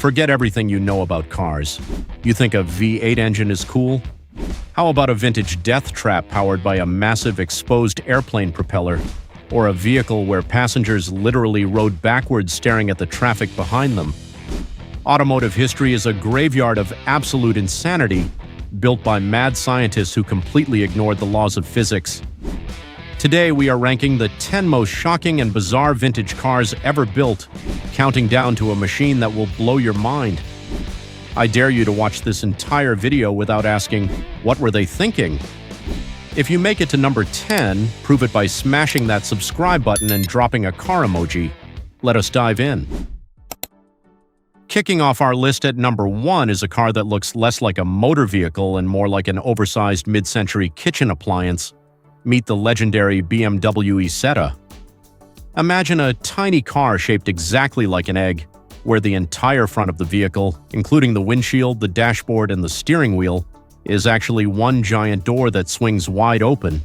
Forget everything you know about cars. You think a V8 engine is cool? How about a vintage death trap powered by a massive exposed airplane propeller? Or a vehicle where passengers literally rode backwards staring at the traffic behind them? Automotive history is a graveyard of absolute insanity, built by mad scientists who completely ignored the laws of physics. Today, we are ranking the 10 most shocking and bizarre vintage cars ever built, counting down to a machine that will blow your mind. I dare you to watch this entire video without asking, what were they thinking? If you make it to number 10, prove it by smashing that subscribe button and dropping a car emoji. Let us dive in. Kicking off our list at number 1 is a car that looks less like a motor vehicle and more like an oversized mid-century kitchen appliance. Meet the legendary BMW Isetta. Imagine a tiny car shaped exactly like an egg, where the entire front of the vehicle, including the windshield, the dashboard, and the steering wheel, is actually one giant door that swings wide open.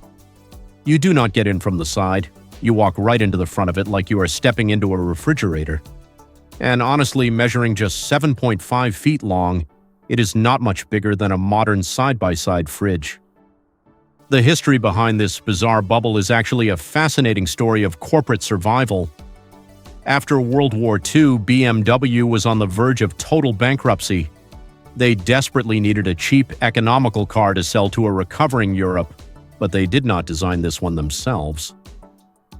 You do not get in from the side. You walk right into the front of it like you are stepping into a refrigerator. And honestly, measuring just 7.5 feet long, it is not much bigger than a modern side-by-side fridge. The history behind this bizarre bubble is actually a fascinating story of corporate survival. After World War II, BMW was on the verge of total bankruptcy. They desperately needed a cheap, economical car to sell to a recovering Europe, but they did not design this one themselves.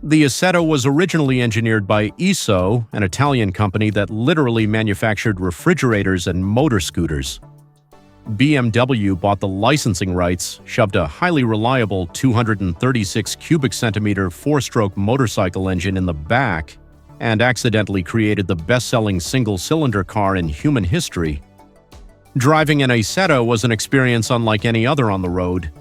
The Isetta was originally engineered by ISO, an Italian company that literally manufactured refrigerators and motor scooters. BMW bought the licensing rights, shoved a highly reliable 236 cubic centimeter 4-stroke motorcycle engine in the back, and accidentally created the best-selling single-cylinder car in human history. Driving an Isetta was an experience unlike any other on the road.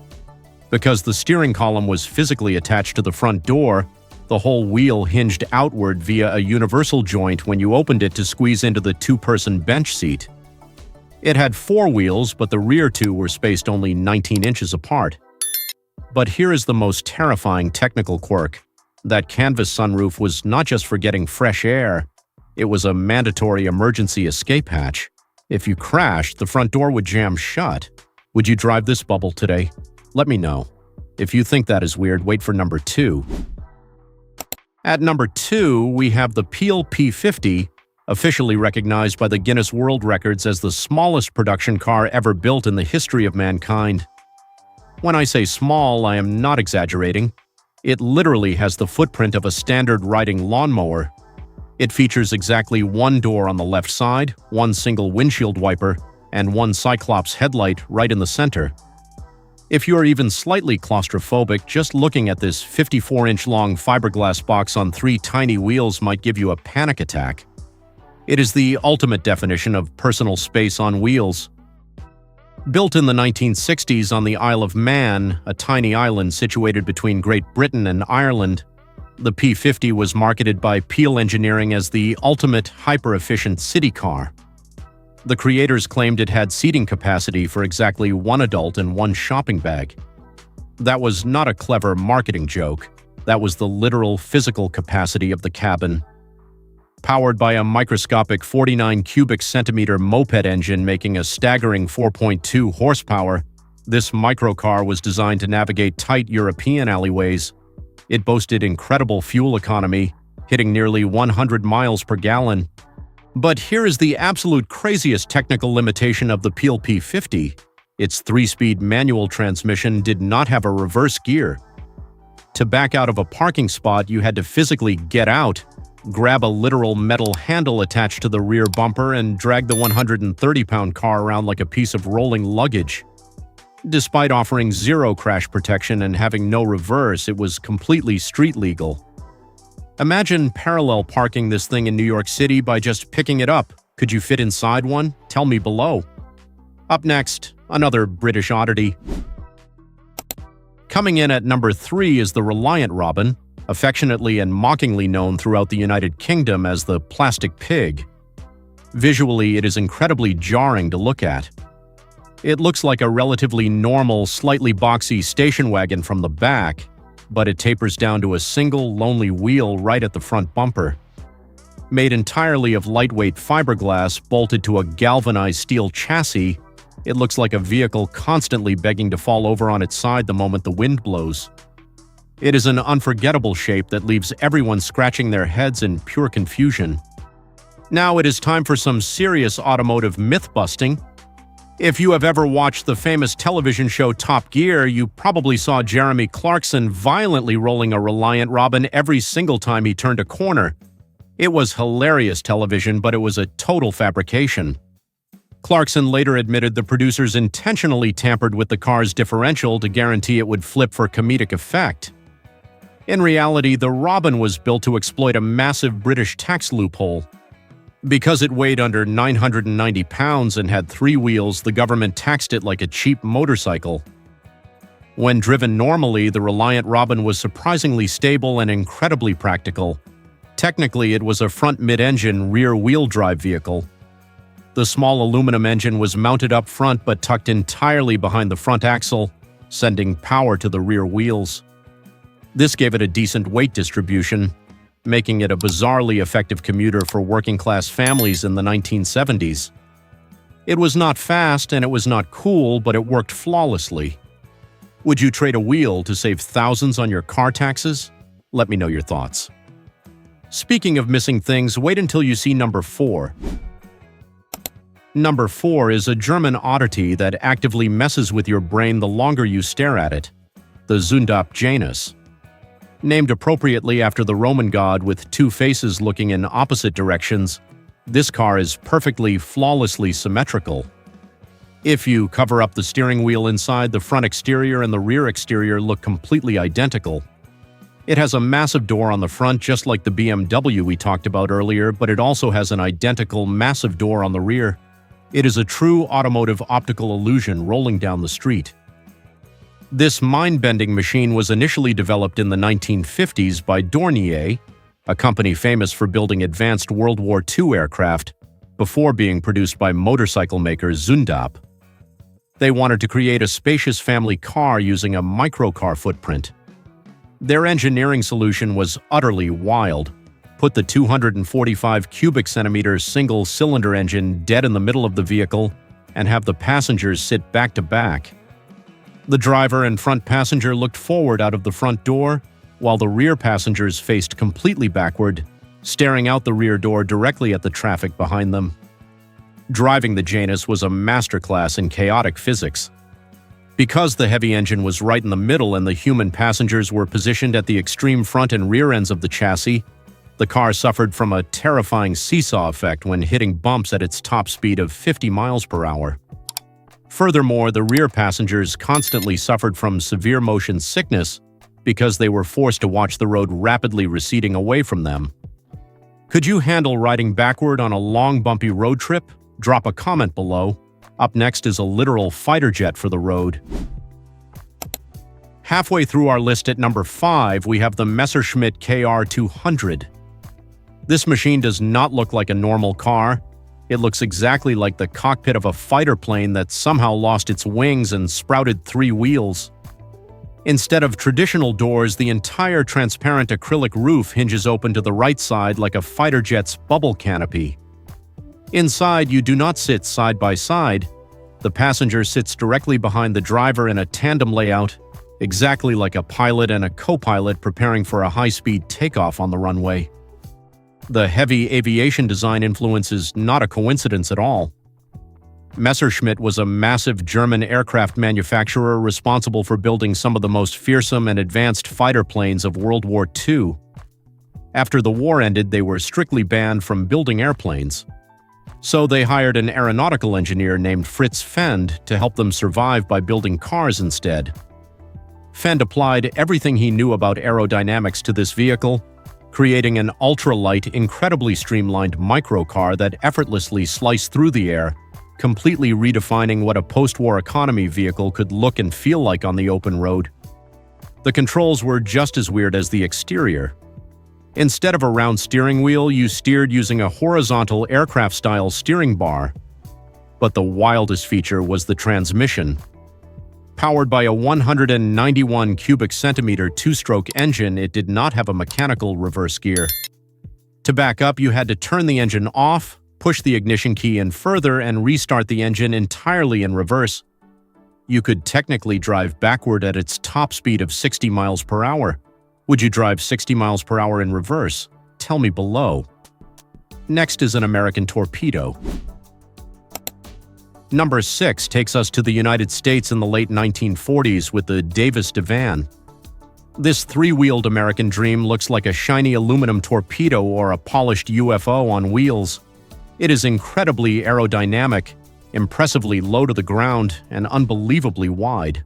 Because the steering column was physically attached to the front door, the whole wheel hinged outward via a universal joint when you opened it to squeeze into the 2-person bench seat. It had 4 wheels, but the rear 2 were spaced only 19 inches apart. But here is the most terrifying technical quirk. That canvas sunroof was not just for getting fresh air, it was a mandatory emergency escape hatch. If you crashed, the front door would jam shut. Would you drive this bubble today? Let me know. If you think that is weird, wait for number 2. At number 2, we have the Peel P50, officially recognized by the Guinness World Records as the smallest production car ever built in the history of mankind. When I say small, I am not exaggerating. It literally has the footprint of a standard riding lawnmower. It features exactly 1 door on the left side, 1 single windshield wiper, and 1 Cyclops headlight right in the center. If you are even slightly claustrophobic, just looking at this 54-inch long fiberglass box on 3 tiny wheels might give you a panic attack. It is the ultimate definition of personal space on wheels. Built in the 1960s on the Isle of Man, a tiny island situated between Great Britain and Ireland, the P50 was marketed by Peel Engineering as the ultimate hyper-efficient city car. The creators claimed it had seating capacity for exactly 1 adult and 1 shopping bag. That was not a clever marketing joke. That was the literal physical capacity of the cabin. Powered by a microscopic 49 cubic centimeter moped engine making a staggering 4.2 horsepower, this microcar was designed to navigate tight European alleyways. It boasted incredible fuel economy, hitting nearly 100 miles per gallon. But here is the absolute craziest technical limitation of the Peel P50. Its 3-speed manual transmission did not have a reverse gear. To back out of a parking spot, you had to physically get out, grab a literal metal handle attached to the rear bumper, and drag the 130-pound car around like a piece of rolling luggage. Despite offering 0 crash protection and having no reverse, it was completely street legal. Imagine parallel parking this thing in New York City by just picking it up. Could you fit inside one? Tell me below. Up next, another British oddity. Coming in at number 3 is the Reliant Robin, affectionately and mockingly known throughout the United Kingdom as the plastic pig. Visually, it is incredibly jarring to look at. It looks like a relatively normal, slightly boxy station wagon from the back, but it tapers down to a single, lonely wheel right at the front bumper. Made entirely of lightweight fiberglass bolted to a galvanized steel chassis, it looks like a vehicle constantly begging to fall over on its side the moment the wind blows. It is an unforgettable shape that leaves everyone scratching their heads in pure confusion. Now it is time for some serious automotive myth-busting. If you have ever watched the famous television show Top Gear, you probably saw Jeremy Clarkson violently rolling a Reliant Robin every single time he turned a corner. It was hilarious television, but it was a total fabrication. Clarkson later admitted the producers intentionally tampered with the car's differential to guarantee it would flip for comedic effect. In reality, the Robin was built to exploit a massive British tax loophole. Because it weighed under 990 pounds and had 3 wheels, the government taxed it like a cheap motorcycle. When driven normally, the Reliant Robin was surprisingly stable and incredibly practical. Technically, it was a front mid-engine, rear-wheel drive vehicle. The small aluminum engine was mounted up front but tucked entirely behind the front axle, sending power to the rear wheels. This gave it a decent weight distribution, making it a bizarrely effective commuter for working-class families in the 1970s. It was not fast and it was not cool, but it worked flawlessly. Would you trade a wheel to save thousands on your car taxes? Let me know your thoughts. Speaking of missing things, wait until you see number 4. Number 4 is a German oddity that actively messes with your brain the longer you stare at it: the Zündap Janus. Named appropriately after the Roman god with 2 faces looking in opposite directions, this car is perfectly, flawlessly symmetrical. If you cover up the steering wheel inside, the front exterior and the rear exterior look completely identical. It has a massive door on the front just like the BMW we talked about earlier, but it also has an identical massive door on the rear. It is a true automotive optical illusion rolling down the street. This mind-bending machine was initially developed in the 1950s by Dornier, a company famous for building advanced World War II aircraft, before being produced by motorcycle maker Zündap. They wanted to create a spacious family car using a microcar footprint. Their engineering solution was utterly wild. Put the 245 cubic centimeter single-cylinder engine dead in the middle of the vehicle and have the passengers sit back to back. The driver and front passenger looked forward out of the front door, while the rear passengers faced completely backward, staring out the rear door directly at the traffic behind them. Driving the Janus was a masterclass in chaotic physics. Because the heavy engine was right in the middle and the human passengers were positioned at the extreme front and rear ends of the chassis, the car suffered from a terrifying seesaw effect when hitting bumps at its top speed of 50 miles per hour. Furthermore, the rear passengers constantly suffered from severe motion sickness because they were forced to watch the road rapidly receding away from them. Could you handle riding backward on a long, bumpy road trip? Drop a comment below. Up next is a literal fighter jet for the road. Halfway through our list at number 5, we have the Messerschmitt KR200. This machine does not look like a normal car. It looks exactly like the cockpit of a fighter plane that somehow lost its wings and sprouted 3 wheels. Instead of traditional doors, the entire transparent acrylic roof hinges open to the right side like a fighter jet's bubble canopy. Inside, you do not sit side by side. The passenger sits directly behind the driver in a tandem layout, exactly like a pilot and a co-pilot preparing for a high-speed takeoff on the runway. The heavy aviation design influence is not a coincidence at all. Messerschmitt was a massive German aircraft manufacturer responsible for building some of the most fearsome and advanced fighter planes of World War II. After the war ended, they were strictly banned from building airplanes. So they hired an aeronautical engineer named Fritz Fend to help them survive by building cars instead. Fend applied everything he knew about aerodynamics to this vehicle, creating an ultra-light, incredibly streamlined microcar that effortlessly sliced through the air, completely redefining what a post-war economy vehicle could look and feel like on the open road. The controls were just as weird as the exterior. Instead of a round steering wheel, you steered using a horizontal aircraft-style steering bar. But the wildest feature was the transmission. Powered by a 191 cubic centimeter 2-stroke engine, it did not have a mechanical reverse gear. To back up, you had to turn the engine off, push the ignition key in further, and restart the engine entirely in reverse. You could technically drive backward at its top speed of 60 miles per hour. Would you drive 60 miles per hour in reverse? Tell me below. Next is an American torpedo. Number 6 takes us to the United States in the late 1940s with the Davis Divan. This three-wheeled American dream looks like a shiny aluminum torpedo or a polished UFO on wheels. It is incredibly aerodynamic, impressively low to the ground, and unbelievably wide.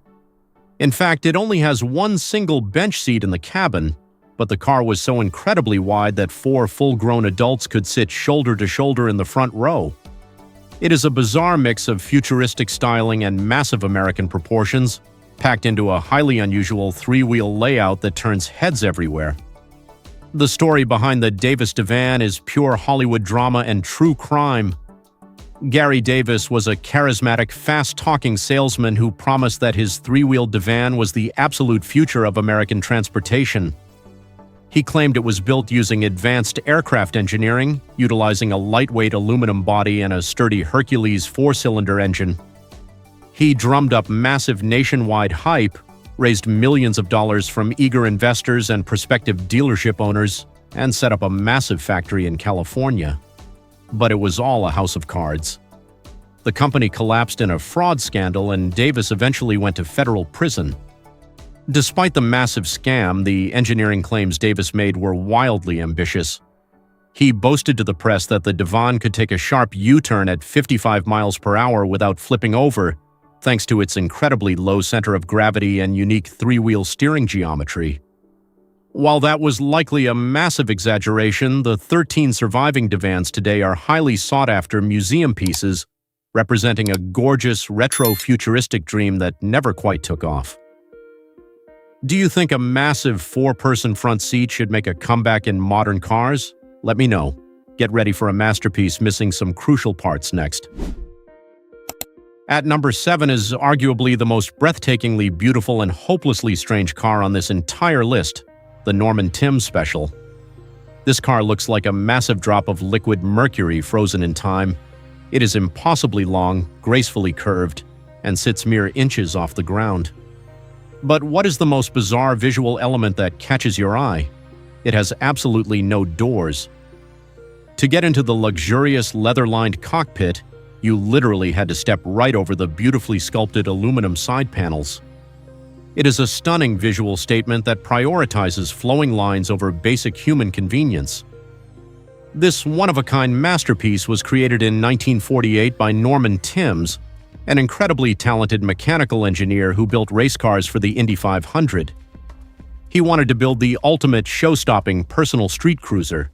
In fact, it only has one single bench seat in the cabin, but the car was so incredibly wide that 4 full-grown adults could sit shoulder to shoulder in the front row. It is a bizarre mix of futuristic styling and massive American proportions, packed into a highly unusual three-wheel layout that turns heads everywhere. The story behind the Davis Divan is pure Hollywood drama and true crime. Gary Davis was a charismatic, fast-talking salesman who promised that his three-wheel divan was the absolute future of American transportation. He claimed it was built using advanced aircraft engineering, utilizing a lightweight aluminum body and a sturdy Hercules 4-cylinder engine. He drummed up massive nationwide hype, raised millions of dollars from eager investors and prospective dealership owners, and set up a massive factory in California. But it was all a house of cards. The company collapsed in a fraud scandal, and Davis eventually went to federal prison. Despite the massive scam, the engineering claims Davis made were wildly ambitious. He boasted to the press that the divan could take a sharp U-turn at 55 miles per hour without flipping over, thanks to its incredibly low center of gravity and unique three-wheel steering geometry. While that was likely a massive exaggeration, the 13 surviving divans today are highly sought-after museum pieces, representing a gorgeous, retro-futuristic dream that never quite took off. Do you think a massive 4-person front seat should make a comeback in modern cars? Let me know. Get ready for a masterpiece missing some crucial parts next. At number 7 is arguably the most breathtakingly beautiful and hopelessly strange car on this entire list, the Norman Timms Special. This car looks like a massive drop of liquid mercury frozen in time. It is impossibly long, gracefully curved, and sits mere inches off the ground. But what is the most bizarre visual element that catches your eye? It has absolutely no doors. To get into the luxurious leather-lined cockpit, you literally had to step right over the beautifully sculpted aluminum side panels. It is a stunning visual statement that prioritizes flowing lines over basic human convenience. This one-of-a-kind masterpiece was created in 1948 by Norman Timms, an incredibly talented mechanical engineer who built race cars for the Indy 500. He wanted to build the ultimate show-stopping personal street cruiser.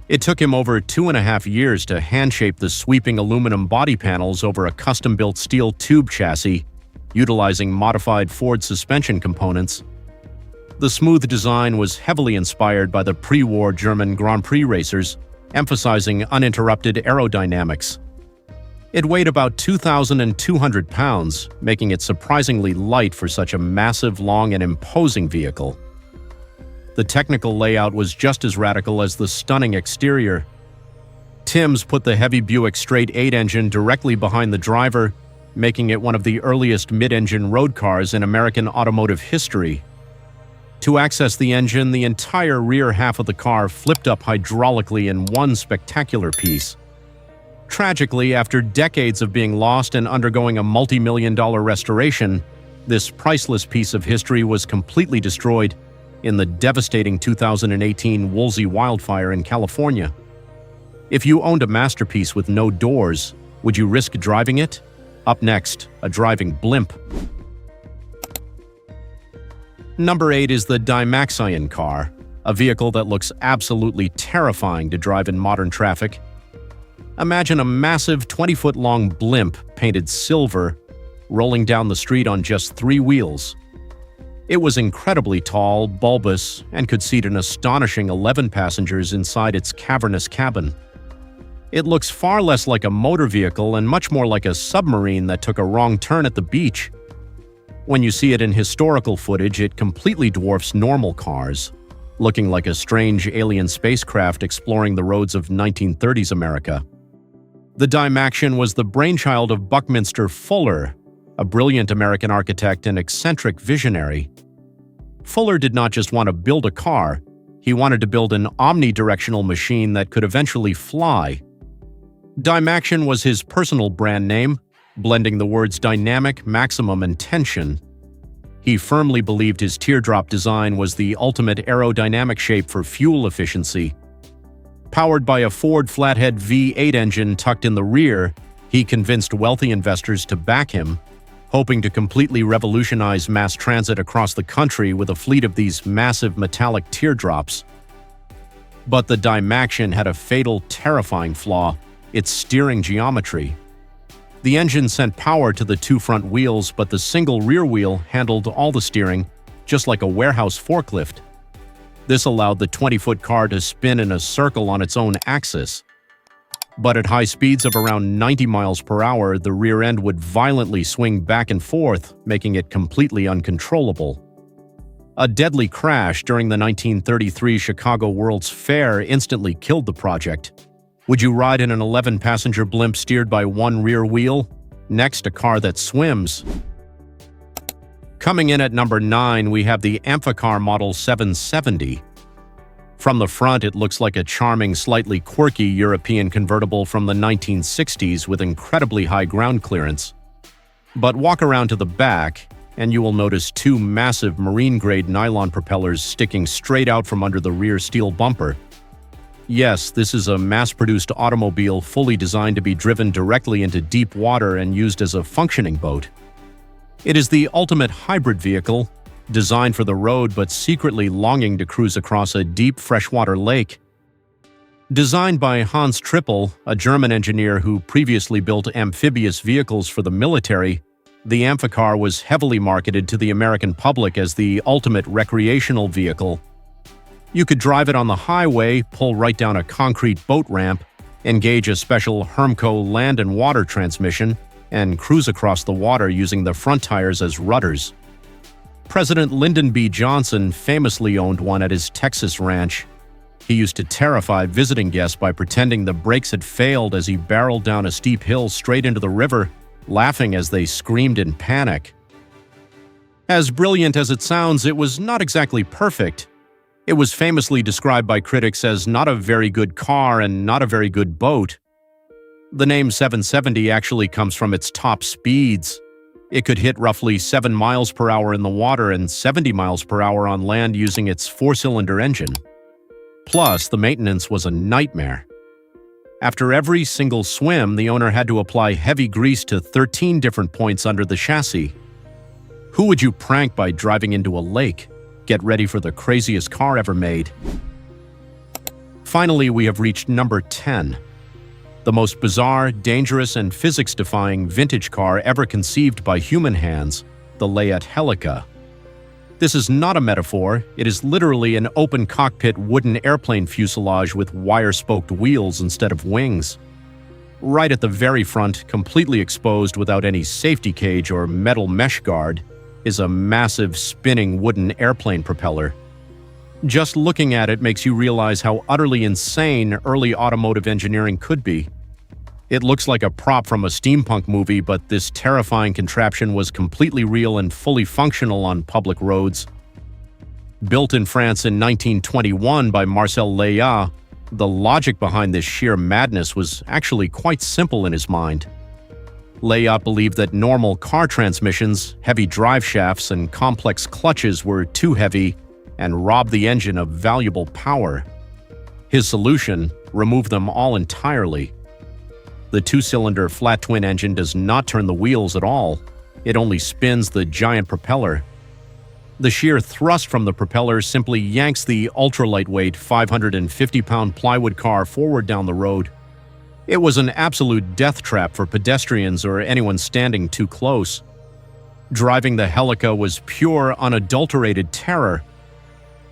It took him over 2.5 years to hand-shape the sweeping aluminum body panels over a custom-built steel tube chassis, utilizing modified Ford suspension components. The smooth design was heavily inspired by the pre-war German Grand Prix racers, emphasizing uninterrupted aerodynamics. It weighed about 2,200 pounds, making it surprisingly light for such a massive, long, and imposing vehicle. The technical layout was just as radical as the stunning exterior. Timms put the heavy Buick straight 8 engine directly behind the driver, making it one of the earliest mid-engine road cars in American automotive history. To access the engine, the entire rear half of the car flipped up hydraulically in one spectacular piece. Tragically, after decades of being lost and undergoing a multi-million-dollar restoration, this priceless piece of history was completely destroyed in the devastating 2018 Woolsey wildfire in California. If you owned a masterpiece with no doors, would you risk driving it? Up next, a driving blimp. Number 8 is the Dymaxion car, a vehicle that looks absolutely terrifying to drive in modern traffic. Imagine a massive 20-foot-long blimp painted silver, rolling down the street on just 3 wheels. It was incredibly tall, bulbous, and could seat an astonishing 11 passengers inside its cavernous cabin. It looks far less like a motor vehicle and much more like a submarine that took a wrong turn at the beach. When you see it in historical footage, it completely dwarfs normal cars. looking like a strange alien spacecraft exploring the roads of 1930s America. The Dymaxion was the brainchild of Buckminster Fuller, a brilliant American architect and eccentric visionary. Fuller did not just want to build a car, he wanted to build an omnidirectional machine that could eventually fly. Dymaxion was his personal brand name, blending the words dynamic, maximum, and tension. He firmly believed his teardrop design was the ultimate aerodynamic shape for fuel efficiency. Powered by a Ford flathead V8 engine tucked in the rear, he convinced wealthy investors to back him, hoping to completely revolutionize mass transit across the country with a fleet of these massive metallic teardrops. But the Dymaxion had a fatal, terrifying flaw: its steering geometry. The engine sent power to the two front wheels, but the single rear wheel handled all the steering, just like a warehouse forklift. This allowed the 20-foot car to spin in a circle on its own axis. But at high speeds of around 90 miles per hour, the rear end would violently swing back and forth, making it completely uncontrollable. A deadly crash during the 1933 Chicago World's Fair instantly killed the project. Would you ride in an 11-passenger blimp steered by one rear wheel? Next, a car that swims. Coming in at number 9, we have the Amphicar Model 770. From the front, it looks like a charming, slightly quirky European convertible from the 1960s with incredibly high ground clearance. But walk around to the back, and you will notice two massive marine-grade nylon propellers sticking straight out from under the rear steel bumper. Yes, this is a mass-produced automobile fully designed to be driven directly into deep water and used as a functioning boat. It is the ultimate hybrid vehicle, designed for the road but secretly longing to cruise across a deep freshwater lake. Designed by Hans Trippel, a German engineer who previously built amphibious vehicles for the military, the Amphicar was heavily marketed to the American public as the ultimate recreational vehicle. You could drive it on the highway, pull right down a concrete boat ramp, engage a special Hermco land and water transmission, and cruise across the water using the front tires as rudders. President Lyndon B. Johnson famously owned one at his Texas ranch. He used to terrify visiting guests by pretending the brakes had failed as he barreled down a steep hill straight into the river, laughing as they screamed in panic. As brilliant as it sounds, it was not exactly perfect. It was famously described by critics as not a very good car and not a very good boat. The name 770 actually comes from its top speeds. It could hit roughly 7 miles per hour in the water and 70 miles per hour on land using its 4-cylinder engine. Plus, the maintenance was a nightmare. After every single swim, the owner had to apply heavy grease to 13 different points under the chassis. Who would you prank by driving into a lake? Get ready for the craziest car ever made. Finally, we have reached number 10. The most bizarre, dangerous, and physics-defying vintage car ever conceived by human hands, the Layette Helica. This is not a metaphor, it is literally an open-cockpit wooden airplane fuselage with wire-spoked wheels instead of wings. Right at the very front, completely exposed without any safety cage or metal mesh guard, is a massive spinning wooden airplane propeller. Just looking at it makes you realize how utterly insane early automotive engineering could be. It looks like a prop from a steampunk movie, but this terrifying contraption was completely real and fully functional on public roads. Built in France in 1921 by Marcel Layat, the logic behind this sheer madness was actually quite simple in his mind. Layat believed that normal car transmissions, heavy drive shafts, and complex clutches were too heavy and robbed the engine of valuable power. His solution: remove them all entirely. The 2-cylinder flat-twin engine does not turn the wheels at all. It only spins the giant propeller. The sheer thrust from the propeller simply yanks the ultra-lightweight 550-pound plywood car forward down the road. It was an absolute death trap for pedestrians or anyone standing too close. Driving the Helica was pure, unadulterated terror.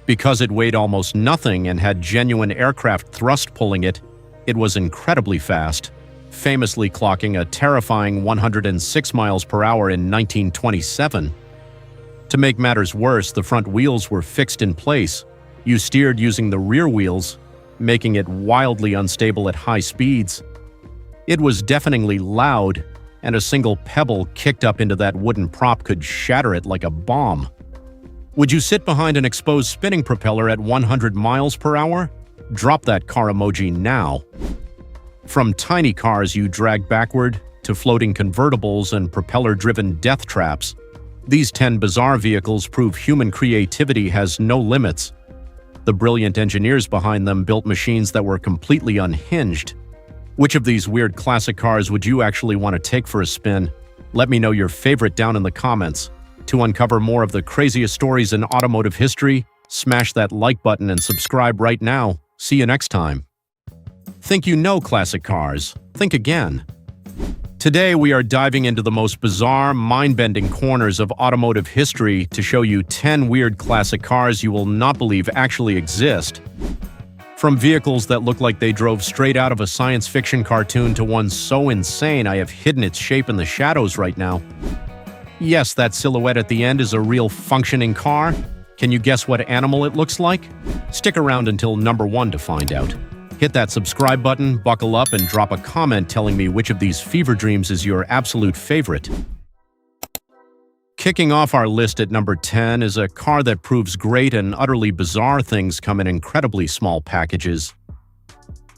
Because it weighed almost nothing and had genuine aircraft thrust pulling it, it was incredibly fast, famously clocking a terrifying 106 miles per hour in 1927. To make matters worse, the front wheels were fixed in place, You steered using the rear wheels, making it wildly unstable at high speeds. It was deafeningly loud, and a single pebble kicked up into that wooden prop could shatter it like a bomb. Would you sit behind an exposed spinning propeller at 100 miles per hour? Drop that car emoji now. From tiny cars you drag backward to floating convertibles and propeller-driven death traps, these 10 bizarre vehicles prove human creativity has no limits. The brilliant engineers behind them built machines that were completely unhinged. Which of these weird classic cars would you actually want to take for a spin? Let me know your favorite down in the comments. To uncover more of the craziest stories in automotive history, smash that like button and subscribe right now. See you next time. Think you know classic cars? Think again. Today we are diving into the most bizarre, mind-bending corners of automotive history to show you 10 weird classic cars you will not believe actually exist. From vehicles that look like they drove straight out of a science fiction cartoon to one so insane I have hidden its shape in the shadows right now. Yes, that silhouette at the end is a real functioning car. Can you guess what animal it looks like? Stick around until number 1 to find out. Hit that subscribe button, buckle up, and drop a comment telling me which of these fever dreams is your absolute favorite. Kicking off our list at number 10 is a car that proves great and utterly bizarre things come in incredibly small packages.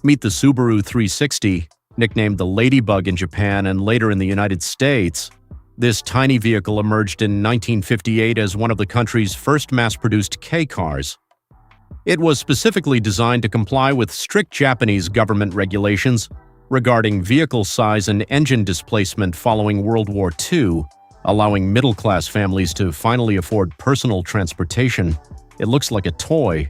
Meet the Subaru 360, nicknamed the Ladybug in Japan and later in the United States. This tiny vehicle emerged in 1958 as one of the country's first mass-produced K cars. It was specifically designed to comply with strict Japanese government regulations regarding vehicle size and engine displacement following World War II, allowing middle-class families to finally afford personal transportation. It looks like a toy.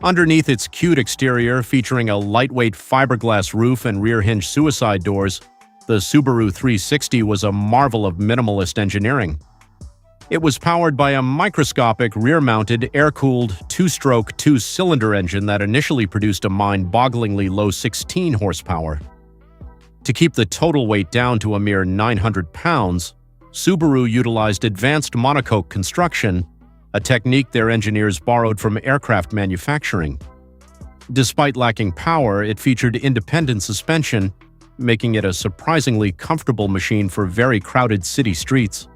Underneath its cute exterior, featuring a lightweight fiberglass roof and rear-hinge suicide doors, the Subaru 360 was a marvel of minimalist engineering. It was powered by a microscopic rear-mounted, air-cooled, two-stroke, two-cylinder engine that initially produced a mind-bogglingly low 16 horsepower. To keep the total weight down to a mere 900 pounds, Subaru utilized advanced monocoque construction, a technique their engineers borrowed from aircraft manufacturing. Despite lacking power, it featured independent suspension, making it a surprisingly comfortable machine for very crowded city streets.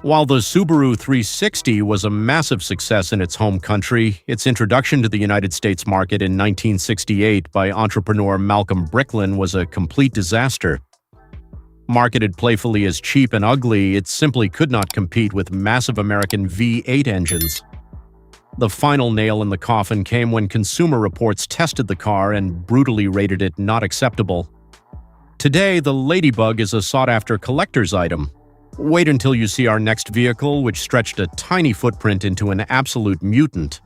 While the Subaru 360 was a massive success in its home country, its introduction to the United States market in 1968 by entrepreneur Malcolm Bricklin was a complete disaster. Marketed playfully as cheap and ugly, it simply could not compete with massive American V8 engines. The final nail in the coffin came when Consumer Reports tested the car and brutally rated it not acceptable. Today, the Ladybug is a sought-after collector's item. Wait until you see our next vehicle, which stretched a tiny footprint into an absolute mutant.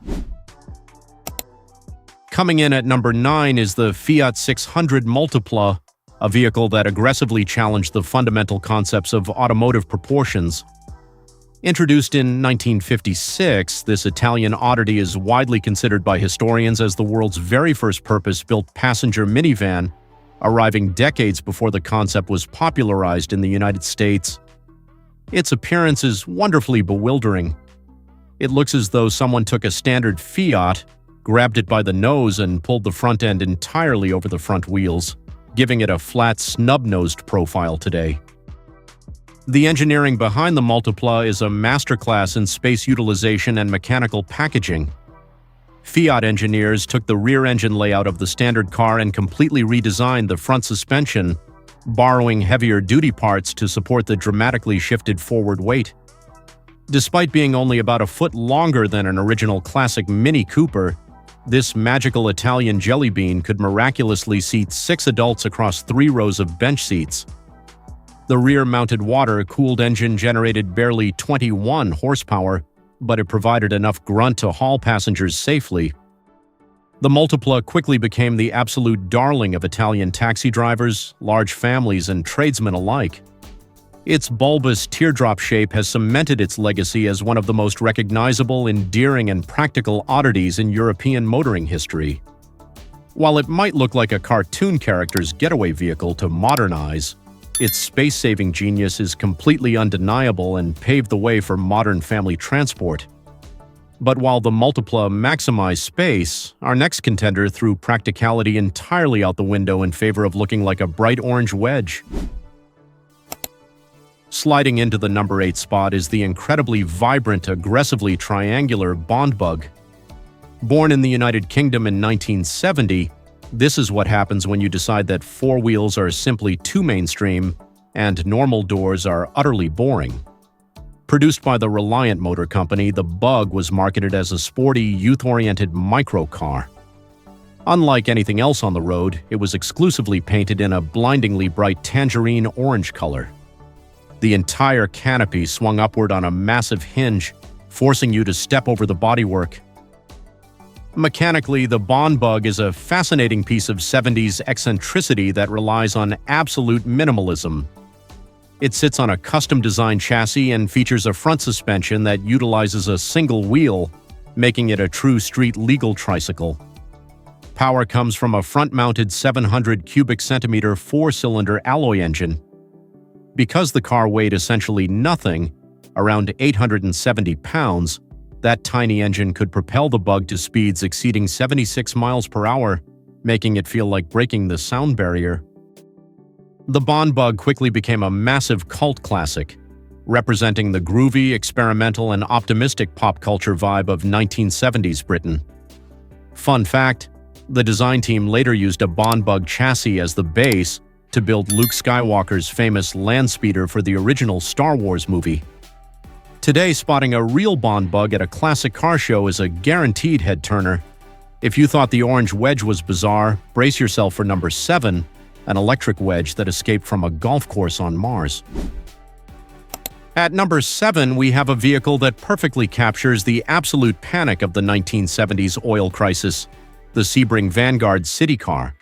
Coming in at number 9 is the Fiat 600 Multipla, a vehicle that aggressively challenged the fundamental concepts of automotive proportions. Introduced in 1956, this Italian oddity is widely considered by historians as the world's very first purpose-built passenger minivan, arriving decades before the concept was popularized in the United States. Its appearance is wonderfully bewildering. It looks as though someone took a standard Fiat, grabbed it by the nose, and pulled the front end entirely over the front wheels, giving it a flat, snub-nosed profile today. The engineering behind the Multipla is a masterclass in space utilization and mechanical packaging. Fiat engineers took the rear engine layout of the standard car and completely redesigned the front suspension, borrowing heavier-duty parts to support the dramatically shifted forward weight. Despite being only about a foot longer than an original classic Mini Cooper, this magical Italian jelly bean could miraculously seat 6 adults across 3 rows of bench seats. The rear-mounted water-cooled engine generated barely 21 horsepower, but it provided enough grunt to haul passengers safely. The Multipla quickly became the absolute darling of Italian taxi drivers, large families, and tradesmen alike. Its bulbous teardrop shape has cemented its legacy as one of the most recognizable, endearing, and practical oddities in European motoring history. While it might look like a cartoon character's getaway vehicle to modern eyes, its space-saving genius is completely undeniable and paved the way for modern family transport. But while the Multipla maximized space, our next contender threw practicality entirely out the window in favor of looking like a bright orange wedge. Sliding into the number 8 spot is the incredibly vibrant, aggressively triangular Bond bug. Born in the United Kingdom in 1970, this is what happens when you decide that four wheels are simply too mainstream and normal doors are utterly boring. Produced by the Reliant Motor Company, the Bug was marketed as a sporty, youth-oriented microcar. Unlike anything else on the road, it was exclusively painted in a blindingly bright tangerine orange color. The entire canopy swung upward on a massive hinge, forcing you to step over the bodywork. Mechanically, the Bond Bug is a fascinating piece of 70s eccentricity that relies on absolute minimalism. It sits on a custom-designed chassis and features a front suspension that utilizes a single wheel, making it a true street-legal tricycle. Power comes from a front-mounted 700 cubic centimeter four-cylinder alloy engine. Because the car weighed essentially nothing, around 870 pounds, that tiny engine could propel the Bug to speeds exceeding 76 miles per hour, making it feel like breaking the sound barrier. The Bond Bug quickly became a massive cult classic, representing the groovy, experimental, and optimistic pop culture vibe of 1970s Britain. Fun fact, the design team later used a Bond Bug chassis as the base to build Luke Skywalker's famous land speeder for the original Star Wars movie. Today, spotting a real Bond Bug at a classic car show is a guaranteed head-turner. If you thought the orange wedge was bizarre, brace yourself for number 7, an electric wedge that escaped from a golf course on Mars. At number 7, we have a vehicle that perfectly captures the absolute panic of the 1970s oil crisis, the Sebring Vanguard city car.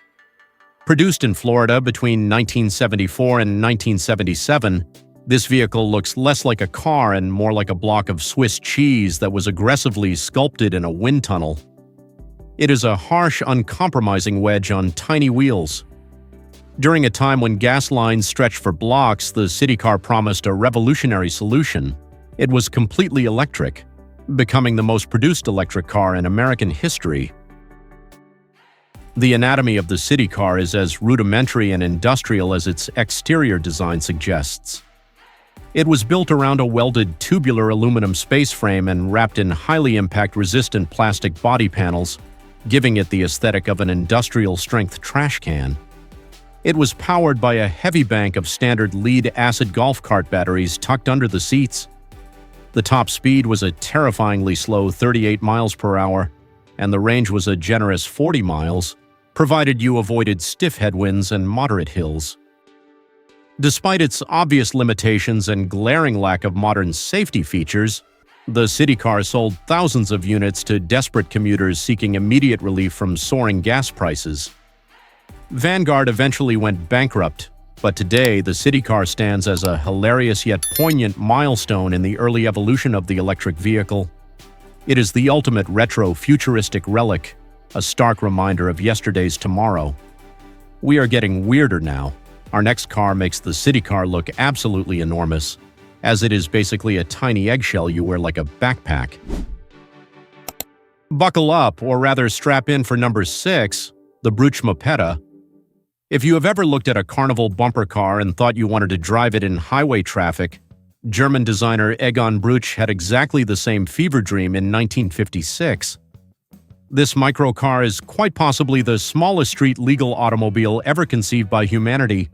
Produced in Florida between 1974 and 1977, this vehicle looks less like a car and more like a block of Swiss cheese that was aggressively sculpted in a wind tunnel. It is a harsh, uncompromising wedge on tiny wheels. During a time when gas lines stretched for blocks, the city car promised a revolutionary solution. It was completely electric, becoming the most produced electric car in American history. The anatomy of the city car is as rudimentary and industrial as its exterior design suggests. It was built around a welded tubular aluminum space frame and wrapped in highly impact-resistant plastic body panels, giving it the aesthetic of an industrial-strength trash can. It was powered by a heavy bank of standard lead-acid golf cart batteries tucked under the seats. The top speed was a terrifyingly slow 38 miles per hour, and the range was a generous 40 miles, provided you avoided stiff headwinds and moderate hills. Despite its obvious limitations and glaring lack of modern safety features, the city car sold thousands of units to desperate commuters seeking immediate relief from soaring gas prices. Vanguard eventually went bankrupt, but today the city car stands as a hilarious yet poignant milestone in the early evolution of the electric vehicle. It is the ultimate retro futuristic relic, a stark reminder of yesterday's tomorrow. We are getting weirder now. Our next car makes the city car look absolutely enormous, as it is basically a tiny eggshell you wear like a backpack. Buckle up, or rather strap in for number 6, the Bruch Mopetta. If you have ever looked at a carnival bumper car and thought you wanted to drive it in highway traffic, German designer Egon Bruch had exactly the same fever dream in 1956. This microcar is quite possibly the smallest street-legal automobile ever conceived by humanity.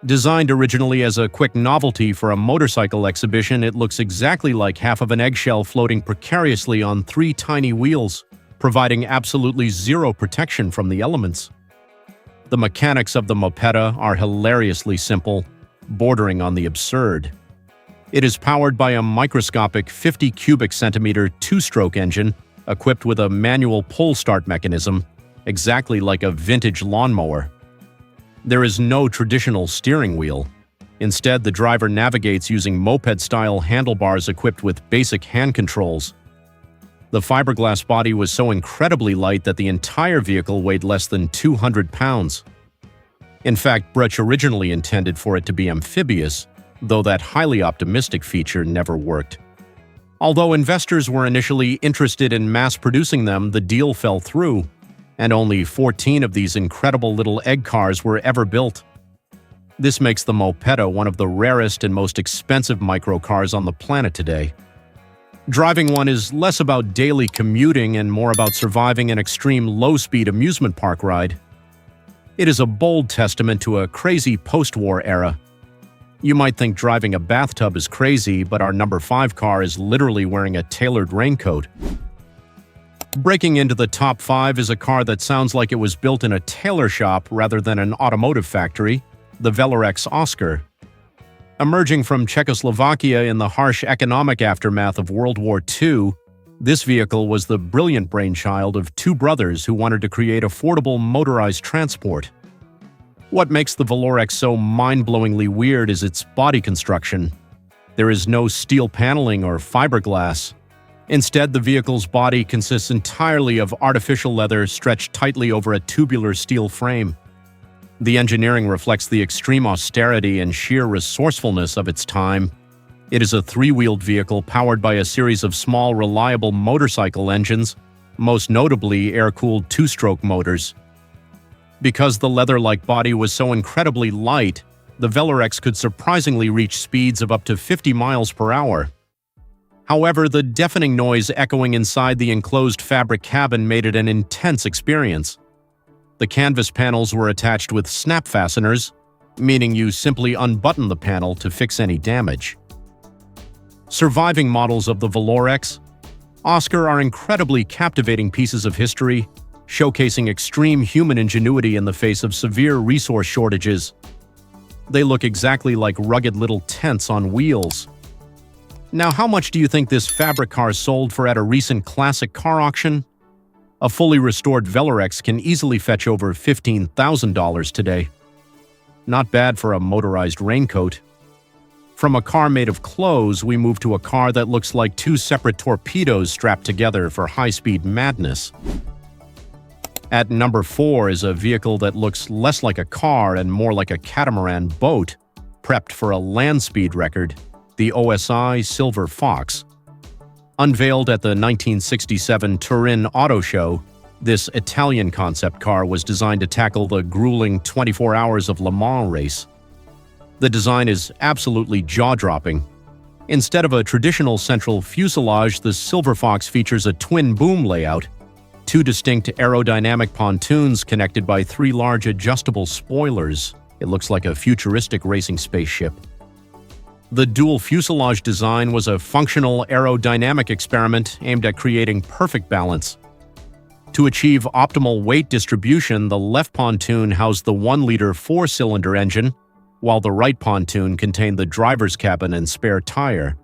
Designed originally as a quick novelty for a motorcycle exhibition, it looks exactly like half of an eggshell floating precariously on 3 tiny wheels, providing absolutely zero protection from the elements. The mechanics of the Mopetta are hilariously simple, bordering on the absurd. It is powered by a microscopic 50 cubic centimeter two-stroke engine equipped with a manual pull start mechanism, exactly like a vintage lawnmower. There is no traditional steering wheel. Instead, the driver navigates using moped-style handlebars equipped with basic hand controls. The fiberglass body was so incredibly light that the entire vehicle weighed less than 200 pounds. In fact, Bruch originally intended for it to be amphibious, though that highly optimistic feature never worked. Although investors were initially interested in mass-producing them, the deal fell through, and only 14 of these incredible little egg cars were ever built. This makes the Mopetta one of the rarest and most expensive microcars on the planet today. Driving one is less about daily commuting and more about surviving an extreme low-speed amusement park ride. It is a bold testament to a crazy post-war era. You might think driving a bathtub is crazy, but our number 5 car is literally wearing a tailored raincoat. Breaking into the top 5 is a car that sounds like it was built in a tailor shop rather than an automotive factory, the Velorex Oscar. Emerging from Czechoslovakia in the harsh economic aftermath of World War II, this vehicle was the brilliant brainchild of 2 brothers who wanted to create affordable motorized transport. What makes the Velorex so mind-blowingly weird is its body construction. There is no steel paneling or fiberglass. Instead, the vehicle's body consists entirely of artificial leather stretched tightly over a tubular steel frame. The engineering reflects the extreme austerity and sheer resourcefulness of its time. It is a 3-wheeled vehicle powered by a series of small, reliable motorcycle engines, most notably air-cooled 2-stroke motors. Because the leather-like body was so incredibly light, the Velorex could surprisingly reach speeds of up to 50 miles per hour. However, the deafening noise echoing inside the enclosed fabric cabin made it an intense experience. The canvas panels were attached with snap fasteners, meaning you simply unbutton the panel to fix any damage. Surviving models of the Velorex Oscar are incredibly captivating pieces of history, showcasing extreme human ingenuity in the face of severe resource shortages. They look exactly like rugged little tents on wheels. Now, how much do you think this fabric car sold for at a recent classic car auction? A fully restored Velorex can easily fetch over $15,000 today. Not bad for a motorized raincoat. From a car made of clothes, we move to a car that looks like 2 separate torpedoes strapped together for high-speed madness. At number 4 is a vehicle that looks less like a car and more like a catamaran boat, prepped for a land speed record, the OSI Silver Fox. Unveiled at the 1967 Turin Auto Show, this Italian concept car was designed to tackle the grueling 24 hours of Le Mans race. The design is absolutely jaw-dropping. Instead of a traditional central fuselage, the Silver Fox features a twin-boom layout, 2 distinct aerodynamic pontoons connected by 3 large adjustable spoilers. It looks like a futuristic racing spaceship. The dual fuselage design was a functional aerodynamic experiment aimed at creating perfect balance. To achieve optimal weight distribution, the left pontoon housed the 1-liter 4-cylinder engine, while the right pontoon contained the driver's cabin and spare tire.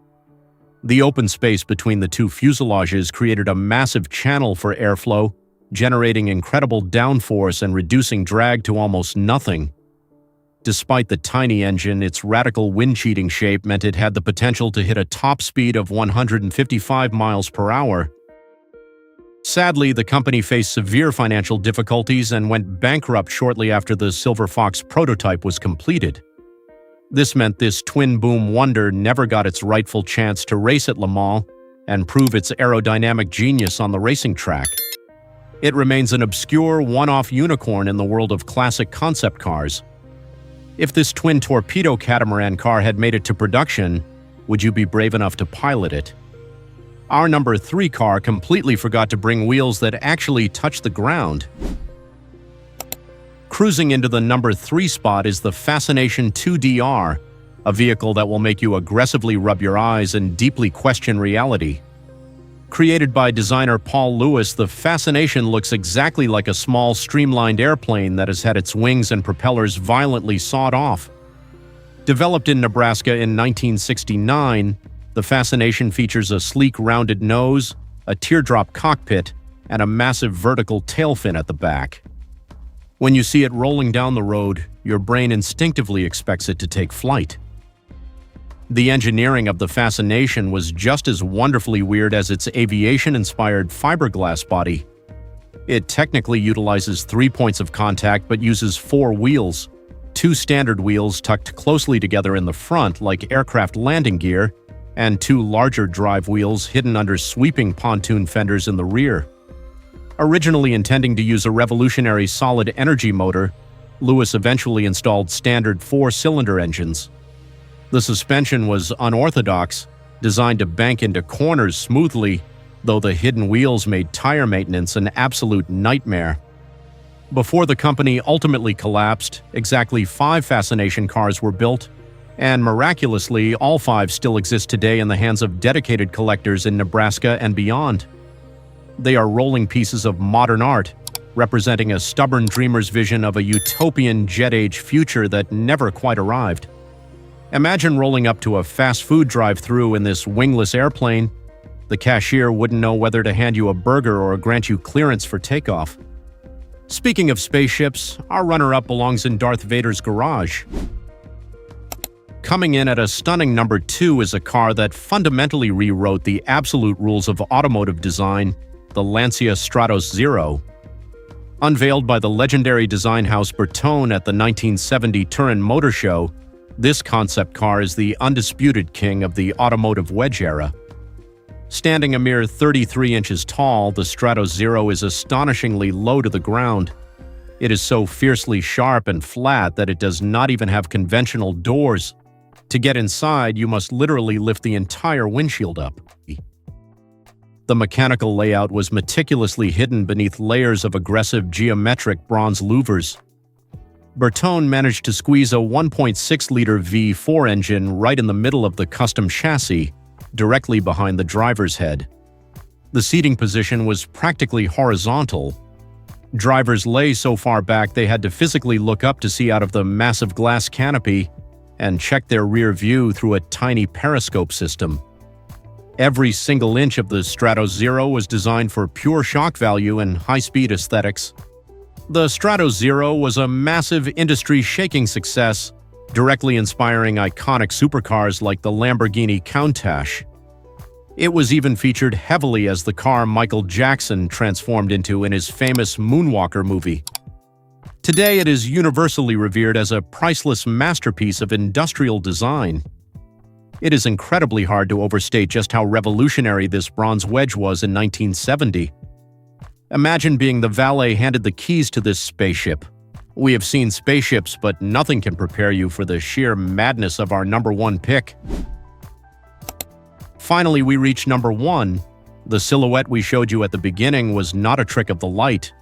The open space between the 2 fuselages created a massive channel for airflow, generating incredible downforce and reducing drag to almost nothing. Despite the tiny engine, its radical wind-cheating shape meant it had the potential to hit a top speed of 155 miles per hour. Sadly, the company faced severe financial difficulties and went bankrupt shortly after the Silver Fox prototype was completed. This meant this twin-boom wonder never got its rightful chance to race at Le Mans and prove its aerodynamic genius on the racing track. It remains an obscure, one-off unicorn in the world of classic concept cars. If this twin-torpedo catamaran car had made it to production, would you be brave enough to pilot it? Our number 3 car completely forgot to bring wheels that actually touch the ground. Cruising into the number 3 spot is the Fascination 2DR, a vehicle that will make you aggressively rub your eyes and deeply question reality. Created by designer Paul Lewis, the Fascination looks exactly like a small, streamlined airplane that has had its wings and propellers violently sawed off. Developed in Nebraska in 1969, the Fascination features a sleek, rounded nose, a teardrop cockpit, and a massive vertical tail fin at the back. When you see it rolling down the road, your brain instinctively expects it to take flight. The engineering of the Fascination was just as wonderfully weird as its aviation-inspired fiberglass body. It technically utilizes 3 points of contact but uses 4 wheels, 2 standard wheels tucked closely together in the front like aircraft landing gear, and two larger drive wheels hidden under sweeping pontoon fenders in the rear. Originally intending to use a revolutionary solid energy motor, Lewis eventually installed standard four-cylinder engines. The suspension was unorthodox, designed to bank into corners smoothly, though the hidden wheels made tire maintenance an absolute nightmare. Before the company ultimately collapsed, exactly 5 Fascination cars were built, and miraculously, all 5 still exist today in the hands of dedicated collectors in Nebraska and beyond. They are rolling pieces of modern art, representing a stubborn dreamer's vision of a utopian jet-age future that never quite arrived. Imagine rolling up to a fast food drive-thru in this wingless airplane. The cashier wouldn't know whether to hand you a burger or grant you clearance for takeoff. Speaking of spaceships, our runner-up belongs in Darth Vader's garage. Coming in at a stunning number 2 is a car that fundamentally rewrote the absolute rules of automotive design, the Lancia Stratos Zero. Unveiled by the legendary design house Bertone at the 1970 Turin Motor Show, this concept car is the undisputed king of the automotive wedge era. Standing a mere 33 inches tall, the Stratos Zero is astonishingly low to the ground. It is so fiercely sharp and flat that it does not even have conventional doors. To get inside, you must literally lift the entire windshield up. The mechanical layout was meticulously hidden beneath layers of aggressive geometric bronze louvers. Bertone managed to squeeze a 1.6-liter V4 engine right in the middle of the custom chassis, directly behind the driver's head. The seating position was practically horizontal. Drivers lay so far back they had to physically look up to see out of the massive glass canopy and check their rear view through a tiny periscope system. Every single inch of the Stratos Zero was designed for pure shock value and high-speed aesthetics. The Stratos Zero was a massive industry-shaking success, directly inspiring iconic supercars like the Lamborghini Countach. It was even featured heavily as the car Michael Jackson transformed into in his famous Moonwalker movie. Today, it is universally revered as a priceless masterpiece of industrial design. It is incredibly hard to overstate just how revolutionary this bronze wedge was in 1970. Imagine being the valet handed the keys to this spaceship. We have seen spaceships, but nothing can prepare you for the sheer madness of our number 1 pick. Finally, we reach number 1. The silhouette we showed you at the beginning was not a trick of the light.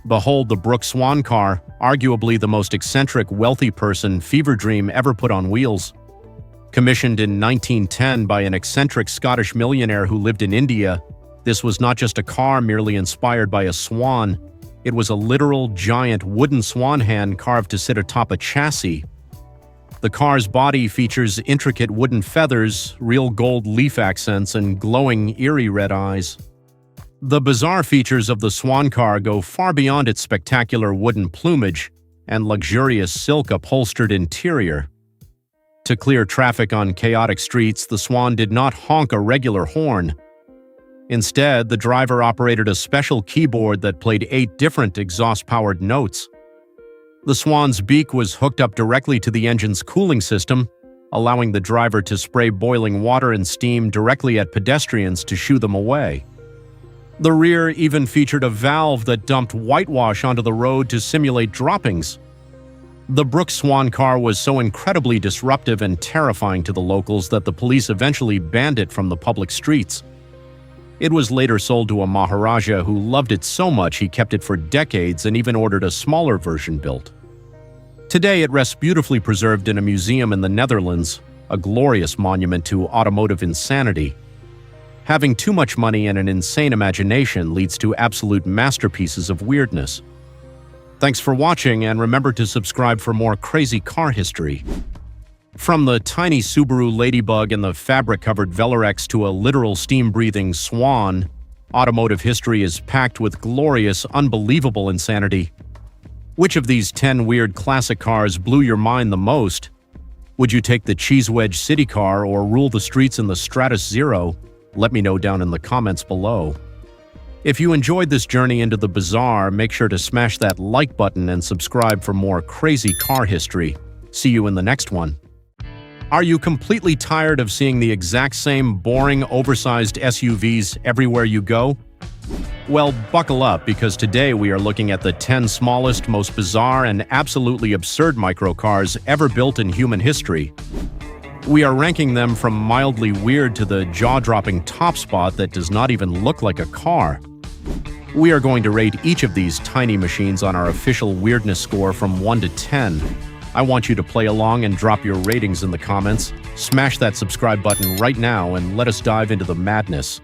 Behold the Brooks Swan car, arguably the most eccentric wealthy person fever dream ever put on wheels. Commissioned in 1910 by an eccentric Scottish millionaire who lived in India, this was not just a car merely inspired by a swan. It was a literal giant wooden swan hand carved to sit atop a chassis. The car's body features intricate wooden feathers, real gold leaf accents, and glowing, eerie red eyes. The bizarre features of the swan car go far beyond its spectacular wooden plumage and luxurious silk upholstered interior. To clear traffic on chaotic streets, the Swan did not honk a regular horn. Instead, the driver operated a special keyboard that played 8 different exhaust-powered notes. The Swan's beak was hooked up directly to the engine's cooling system, allowing the driver to spray boiling water and steam directly at pedestrians to shoo them away. The rear even featured a valve that dumped whitewash onto the road to simulate droppings. The Brooks Swan car was so incredibly disruptive and terrifying to the locals that the police eventually banned it from the public streets. It was later sold to a Maharaja who loved it so much he kept it for decades and even ordered a smaller version built. Today it rests beautifully preserved in a museum in the Netherlands, a glorious monument to automotive insanity. Having too much money and an insane imagination leads to absolute masterpieces of weirdness. Thanks for watching, and remember to subscribe for more crazy car history. From the tiny Subaru Ladybug and the fabric-covered Velarex to a literal steam-breathing swan, automotive history is packed with glorious, unbelievable insanity. Which of these 10 weird classic cars blew your mind the most? Would you take the Cheese Wedge City Car or rule the streets in the Stratos Zero? Let me know down in the comments below. If you enjoyed this journey into the bizarre, make sure to smash that like button and subscribe for more crazy car history. See you in the next one. Are you completely tired of seeing the exact same boring, oversized SUVs everywhere you go? Well, buckle up, because today we are looking at the 10 smallest, most bizarre, and absolutely absurd microcars ever built in human history. We are ranking them from mildly weird to the jaw-dropping top spot that does not even look like a car. We are going to rate each of these tiny machines on our official weirdness score from 1 to 10. I want you to play along and drop your ratings in the comments. Smash that subscribe button right now and let us dive into the madness.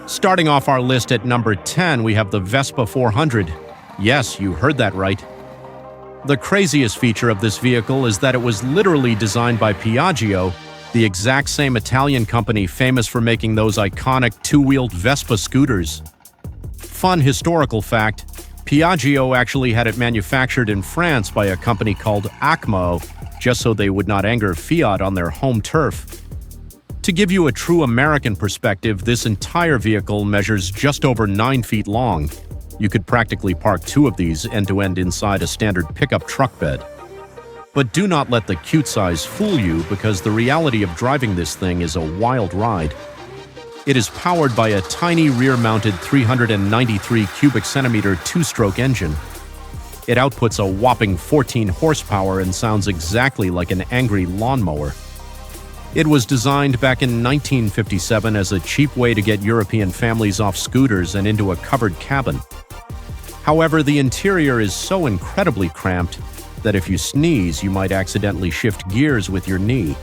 Starting off our list at number 10, we have the Vespa 400. Yes, you heard that right. The craziest feature of this vehicle is that it was literally designed by Piaggio, the exact same Italian company famous for making those iconic two-wheeled Vespa scooters. Fun historical fact, Piaggio actually had it manufactured in France by a company called Acmo, just so they would not anger Fiat on their home turf. To give you a true American perspective, this entire vehicle measures just over 9 feet long. You could practically park 2 of these end-to-end inside a standard pickup truck bed. But do not let the cute size fool you, because the reality of driving this thing is a wild ride. It is powered by a tiny rear-mounted 393 cubic centimeter 2-stroke engine. It outputs a whopping 14 horsepower and sounds exactly like an angry lawnmower. It was designed back in 1957 as a cheap way to get European families off scooters and into a covered cabin. However, the interior is so incredibly cramped that if you sneeze, you might accidentally shift gears with your knee.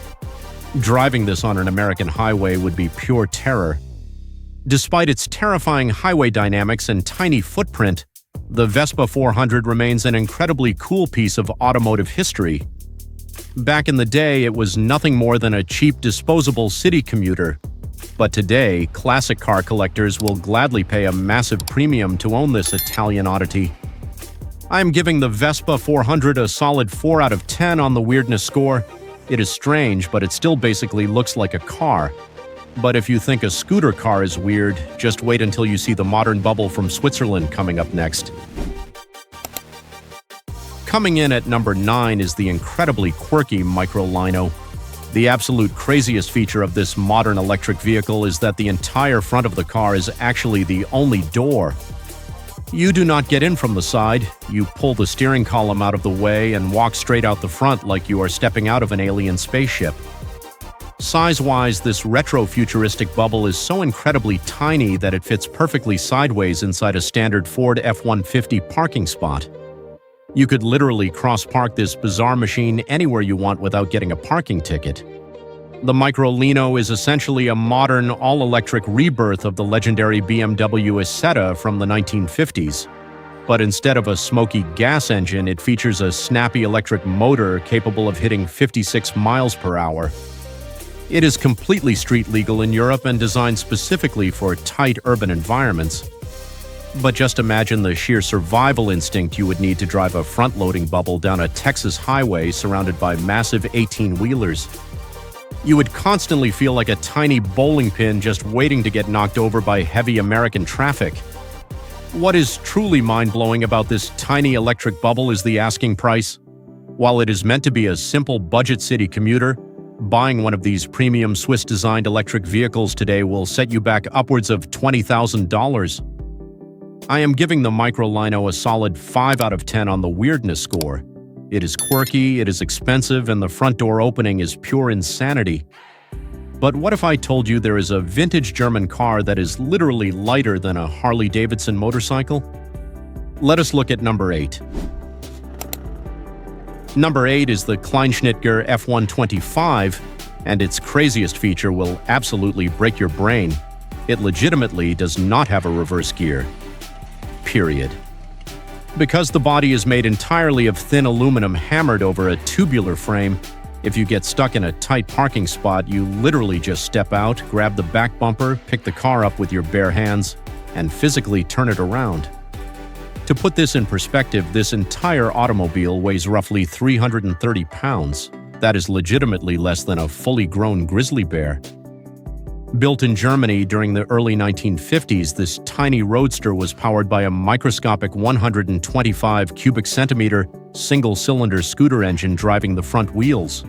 Driving this on an American highway would be pure terror. Despite its terrifying highway dynamics and tiny footprint, the Vespa 400 remains an incredibly cool piece of automotive history. Back in the day, it was nothing more than a cheap, disposable city commuter. But today, classic car collectors will gladly pay a massive premium to own this Italian oddity. I'm giving the Vespa 400 a solid 4 out of 10 on the weirdness score. It is strange, but it still basically looks like a car. But if you think a scooter car is weird, just wait until you see the modern bubble from Switzerland coming up next. Coming in at number 9 is the incredibly quirky Microlino. The absolute craziest feature of this modern electric vehicle is that the entire front of the car is actually the only door. You do not get in from the side, you pull the steering column out of the way and walk straight out the front like you are stepping out of an alien spaceship. Size-wise, this retro-futuristic bubble is so incredibly tiny that it fits perfectly sideways inside a standard Ford F-150 parking spot. You could literally cross-park this bizarre machine anywhere you want without getting a parking ticket. The Microlino is essentially a modern, all-electric rebirth of the legendary BMW Isetta from the 1950s. But instead of a smoky gas engine, it features a snappy electric motor capable of hitting 56 miles per hour. It is completely street legal in Europe and designed specifically for tight urban environments. But just imagine the sheer survival instinct you would need to drive a front-loading bubble down a Texas highway surrounded by massive 18-wheelers. You would constantly feel like a tiny bowling pin just waiting to get knocked over by heavy American traffic. What is truly mind-blowing about this tiny electric bubble is the asking price. While it is meant to be a simple budget city commuter, buying one of these premium Swiss-designed electric vehicles today will set you back upwards of $20,000. I am giving the Microlino a solid 5 out of 10 on the weirdness score. It is quirky, it is expensive, and the front door opening is pure insanity. But what if I told you there is a vintage German car that is literally lighter than a Harley-Davidson motorcycle? Let us look at number 8. Number 8 is the Kleinschnitger F125, and its craziest feature will absolutely break your brain. It legitimately does not have a reverse gear. Period. Because the body is made entirely of thin aluminum hammered over a tubular frame, if you get stuck in a tight parking spot, you literally just step out, grab the back bumper, pick the car up with your bare hands, and physically turn it around. To put this in perspective, this entire automobile weighs roughly 330 pounds. That is legitimately less than a fully grown grizzly bear. Built in Germany during the early 1950s, this tiny roadster was powered by a microscopic 125 cubic centimeter single-cylinder scooter engine driving the front wheels.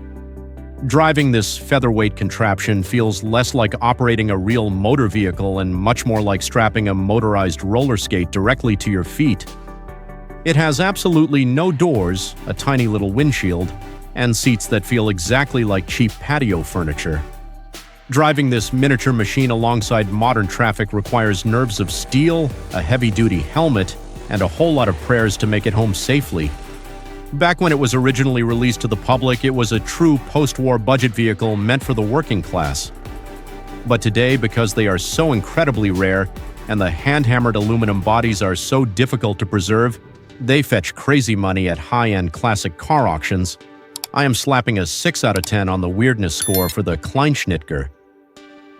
Driving this featherweight contraption feels less like operating a real motor vehicle and much more like strapping a motorized roller skate directly to your feet. It has absolutely no doors, a tiny little windshield, and seats that feel exactly like cheap patio furniture. Driving this miniature machine alongside modern traffic requires nerves of steel, a heavy-duty helmet, and a whole lot of prayers to make it home safely. Back when it was originally released to the public, it was a true post-war budget vehicle meant for the working class. But today, because they are so incredibly rare and the hand-hammered aluminum bodies are so difficult to preserve, they fetch crazy money at high-end classic car auctions. I am slapping a 6 out of 10 on the weirdness score for the Kleinschnittger.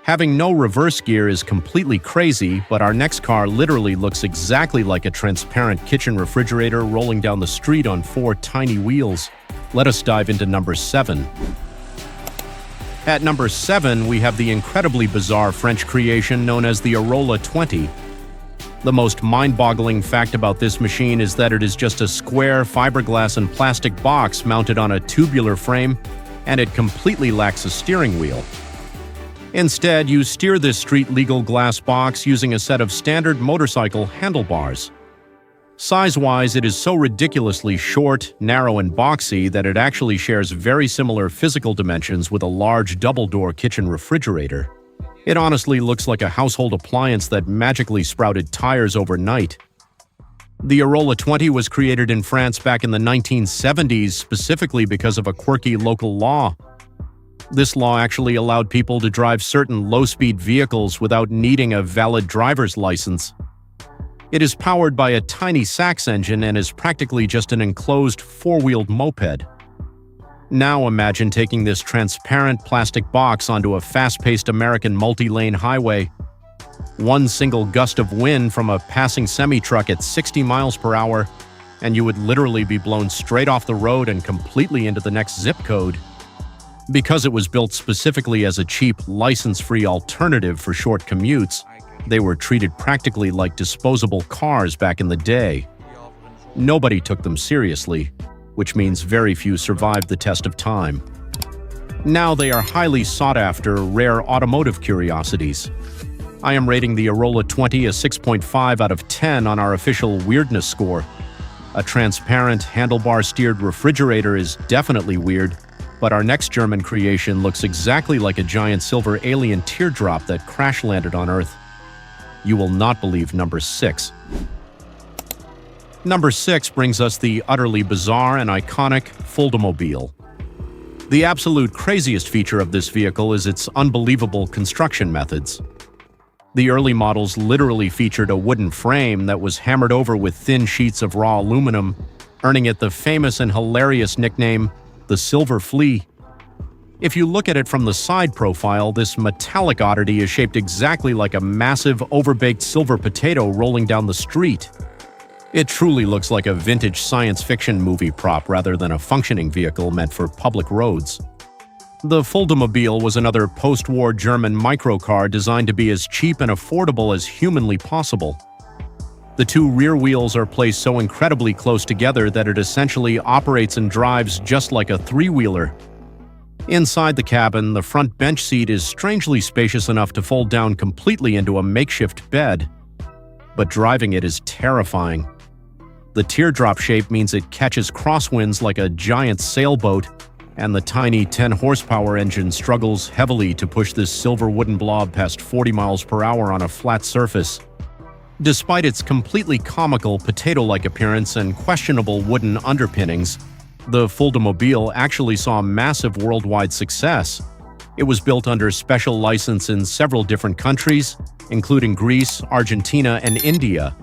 Having no reverse gear is completely crazy, but our next car literally looks exactly like a transparent kitchen refrigerator rolling down the street on 4 tiny wheels. Let us dive into number 7. At number 7, we have the incredibly bizarre French creation known as the Arola 20. The most mind-boggling fact about this machine is that it is just a square fiberglass and plastic box mounted on a tubular frame, and it completely lacks a steering wheel. Instead, you steer this street-legal glass box using a set of standard motorcycle handlebars. Size-wise, it is so ridiculously short, narrow, and boxy that it actually shares very similar physical dimensions with a large double-door kitchen refrigerator. It honestly looks like a household appliance that magically sprouted tires overnight. The Arola 20 was created in France back in the 1970s specifically because of a quirky local law. This law actually allowed people to drive certain low-speed vehicles without needing a valid driver's license. It is powered by a tiny Sachs engine and is practically just an enclosed four-wheeled moped. Now imagine taking this transparent plastic box onto a fast-paced American multi-lane highway. One single gust of wind from a passing semi-truck at 60 miles per hour, and you would literally be blown straight off the road and completely into the next zip code. Because it was built specifically as a cheap, license-free alternative for short commutes, they were treated practically like disposable cars back in the day. Nobody took them seriously, which means very few survived the test of time. Now they are highly sought-after, rare automotive curiosities. I am rating the Arola 20 a 6.5 out of 10 on our official weirdness score. A transparent, handlebar-steered refrigerator is definitely weird, but our next German creation looks exactly like a giant silver alien teardrop that crash-landed on Earth. You will not believe number 6. Number 6 brings us the utterly bizarre and iconic Foldamobile. The absolute craziest feature of this vehicle is its unbelievable construction methods. The early models literally featured a wooden frame that was hammered over with thin sheets of raw aluminum, earning it the famous and hilarious nickname, the Silver Flea. If you look at it from the side profile, this metallic oddity is shaped exactly like a massive, overbaked silver potato rolling down the street. It truly looks like a vintage science fiction movie prop rather than a functioning vehicle meant for public roads. The Foldamobile was another post-war German microcar designed to be as cheap and affordable as humanly possible. The two rear wheels are placed so incredibly close together that it essentially operates and drives just like a three-wheeler. Inside the cabin, the front bench seat is strangely spacious enough to fold down completely into a makeshift bed. But driving it is terrifying. The teardrop shape means it catches crosswinds like a giant sailboat, and the tiny 10-horsepower engine struggles heavily to push this silver wooden blob past 40 miles per hour on a flat surface. Despite its completely comical potato-like appearance and questionable wooden underpinnings, the Foldamobile actually saw massive worldwide success. It was built under special license in several different countries, including Greece, Argentina, and India.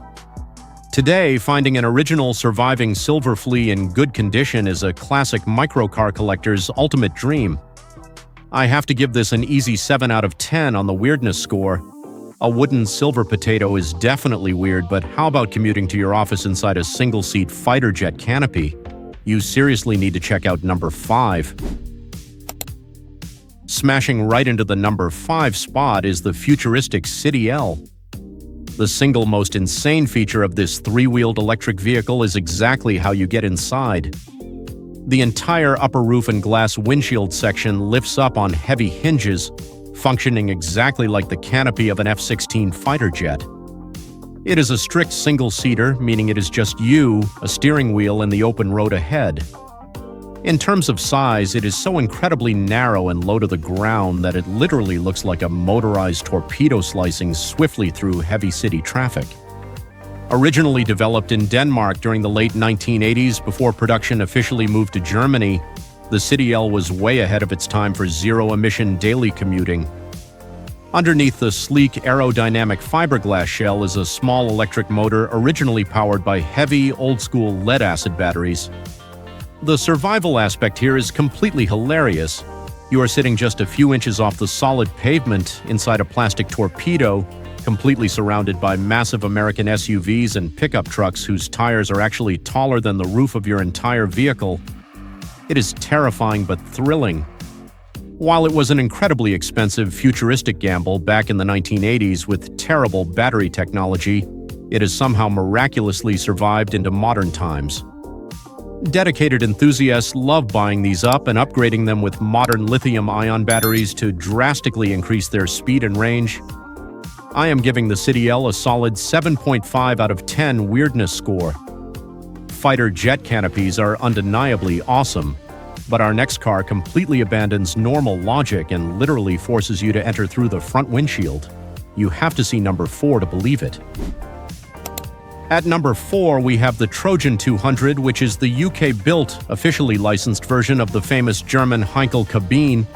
Today, finding an original surviving Silver Flea in good condition is a classic microcar collector's ultimate dream. I have to give this an easy 7 out of 10 on the weirdness score. A wooden silver potato is definitely weird, but how about commuting to your office inside a single-seat fighter jet canopy? You seriously need to check out number 5. Smashing right into the number 5 spot is the Futuristic City L. The single most insane feature of this three-wheeled electric vehicle is exactly how you get inside. The entire upper roof and glass windshield section lifts up on heavy hinges, functioning exactly like the canopy of an F-16 fighter jet. It is a strict single-seater, meaning it is just you, a steering wheel, and the open road ahead. In terms of size, it is so incredibly narrow and low to the ground that it literally looks like a motorized torpedo slicing swiftly through heavy city traffic. Originally developed in Denmark during the late 1980s before production officially moved to Germany, the City L was way ahead of its time for zero-emission daily commuting. Underneath the sleek aerodynamic fiberglass shell is a small electric motor originally powered by heavy, old-school lead-acid batteries. The survival aspect here is completely hilarious. You are sitting just a few inches off the solid pavement inside a plastic torpedo, completely surrounded by massive American SUVs and pickup trucks whose tires are actually taller than the roof of your entire vehicle. It is terrifying but thrilling. While it was an incredibly expensive futuristic gamble back in the 1980s with terrible battery technology, it has somehow miraculously survived into modern times. Dedicated enthusiasts love buying these up and upgrading them with modern lithium-ion batteries to drastically increase their speed and range. I am giving the City L a solid 7.5 out of 10 weirdness score. Fighter jet canopies are undeniably awesome, but our next car completely abandons normal logic and literally forces you to enter through the front windshield. You have to see number 4 to believe it. At number 4, we have the Trojan 200, which is the UK-built, officially licensed version of the famous German Heinkel cabine.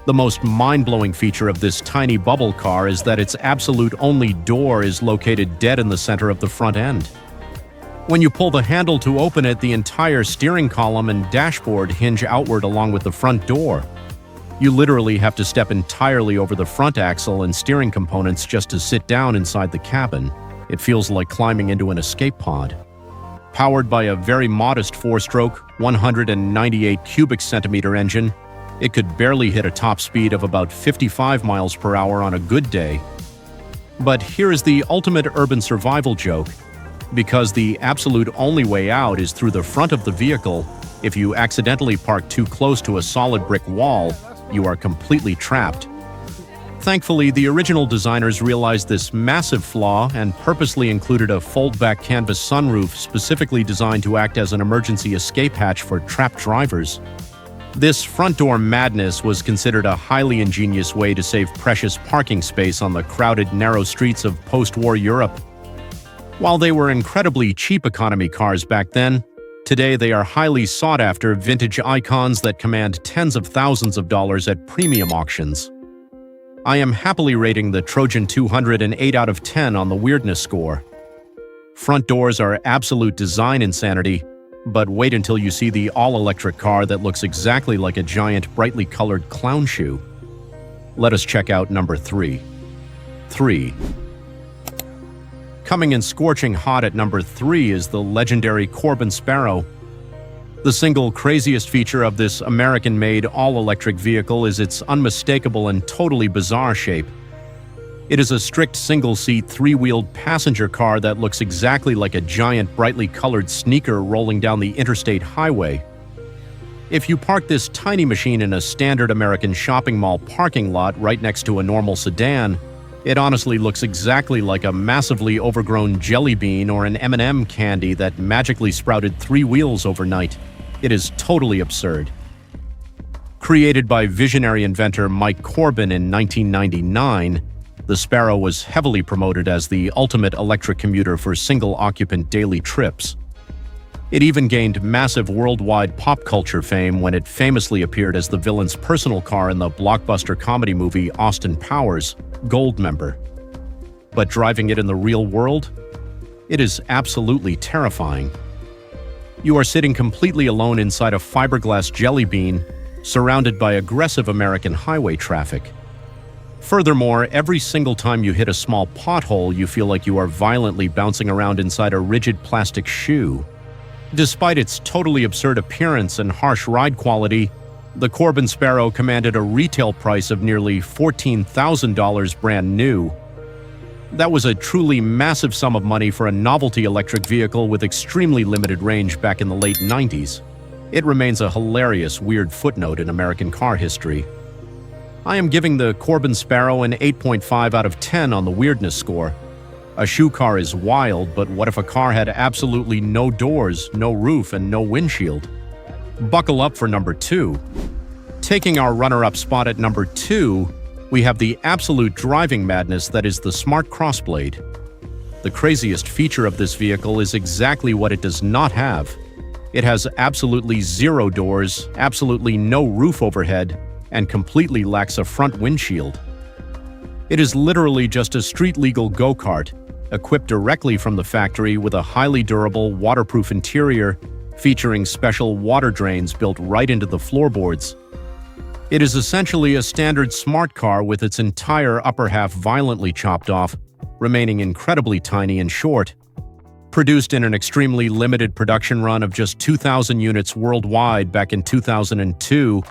The most mind-blowing feature of this tiny bubble car is that its absolute only door is located dead in the center of the front end. When you pull the handle to open it, the entire steering column and dashboard hinge outward along with the front door. You literally have to step entirely over the front axle and steering components just to sit down inside the cabin. It feels like climbing into an escape pod. Powered by a very modest 4-stroke, 198 cubic centimeter engine, it could barely hit a top speed of about 55 miles per hour on a good day. But here is the ultimate urban survival joke. Because the absolute only way out is through the front of the vehicle, if you accidentally park too close to a solid brick wall, you are completely trapped. Thankfully, the original designers realized this massive flaw and purposely included a fold-back canvas sunroof specifically designed to act as an emergency escape hatch for trapped drivers. This front door madness was considered a highly ingenious way to save precious parking space on the crowded, narrow streets of post-war Europe. While they were incredibly cheap economy cars back then, today they are highly sought-after vintage icons that command tens of thousands of dollars at premium auctions. I am happily rating the Trojan 200 an 8 out of 10 on the weirdness score. Front doors are absolute design insanity, but wait until you see the all-electric car that looks exactly like a giant, brightly colored clown shoe. Let us check out number 3. 3. Coming in scorching hot at number 3 is the legendary Corbin Sparrow. The single craziest feature of this American-made all-electric vehicle is its unmistakable and totally bizarre shape. It is a strict single-seat, 3-wheeled passenger car that looks exactly like a giant, brightly colored sneaker rolling down the interstate highway. If you park this tiny machine in a standard American shopping mall parking lot right next to a normal sedan, it honestly looks exactly like a massively overgrown jelly bean or an M&M candy that magically sprouted 3 wheels overnight. It is totally absurd. Created by visionary inventor Mike Corbin in 1999, the Sparrow was heavily promoted as the ultimate electric commuter for single-occupant daily trips. It even gained massive worldwide pop culture fame when it famously appeared as the villain's personal car in the blockbuster comedy movie Austin Powers, Goldmember. But driving it in the real world? It is absolutely terrifying. You are sitting completely alone inside a fiberglass jelly bean, surrounded by aggressive American highway traffic. Furthermore, every single time you hit a small pothole, you feel like you are violently bouncing around inside a rigid plastic shoe. Despite its totally absurd appearance and harsh ride quality, the Corbin Sparrow commanded a retail price of nearly $14,000 brand new. That was a truly massive sum of money for a novelty electric vehicle with extremely limited range back in the late 90s. It remains a hilarious, weird footnote in American car history. I am giving the Corbin Sparrow an 8.5 out of 10 on the weirdness score. A shoe car is wild, but what if a car had absolutely no doors, no roof, and no windshield? Buckle up for number 2. Taking our runner-up spot at number 2, we have the absolute driving madness that is the Smart Crossblade. The craziest feature of this vehicle is exactly what it does not have. It has absolutely 0 doors, absolutely no roof overhead, and completely lacks a front windshield. It is literally just a street-legal go-kart, equipped directly from the factory with a highly durable, waterproof interior featuring special water drains built right into the floorboards. It is essentially a standard smart car with its entire upper half violently chopped off, remaining incredibly tiny and short. Produced in an extremely limited production run of just 2,000 units worldwide back in 2002,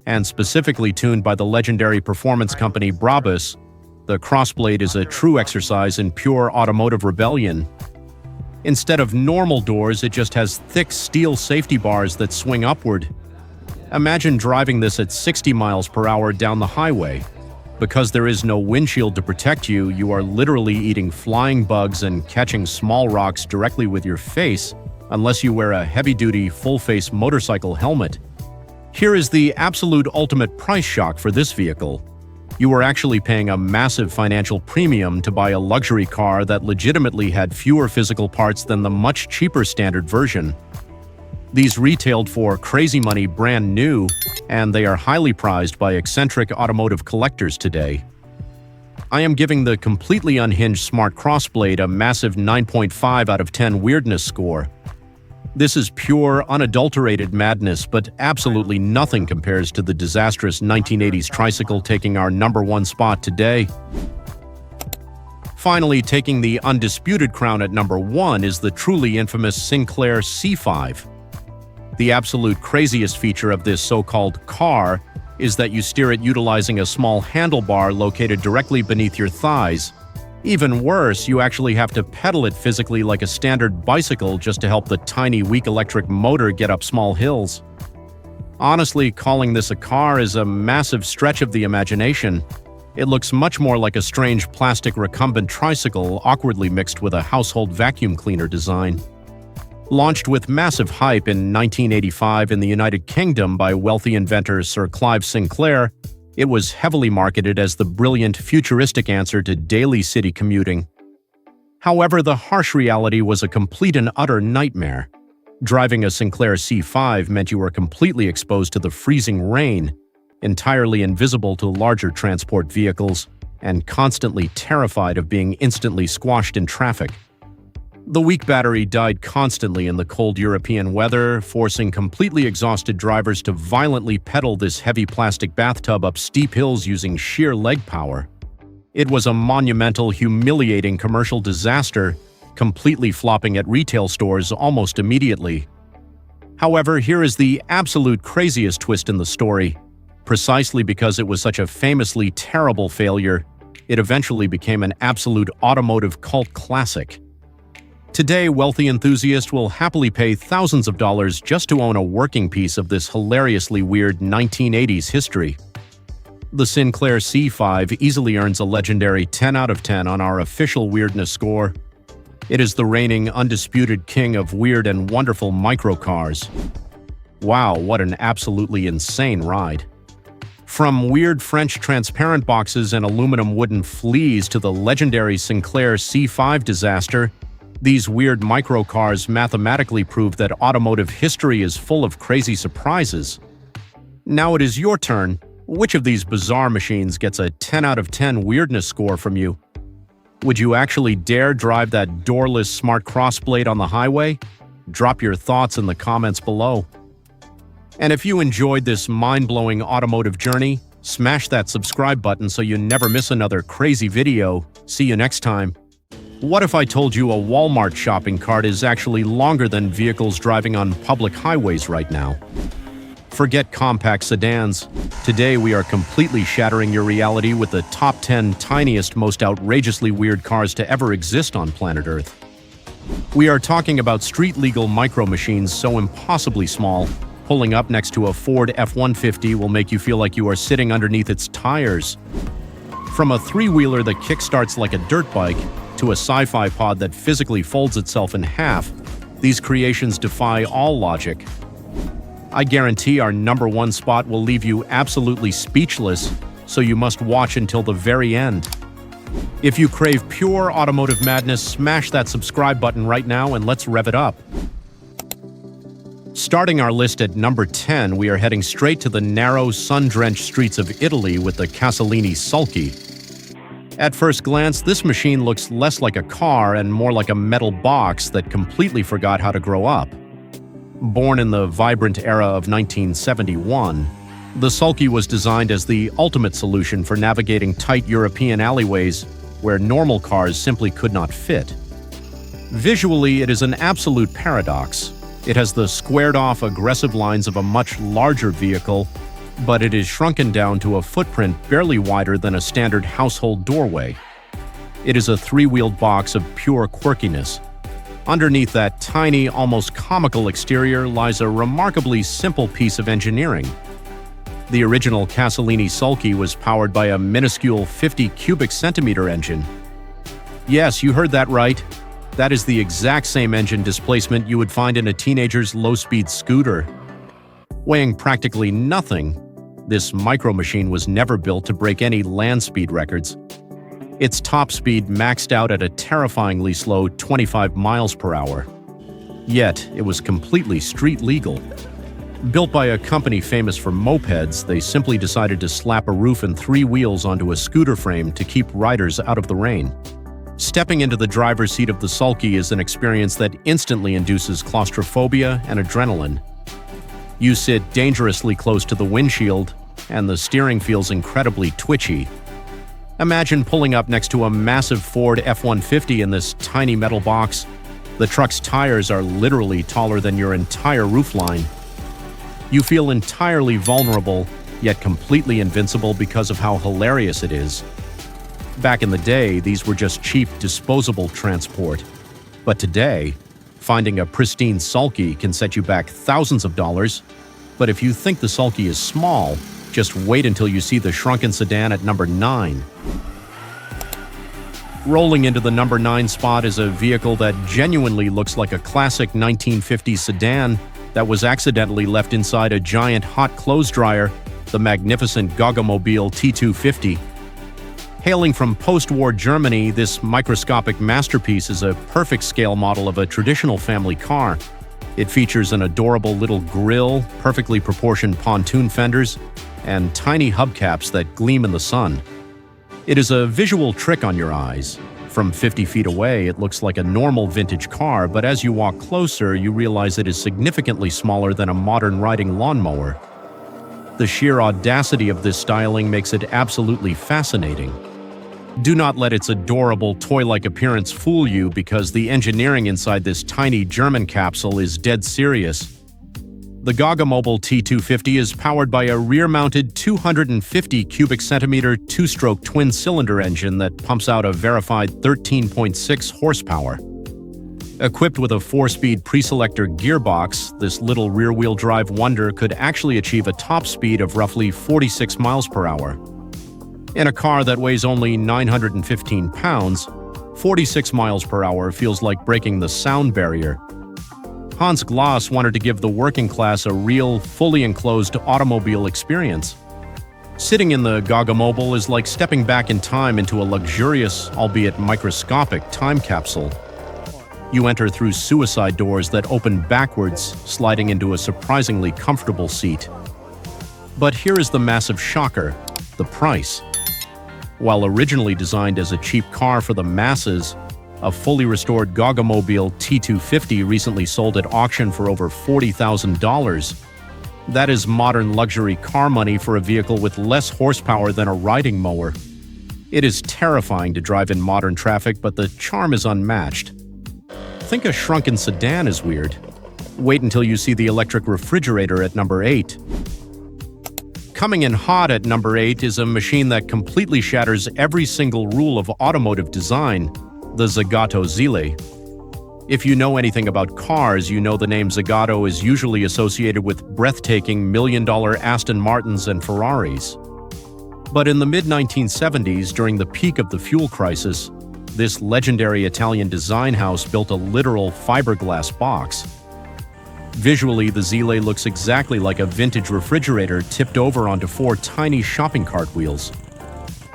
and specifically tuned by the legendary performance company Brabus, the Crossblade is a true exercise in pure automotive rebellion. Instead of normal doors, it just has thick steel safety bars that swing upward. Imagine driving this at 60 miles per hour down the highway. Because there is no windshield to protect you, you are literally eating flying bugs and catching small rocks directly with your face, unless you wear a heavy-duty, full-face motorcycle helmet. Here is the absolute ultimate price shock for this vehicle. You are actually paying a massive financial premium to buy a luxury car that legitimately had fewer physical parts than the much cheaper standard version. These retailed for crazy money brand new, and they are highly prized by eccentric automotive collectors today. I am giving the completely unhinged Smart Crossblade a massive 9.5 out of 10 weirdness score. This is pure, unadulterated madness, but absolutely nothing compares to the disastrous 1980s tricycle taking our number 1 spot today. Finally, taking the undisputed crown at number 1 is the truly infamous Sinclair C5. The absolute craziest feature of this so-called car is that you steer it utilizing a small handlebar located directly beneath your thighs. Even worse, you actually have to pedal it physically like a standard bicycle just to help the tiny, weak electric motor get up small hills. Honestly, calling this a car is a massive stretch of the imagination. It looks much more like a strange plastic recumbent tricycle awkwardly mixed with a household vacuum cleaner design. Launched with massive hype in 1985 in the United Kingdom by wealthy inventor Sir Clive Sinclair, it was heavily marketed as the brilliant, futuristic answer to daily city commuting. However, the harsh reality was a complete and utter nightmare. Driving a Sinclair C5 meant you were completely exposed to the freezing rain, entirely invisible to larger transport vehicles, and constantly terrified of being instantly squashed in traffic. The weak battery died constantly in the cold European weather, forcing completely exhausted drivers to violently pedal this heavy plastic bathtub up steep hills using sheer leg power. It was a monumental, humiliating commercial disaster, completely flopping at retail stores almost immediately. However, here is the absolute craziest twist in the story. Precisely because it was such a famously terrible failure, it eventually became an absolute automotive cult classic. Today, wealthy enthusiasts will happily pay thousands of dollars just to own a working piece of this hilariously weird 1980s history. The Sinclair C5 easily earns a legendary 10 out of 10 on our official weirdness score. It is the reigning, undisputed king of weird and wonderful microcars. Wow, what an absolutely insane ride. From weird French transparent boxes and aluminum wooden fleas to the legendary Sinclair C5 disaster, these weird microcars mathematically prove that automotive history is full of crazy surprises. Now it is your turn. Which of these bizarre machines gets a 10 out of 10 weirdness score from you? Would you actually dare drive that doorless Smart Crossblade on the highway? Drop your thoughts in the comments below. And if you enjoyed this mind-blowing automotive journey, smash that subscribe button so you never miss another crazy video. See you next time. What if I told you a Walmart shopping cart is actually longer than vehicles driving on public highways right now? Forget compact sedans. Today we are completely shattering your reality with the top 10 tiniest, most outrageously weird cars to ever exist on planet Earth. We are talking about street-legal micro machines so impossibly small, Pulling up next to a Ford F-150 will make you feel like you are sitting underneath its tires. From a three-wheeler that kickstarts like a dirt bike to a sci-fi pod that physically folds itself in half, these creations defy all logic. I guarantee our number one spot will leave you absolutely speechless, so you must watch until the very end. If you crave pure automotive madness, smash that subscribe button right now and let's rev it up. Starting our list at number 10, we are heading straight to the narrow, sun-drenched streets of Italy with the Casalini Sulky. At first glance, this machine looks less like a car and more like a metal box that completely forgot how to grow up. Born in the vibrant era of 1971, the Sulky was designed as the ultimate solution for navigating tight European alleyways where normal cars simply could not fit. Visually, it is an absolute paradox. It has the squared-off, aggressive lines of a much larger vehicle, but it is shrunken down to a footprint barely wider than a standard household doorway. It is a three-wheeled box of pure quirkiness. Underneath that tiny, almost comical exterior lies a remarkably simple piece of engineering. The original Casalini Sulky was powered by a minuscule 50 cubic centimeter engine. Yes, you heard that right. That is the exact same engine displacement you would find in a teenager's low-speed scooter. Weighing practically nothing, this micro machine was never built to break any land speed records. Its top speed maxed out at a terrifyingly slow 25 miles per hour. Yet, it was completely street legal. Built by a company famous for mopeds, they simply decided to slap a roof and three wheels onto a scooter frame to keep riders out of the rain. Stepping into the driver's seat of the Sulky is an experience that instantly induces claustrophobia and adrenaline. You sit dangerously close to the windshield, and the steering feels incredibly twitchy. Imagine pulling up next to a massive Ford F-150 in this tiny metal box. The truck's tires are literally taller than your entire roofline. You feel entirely vulnerable, yet completely invincible because of how hilarious it is. Back in the day, these were just cheap, disposable transport. But today, finding a pristine Sulky can set you back thousands of dollars. But if you think the Sulky is small, just wait until you see the shrunken sedan at number 9. Rolling into the number 9 spot is a vehicle that genuinely looks like a classic 1950s sedan that was accidentally left inside a giant hot clothes dryer, the magnificent Gauguin-Mobile T250. Hailing from post-war Germany, this microscopic masterpiece is a perfect scale model of a traditional family car. It features an adorable little grille, perfectly proportioned pontoon fenders, and tiny hubcaps that gleam in the sun. It is a visual trick on your eyes. From 50 feet away, it looks like a normal vintage car, but as you walk closer, you realize it is significantly smaller than a modern riding lawnmower. The sheer audacity of this styling makes it absolutely fascinating. Do not let its adorable toy-like appearance fool you, because the engineering inside this tiny German capsule is dead serious. The Gauguin-Mobile T250 is powered by a rear-mounted 250 cubic centimeter two-stroke twin-cylinder engine that pumps out a verified 13.6 horsepower. Equipped with a 4-speed pre-selector gearbox, this little rear-wheel drive wonder could actually achieve a top speed of roughly 46 miles per hour. In a car that weighs only 915 pounds, 46 miles per hour feels like breaking the sound barrier. Hans Glas wanted to give the working class a real, fully enclosed automobile experience. Sitting in the Gauguin-Mobile is like stepping back in time into a luxurious, albeit microscopic, time capsule. You enter through suicide doors that open backwards, sliding into a surprisingly comfortable seat. But here is the massive shocker: the price. While originally designed as a cheap car for the masses, a fully restored Gauguin-Mobile T250 recently sold at auction for over $40,000. That is modern luxury car money for a vehicle with less horsepower than a riding mower. It is terrifying to drive in modern traffic, but the charm is unmatched. Think a shrunken sedan is weird. Wait until you see the electric refrigerator at number 8. Coming in hot at number 8 is a machine that completely shatters every single rule of automotive design: the Zagato Zile. If you know anything about cars, you know the name Zagato is usually associated with breathtaking million-dollar Aston Martins and Ferraris. But in the mid-1970s, during the peak of the fuel crisis, this legendary Italian design house built a literal fiberglass box. Visually, the Zile looks exactly like a vintage refrigerator tipped over onto 4 tiny shopping cart wheels.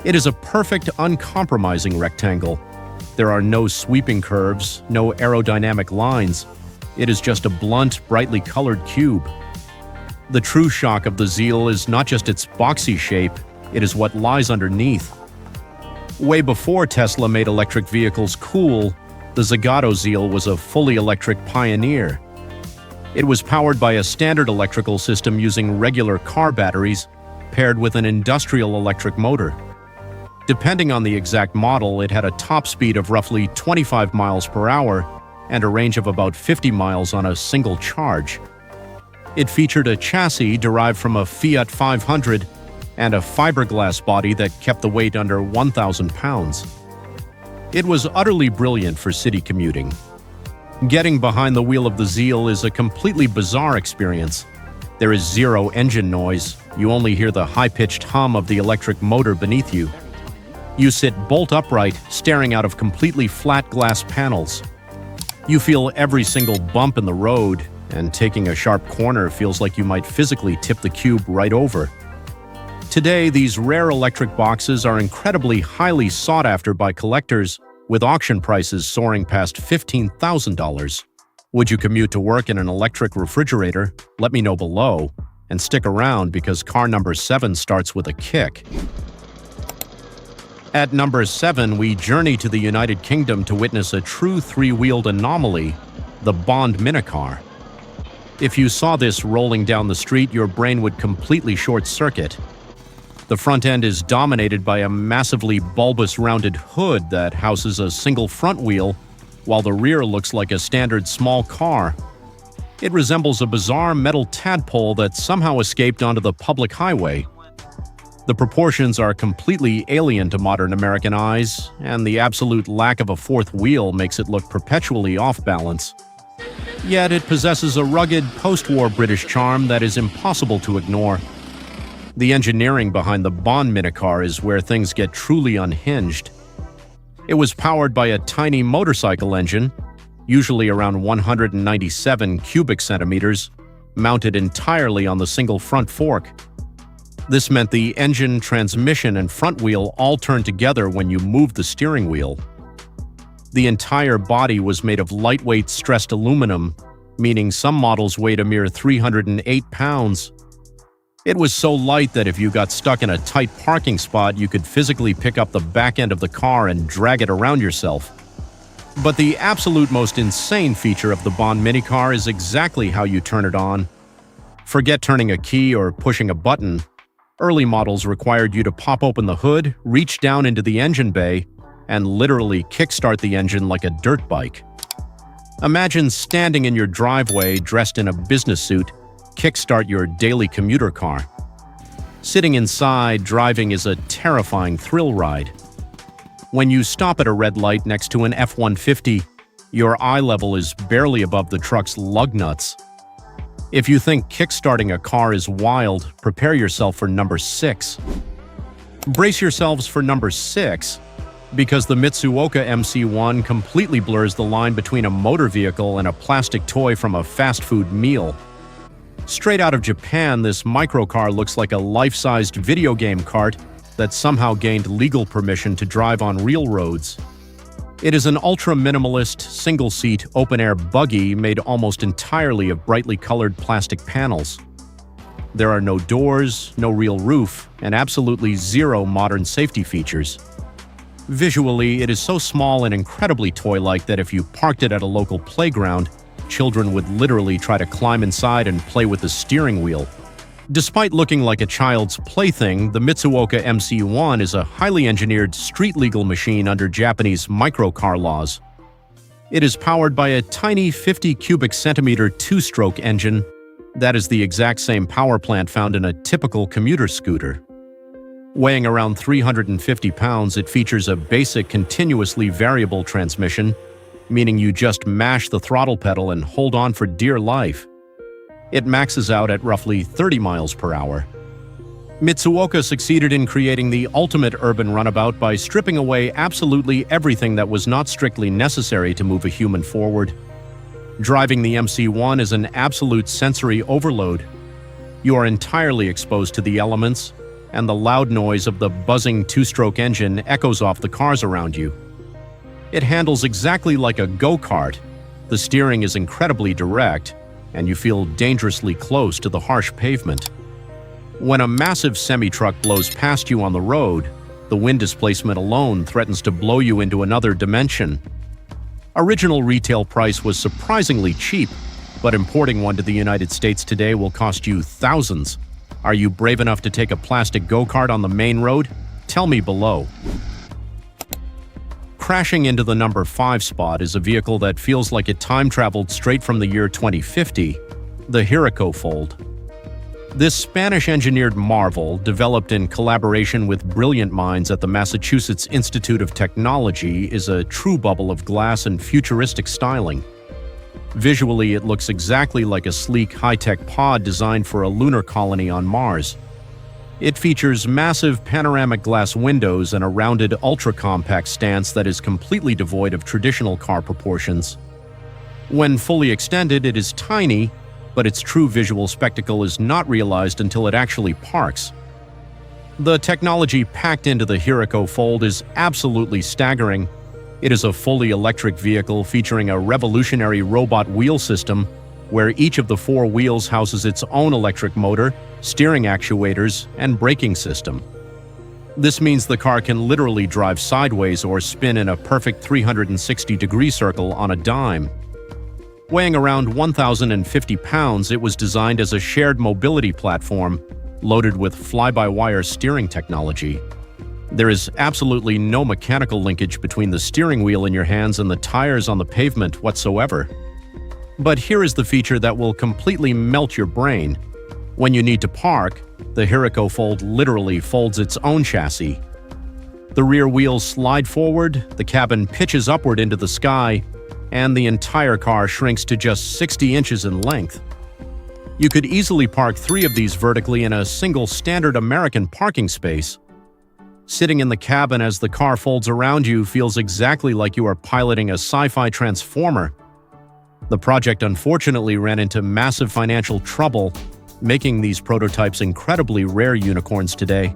It is a perfect, uncompromising rectangle. There are no sweeping curves, no aerodynamic lines. It is just a blunt, brightly colored cube. The true shock of the Zile is not just its boxy shape, it is what lies underneath. Way before Tesla made electric vehicles cool, the Zagato Zile was a fully electric pioneer. It was powered by a standard electrical system using regular car batteries, paired with an industrial electric motor. Depending on the exact model, it had a top speed of roughly 25 miles per hour and a range of about 50 miles on a single charge. It featured a chassis derived from a Fiat 500 and a fiberglass body that kept the weight under 1,000 pounds. It was utterly brilliant for city commuting. Getting behind the wheel of the Zile is a completely bizarre experience. There is zero engine noise. You only hear the high-pitched hum of the electric motor beneath you. You sit bolt upright, staring out of completely flat glass panels. You feel every single bump in the road, and taking a sharp corner feels like you might physically tip the cube right over. Today, these rare electric boxes are incredibly highly sought after by collectors, with auction prices soaring past $15,000. Would you commute to work in an electric refrigerator? Let me know below, and stick around because car number 7 starts with a kick. At number 7, we journey to the United Kingdom to witness a true 3-wheeled anomaly, the Bond minicar. If you saw this rolling down the street, your brain would completely short-circuit. The front end is dominated by a massively bulbous rounded hood that houses a single front wheel, while the rear looks like a standard small car. It resembles a bizarre metal tadpole that somehow escaped onto the public highway. The proportions are completely alien to modern American eyes, and the absolute lack of a fourth wheel makes it look perpetually off balance. Yet it possesses a rugged post-war British charm that is impossible to ignore. The engineering behind the Bond minicar is where things get truly unhinged. It was powered by a tiny motorcycle engine, usually around 197 cubic centimeters, mounted entirely on the single front fork. This meant the engine, transmission, and front wheel all turned together when you moved the steering wheel. The entire body was made of lightweight stressed aluminum, meaning some models weighed a mere 308 pounds. It was so light that if you got stuck in a tight parking spot, you could physically pick up the back end of the car and drag it around yourself. But the absolute most insane feature of the Bond minicar is exactly how you turn it on. Forget turning a key or pushing a button. Early models required you to pop open the hood, reach down into the engine bay, and literally kickstart the engine like a dirt bike. Imagine standing in your driveway dressed in a business suit, kickstart your daily commuter car. Sitting inside, driving is a terrifying thrill ride. When you stop at a red light next to an F-150, your eye level is barely above the truck's lug nuts. If you think kickstarting a car is wild, prepare yourself for number 6. Brace yourselves for number 6, because the Mitsuoka MC1 completely blurs the line between a motor vehicle and a plastic toy from a fast food meal. Straight out of Japan, this microcar looks like a life-sized video game cart that somehow gained legal permission to drive on real roads. It is an ultra-minimalist, single-seat, open-air buggy made almost entirely of brightly colored plastic panels. There are no doors, no real roof, and absolutely zero modern safety features. Visually, it is so small and incredibly toy-like that if you parked it at a local playground, children would literally try to climb inside and play with the steering wheel. Despite looking like a child's plaything, the Mitsuoka MC1 is a highly engineered street-legal machine under Japanese microcar laws. It is powered by a tiny 50 cubic centimeter two-stroke engine that is the exact same power plant found in a typical commuter scooter. Weighing around 350 pounds, it features a basic continuously variable transmission, meaning you just mash the throttle pedal and hold on for dear life. It maxes out at roughly 30 miles per hour. Mitsuoka succeeded in creating the ultimate urban runabout by stripping away absolutely everything that was not strictly necessary to move a human forward. Driving the MC1 is an absolute sensory overload. You are entirely exposed to the elements, and the loud noise of the buzzing two-stroke engine echoes off the cars around you. It handles exactly like a go-kart. The steering is incredibly direct, and you feel dangerously close to the harsh pavement. When a massive semi-truck blows past you on the road, the wind displacement alone threatens to blow you into another dimension. Original retail price was surprisingly cheap, but importing one to the United States today will cost you thousands. Are you brave enough to take a plastic go-kart on the main road? Tell me below. Crashing into the number 5 spot is a vehicle that feels like it time-traveled straight from the year 2050, the Hiroko Fold. This Spanish-engineered marvel, developed in collaboration with brilliant minds at the Massachusetts Institute of Technology, is a true bubble of glass and futuristic styling. Visually, it looks exactly like a sleek, high-tech pod designed for a lunar colony on Mars. It features massive panoramic glass windows and a rounded, ultra-compact stance that is completely devoid of traditional car proportions. When fully extended, it is tiny, but its true visual spectacle is not realized until it actually parks. The technology packed into the Hiroko Fold is absolutely staggering. It is a fully electric vehicle featuring a revolutionary robot wheel system, where each of the 4 wheels houses its own electric motor, steering actuators, and braking system. This means the car can literally drive sideways or spin in a perfect 360-degree circle on a dime. Weighing around 1,050 pounds, it was designed as a shared mobility platform, loaded with fly-by-wire steering technology. There is absolutely no mechanical linkage between the steering wheel in your hands and the tires on the pavement whatsoever. But here is the feature that will completely melt your brain. When you need to park, the Hiroko Fold literally folds its own chassis. The rear wheels slide forward, the cabin pitches upward into the sky, and the entire car shrinks to just 60 inches in length. You could easily park 3 of these vertically in a single standard American parking space. Sitting in the cabin as the car folds around you feels exactly like you are piloting a sci-fi transformer. The project unfortunately ran into massive financial trouble, making these prototypes incredibly rare unicorns today.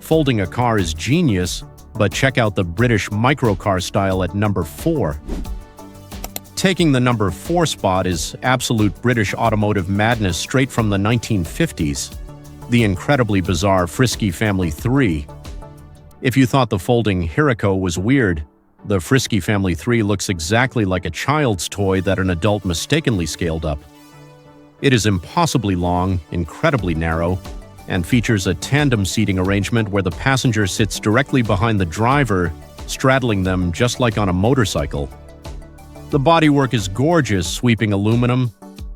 Folding a car is genius, but check out the British microcar style at number 4. Taking the number 4 spot is absolute British automotive madness straight from the 1950s, the incredibly bizarre Frisky Family 3. If you thought the folding Hiroko was weird, the Frisky Family 3 looks exactly like a child's toy that an adult mistakenly scaled up. It is impossibly long, incredibly narrow, and features a tandem seating arrangement where the passenger sits directly behind the driver, straddling them just like on a motorcycle. The bodywork is gorgeous, sweeping aluminum,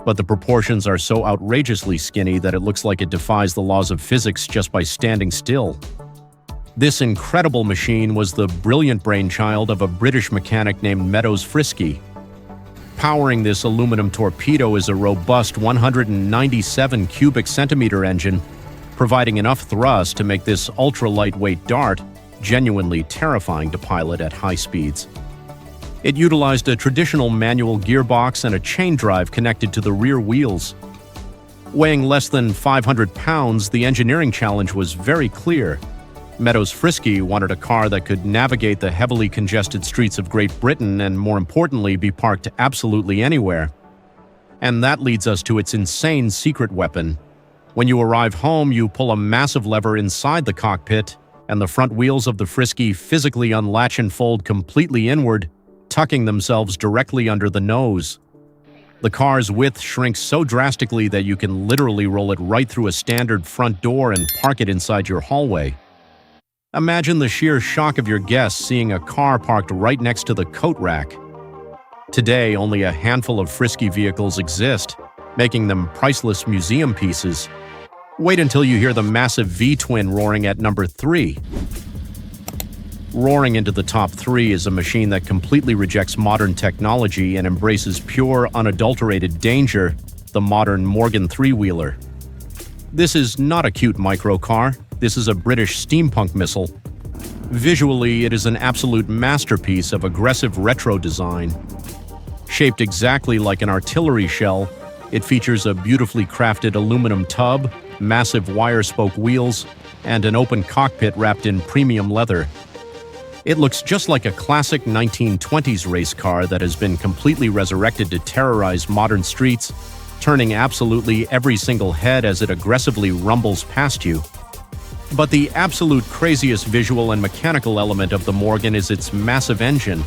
but the proportions are so outrageously skinny that it looks like it defies the laws of physics just by standing still. This incredible machine was the brilliant brainchild of a British mechanic named Meadows Frisky. Powering this aluminum torpedo is a robust 197 cubic centimeter engine, providing enough thrust to make this ultra-lightweight dart genuinely terrifying to pilot at high speeds. It utilized a traditional manual gearbox and a chain drive connected to the rear wheels. Weighing less than 500 pounds, the engineering challenge was very clear. Meadows Frisky wanted a car that could navigate the heavily congested streets of Great Britain and, more importantly, be parked absolutely anywhere. And that leads us to its insane secret weapon. When you arrive home, you pull a massive lever inside the cockpit, and the front wheels of the Frisky physically unlatch and fold completely inward, tucking themselves directly under the nose. The car's width shrinks so drastically that you can literally roll it right through a standard front door and park it inside your hallway. Imagine the sheer shock of your guests seeing a car parked right next to the coat rack. Today, only a handful of Frisky vehicles exist, making them priceless museum pieces. Wait until you hear the massive V-twin roaring at number 3. Roaring into the top 3 is a machine that completely rejects modern technology and embraces pure, unadulterated danger, the modern Morgan three-wheeler. This is not a cute microcar, this is a British steampunk missile. Visually, it is an absolute masterpiece of aggressive retro design. Shaped exactly like an artillery shell, it features a beautifully crafted aluminum tub, massive wire-spoke wheels, and an open cockpit wrapped in premium leather. It looks just like a classic 1920s race car that has been completely resurrected to terrorize modern streets, turning absolutely every single head as it aggressively rumbles past you. But the absolute craziest visual and mechanical element of the Morgan is its massive engine.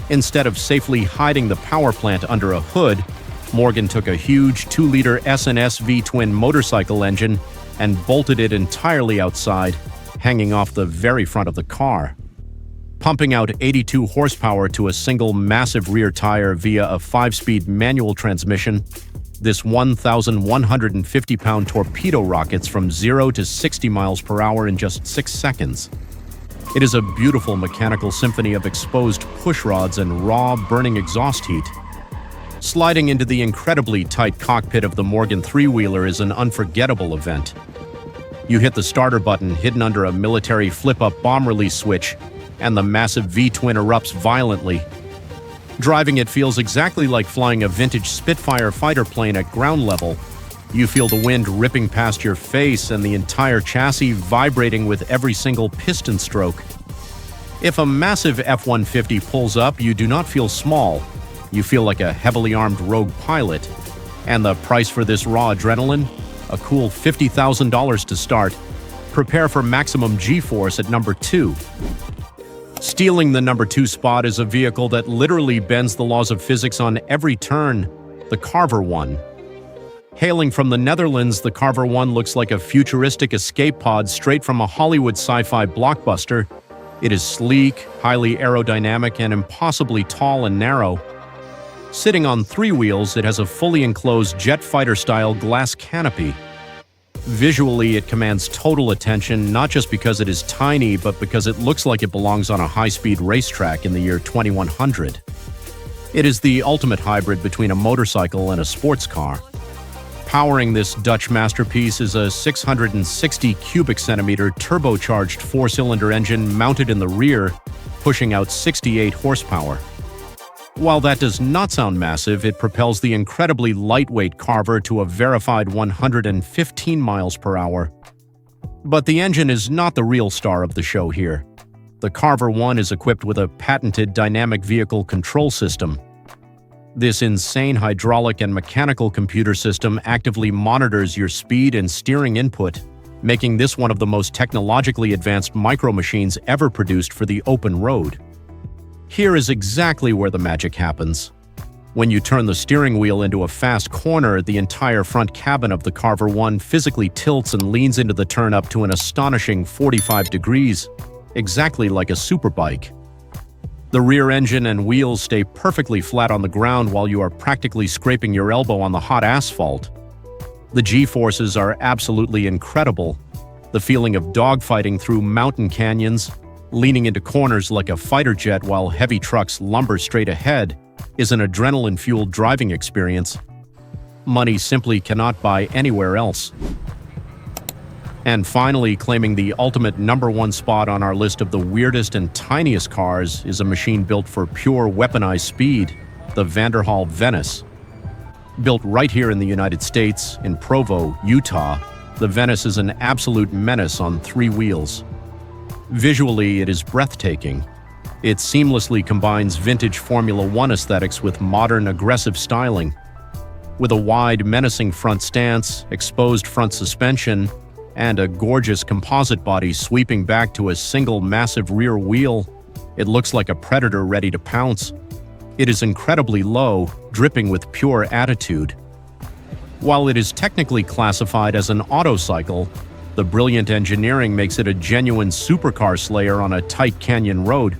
Instead of safely hiding the power plant under a hood, Morgan took a huge 2-liter S&S V-twin motorcycle engine and bolted it entirely outside, hanging off the very front of the car. Pumping out 82 horsepower to a single massive rear tire via a 5-speed manual transmission, this 1,150-pound torpedo rockets from 0 to 60 miles per hour in just 6 seconds. It is a beautiful mechanical symphony of exposed pushrods and raw, burning exhaust heat. Sliding into the incredibly tight cockpit of the Morgan three-wheeler is an unforgettable event. You hit the starter button hidden under a military flip-up bomb release switch, and the massive V-twin erupts violently. Driving it feels exactly like flying a vintage Spitfire fighter plane at ground level. You feel the wind ripping past your face and the entire chassis vibrating with every single piston stroke. If a massive F-150 pulls up, you do not feel small. You feel like a heavily armed rogue pilot. And the price for this raw adrenaline? A cool $50,000 to start. Prepare for maximum G-force at number 2. Stealing the number 2 spot is a vehicle that literally bends the laws of physics on every turn, the Carver 1. Hailing from the Netherlands, the Carver 1 looks like a futuristic escape pod straight from a Hollywood sci-fi blockbuster. It is sleek, highly aerodynamic, and impossibly tall and narrow. Sitting on 3 wheels, it has a fully enclosed jet fighter-style glass canopy. Visually, it commands total attention, not just because it is tiny, but because it looks like it belongs on a high-speed racetrack in the year 2100. It is the ultimate hybrid between a motorcycle and a sports car. Powering this Dutch masterpiece is a 660 cubic centimeter turbocharged 4-cylinder engine mounted in the rear, pushing out 68 horsepower. While that does not sound massive, it propels the incredibly lightweight Carver to a verified 115 miles per hour. But the engine is not the real star of the show here. The Carver 1 is equipped with a patented dynamic vehicle control system. This insane hydraulic and mechanical computer system actively monitors your speed and steering input, making this one of the most technologically advanced micro-machines ever produced for the open road. Here is exactly where the magic happens. When you turn the steering wheel into a fast corner, the entire front cabin of the Carver 1 physically tilts and leans into the turn up to an astonishing 45 degrees, exactly like a superbike. The rear engine and wheels stay perfectly flat on the ground while you are practically scraping your elbow on the hot asphalt. The G-forces are absolutely incredible. The feeling of dogfighting through mountain canyons, leaning into corners like a fighter jet while heavy trucks lumber straight ahead, is an adrenaline-fueled driving experience. Money simply cannot buy anywhere else. And finally, claiming the ultimate number 1 spot on our list of the weirdest and tiniest cars is a machine built for pure weaponized speed, the Vanderhaal Venice. Built right here in the United States, in Provo, Utah, the Venice is an absolute menace on 3 wheels. Visually, it is breathtaking. It seamlessly combines vintage Formula One aesthetics with modern, aggressive styling. With a wide, menacing front stance, exposed front suspension, and a gorgeous composite body sweeping back to a single massive rear wheel, it looks like a predator ready to pounce. It is incredibly low, dripping with pure attitude. While it is technically classified as an autocycle, the brilliant engineering makes it a genuine supercar slayer on a tight canyon road.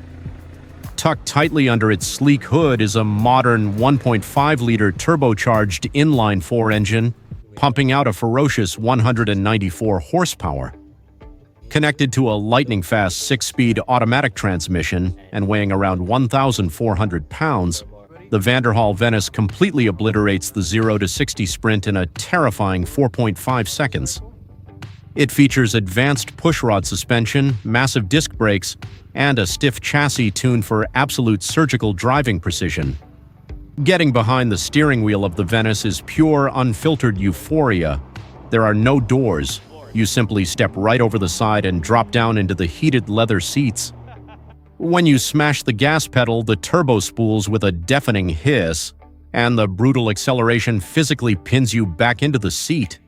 Tucked tightly under its sleek hood is a modern 1.5-liter turbocharged inline-4 engine, pumping out a ferocious 194 horsepower. Connected to a lightning-fast 6-speed automatic transmission and weighing around 1,400 pounds, the Vanderhall Venice completely obliterates the 0 to 60 sprint in a terrifying 4.5 seconds. It features advanced pushrod suspension, massive disc brakes, and a stiff chassis tuned for absolute surgical driving precision. Getting behind the steering wheel of the Venice is pure, unfiltered euphoria. There are no doors. You simply step right over the side and drop down into the heated leather seats. When you smash the gas pedal, the turbo spools with a deafening hiss, and the brutal acceleration physically pins you back into the seat.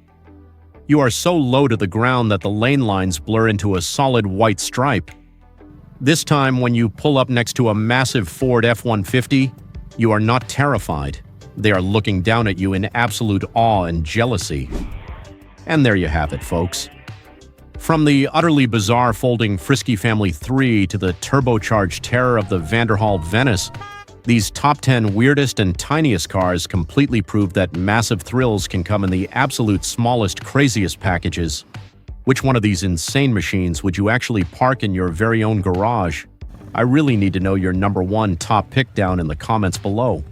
You are so low to the ground that the lane lines blur into a solid white stripe. This time, when you pull up next to a massive Ford F-150, you are not terrified. They are looking down at you in absolute awe and jealousy. And there you have it, folks. From the utterly bizarre folding Frisky Family 3 to the turbocharged terror of the Vanderhall Venice, these top 10 weirdest and tiniest cars completely prove that massive thrills can come in the absolute smallest, craziest packages. Which one of these insane machines would you actually park in your very own garage? I really need to know your number one top pick down in the comments below.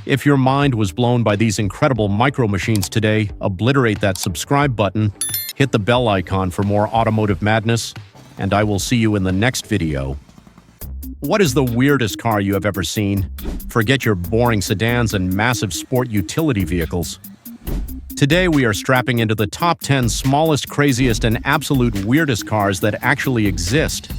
If your mind was blown by these incredible micro machines today, obliterate that subscribe button, hit the bell icon for more automotive madness, and I will see you in the next video. What is the weirdest car you have ever seen? Forget your boring sedans and massive sport utility vehicles. Today we are strapping into the top 10 smallest, craziest, and absolute weirdest cars that actually exist.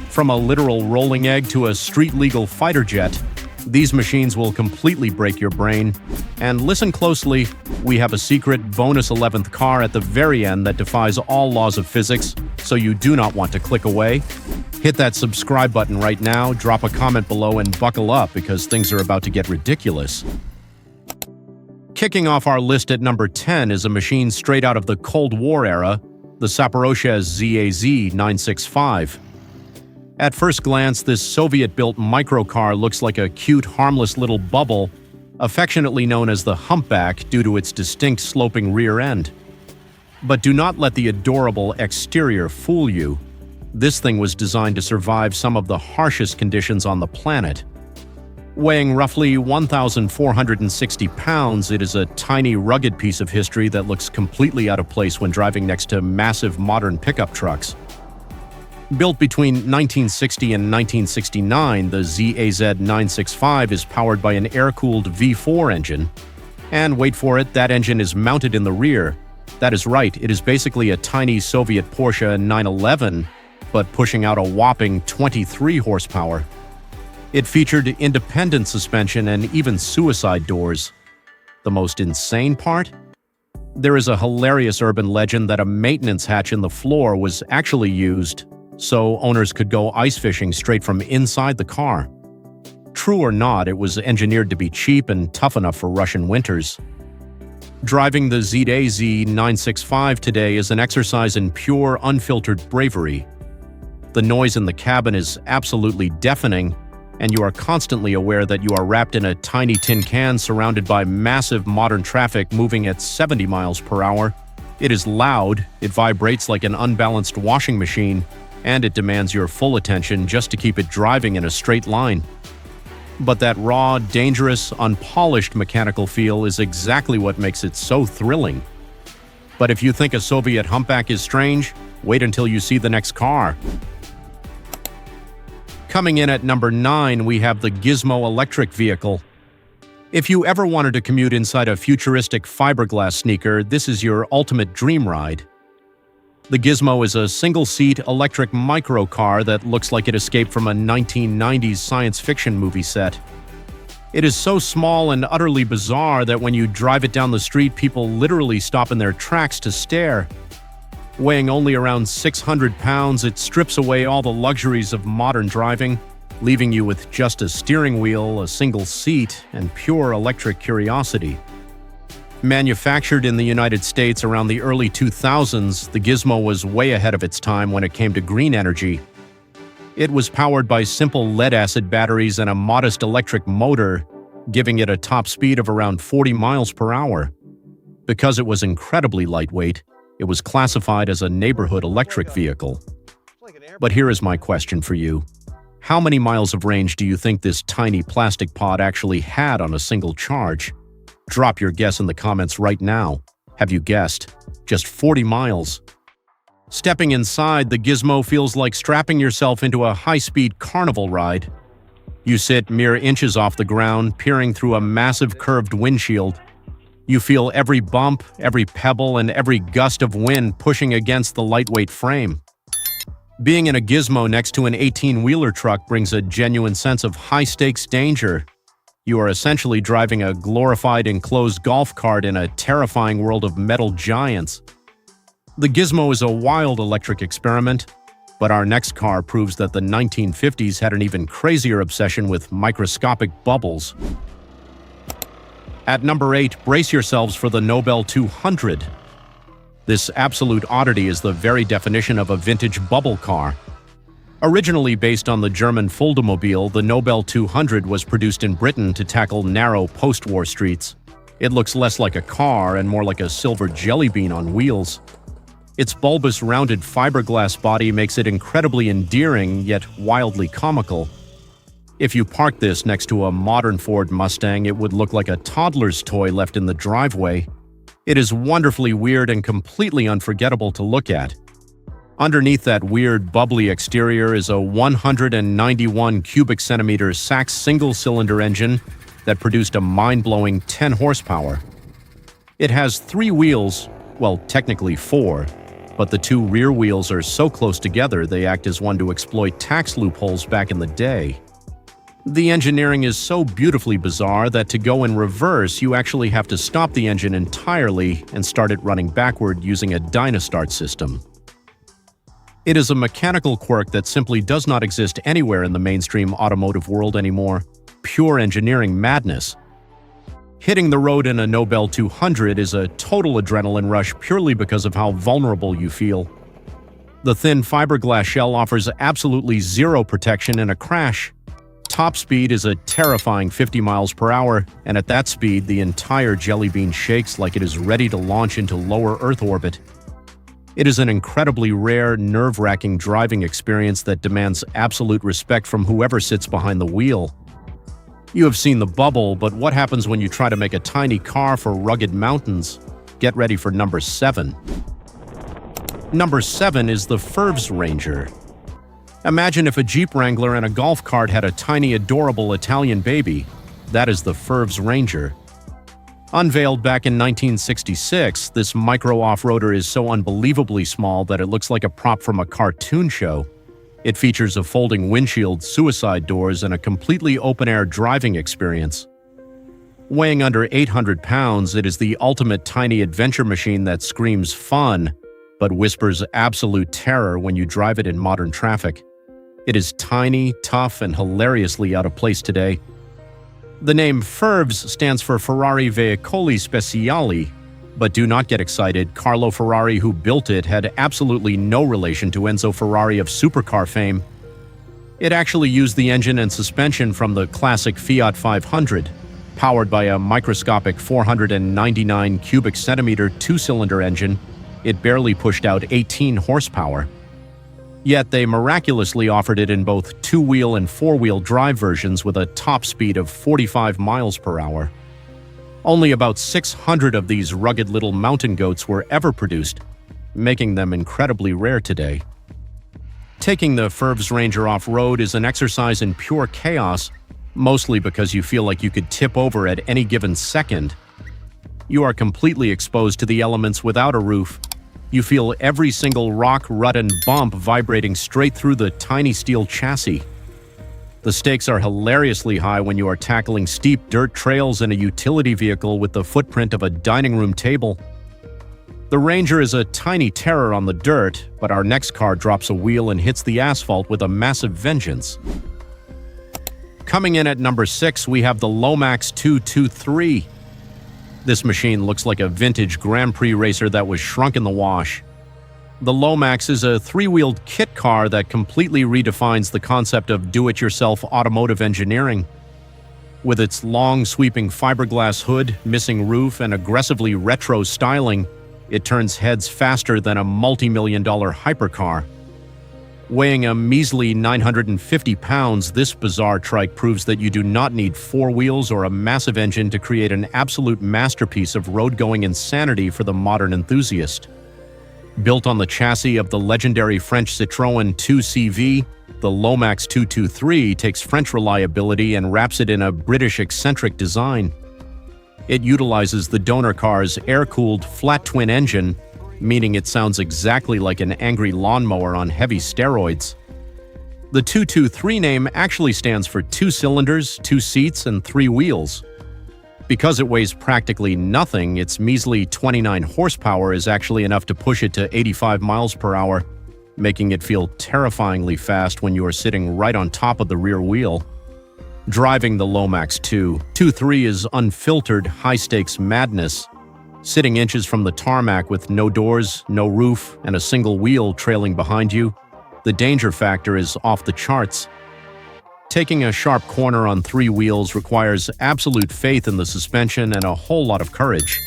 From a literal rolling egg to a street-legal fighter jet, these machines will completely break your brain. And listen closely, we have a secret bonus 11th car at the very end that defies all laws of physics, so you do not want to click away. Hit that subscribe button right now, drop a comment below, and buckle up because things are about to get ridiculous. Kicking off our list at number 10 is a machine straight out of the Cold War era, the Zaporozhye ZAZ-965. At first glance, this Soviet-built microcar looks like a cute, harmless little bubble, affectionately known as the humpback due to its distinct sloping rear end. But do not let the adorable exterior fool you. This thing was designed to survive some of the harshest conditions on the planet. Weighing roughly 1,460 pounds, it is a tiny, rugged piece of history that looks completely out of place when driving next to massive modern pickup trucks. Built between 1960 and 1969, the ZAZ-965 is powered by an air-cooled V4 engine. And wait for it, that engine is mounted in the rear. That is right, it is basically a tiny Soviet Porsche 911, but pushing out a whopping 23 horsepower. It featured independent suspension and even suicide doors. The most insane part? There is a hilarious urban legend that a maintenance hatch in the floor was actually used so owners could go ice fishing straight from inside the car. True or not, it was engineered to be cheap and tough enough for Russian winters. Driving the ZAZ-965 today is an exercise in pure, unfiltered bravery. The noise in the cabin is absolutely deafening, and you are constantly aware that you are wrapped in a tiny tin can surrounded by massive modern traffic moving at 70 miles per hour. It is loud, it vibrates like an unbalanced washing machine, and it demands your full attention just to keep it driving in a straight line. But that raw, dangerous, unpolished mechanical feel is exactly what makes it so thrilling. But if you think a Soviet humpback is strange, wait until you see the next car. Coming in at number 9, we have the Gizmo electric vehicle. If you ever wanted to commute inside a futuristic fiberglass sneaker, this is your ultimate dream ride. The Gizmo is a single-seat electric microcar that looks like it escaped from a 1990s science fiction movie set. It is so small and utterly bizarre that when you drive it down the street, people literally stop in their tracks to stare. Weighing only around 600 pounds, it strips away all the luxuries of modern driving, leaving you with just a steering wheel, a single seat, and pure electric curiosity. Manufactured in the United States around the early 2000s, the Gizmo was way ahead of its time when it came to green energy. It was powered by simple lead-acid batteries and a modest electric motor, giving it a top speed of around 40 miles per hour. Because it was incredibly lightweight, It was classified as a neighborhood electric vehicle. But here is my question for you. How many miles of range do you think this tiny plastic pod actually had on a single charge? Drop your guess in the comments right now. Have you guessed? Just 40 miles. Stepping inside, the gizmo feels like strapping yourself into a high-speed carnival ride. You sit mere inches off the ground, peering through a massive curved windshield. You feel every bump, every pebble, and every gust of wind pushing against the lightweight frame. Being in a gizmo next to an 18-wheeler truck brings a genuine sense of high-stakes danger. You are essentially driving a glorified enclosed golf cart in a terrifying world of metal giants. The gizmo is a wild electric experiment, but our next car proves that the 1950s had an even crazier obsession with microscopic bubbles. At number 8, brace yourselves for the Nobel 200. This absolute oddity is the very definition of a vintage bubble car. Originally based on the German Foldemobile, the Nobel 200 was produced in Britain to tackle narrow post-war streets. It looks less like a car and more like a silver jelly bean on wheels. Its bulbous, rounded fiberglass body makes it incredibly endearing, yet wildly comical. If you parked this next to a modern Ford Mustang, it would look like a toddler's toy left in the driveway. It is wonderfully weird and completely unforgettable to look at. Underneath that weird, bubbly exterior is a 191 cubic centimeter Sachs single-cylinder engine that produced a mind-blowing 10 horsepower. It has 3 wheels, well, technically 4, but the 2 rear wheels are so close together they act as one to exploit tax loopholes back in the day. The engineering is so beautifully bizarre that to go in reverse, you actually have to stop the engine entirely and start it running backward using a Dynastart system. It is a mechanical quirk that simply does not exist anywhere in the mainstream automotive world anymore. Pure engineering madness. Hitting the road in a Nobel 200 is a total adrenaline rush purely because of how vulnerable you feel. The thin fiberglass shell offers absolutely zero protection in a crash. Top speed is a terrifying 50 miles per hour, and at that speed, the entire jelly bean shakes like it is ready to launch into lower Earth orbit. It is an incredibly rare, nerve-wracking driving experience that demands absolute respect from whoever sits behind the wheel. You have seen the bubble, but what happens when you try to make a tiny car for rugged mountains? Get ready for number 7. Number 7 is the Furves Ranger. Imagine if a Jeep Wrangler and a golf cart had a tiny, adorable Italian baby. That is the Furves Ranger. Unveiled back in 1966, this micro off-roader is so unbelievably small that it looks like a prop from a cartoon show. It features a folding windshield, suicide doors, and a completely open-air driving experience. Weighing under 800 pounds, it is the ultimate tiny adventure machine that screams fun, but whispers absolute terror when you drive it in modern traffic. It is tiny, tough, and hilariously out of place today. The name Furves stands for Ferrari Veicoli Speciali, but do not get excited. Carlo Ferrari, who built it, had absolutely no relation to Enzo Ferrari of supercar fame. It actually used the engine and suspension from the classic Fiat 500, powered by a microscopic 499 cubic centimeter 2-cylinder engine. It barely pushed out 18 horsepower. Yet they miraculously offered it in both 2-wheel and 4-wheel drive versions with a top speed of 45 miles per hour. Only about 600 of these rugged little mountain goats were ever produced, making them incredibly rare today. Taking the Furves Ranger off-road is an exercise in pure chaos, mostly because you feel like you could tip over at any given second. You are completely exposed to the elements without a roof. You feel every single rock, rut, and bump vibrating straight through the tiny steel chassis. The stakes are hilariously high when you are tackling steep dirt trails in a utility vehicle with the footprint of a dining room table. The Ranger is a tiny terror on the dirt, but our next car drops a wheel and hits the asphalt with a massive vengeance. Coming in at number 6, we have the Lomax 223. This machine looks like a vintage Grand Prix racer that was shrunk in the wash. The Lomax is a 3-wheeled kit car that completely redefines the concept of do-it-yourself automotive engineering. With its long, sweeping fiberglass hood, missing roof, and aggressively retro styling, It turns heads faster than a multi-million-dollar hypercar. Weighing a measly 950 pounds, this bizarre trike proves that you do not need four wheels or a massive engine to create an absolute masterpiece of road-going insanity for the modern enthusiast. Built on the chassis of the legendary French Citroën 2CV, the Lomax 223 takes French reliability and wraps it in a British eccentric design. It utilizes the donor car's air-cooled flat-twin engine, meaning it sounds exactly like an angry lawnmower on heavy steroids. The 223 name actually stands for 2 cylinders, 2 seats, and 3 wheels. Because it weighs practically nothing, its measly 29 horsepower is actually enough to push it to 85 miles per hour, making it feel terrifyingly fast when you are sitting right on top of the rear wheel. Driving the Lomax 223 is unfiltered, high-stakes madness. Sitting inches from the tarmac with no doors, no roof, and a single wheel trailing behind you, the danger factor is off the charts. Taking a sharp corner on 3 wheels requires absolute faith in the suspension and a whole lot of courage.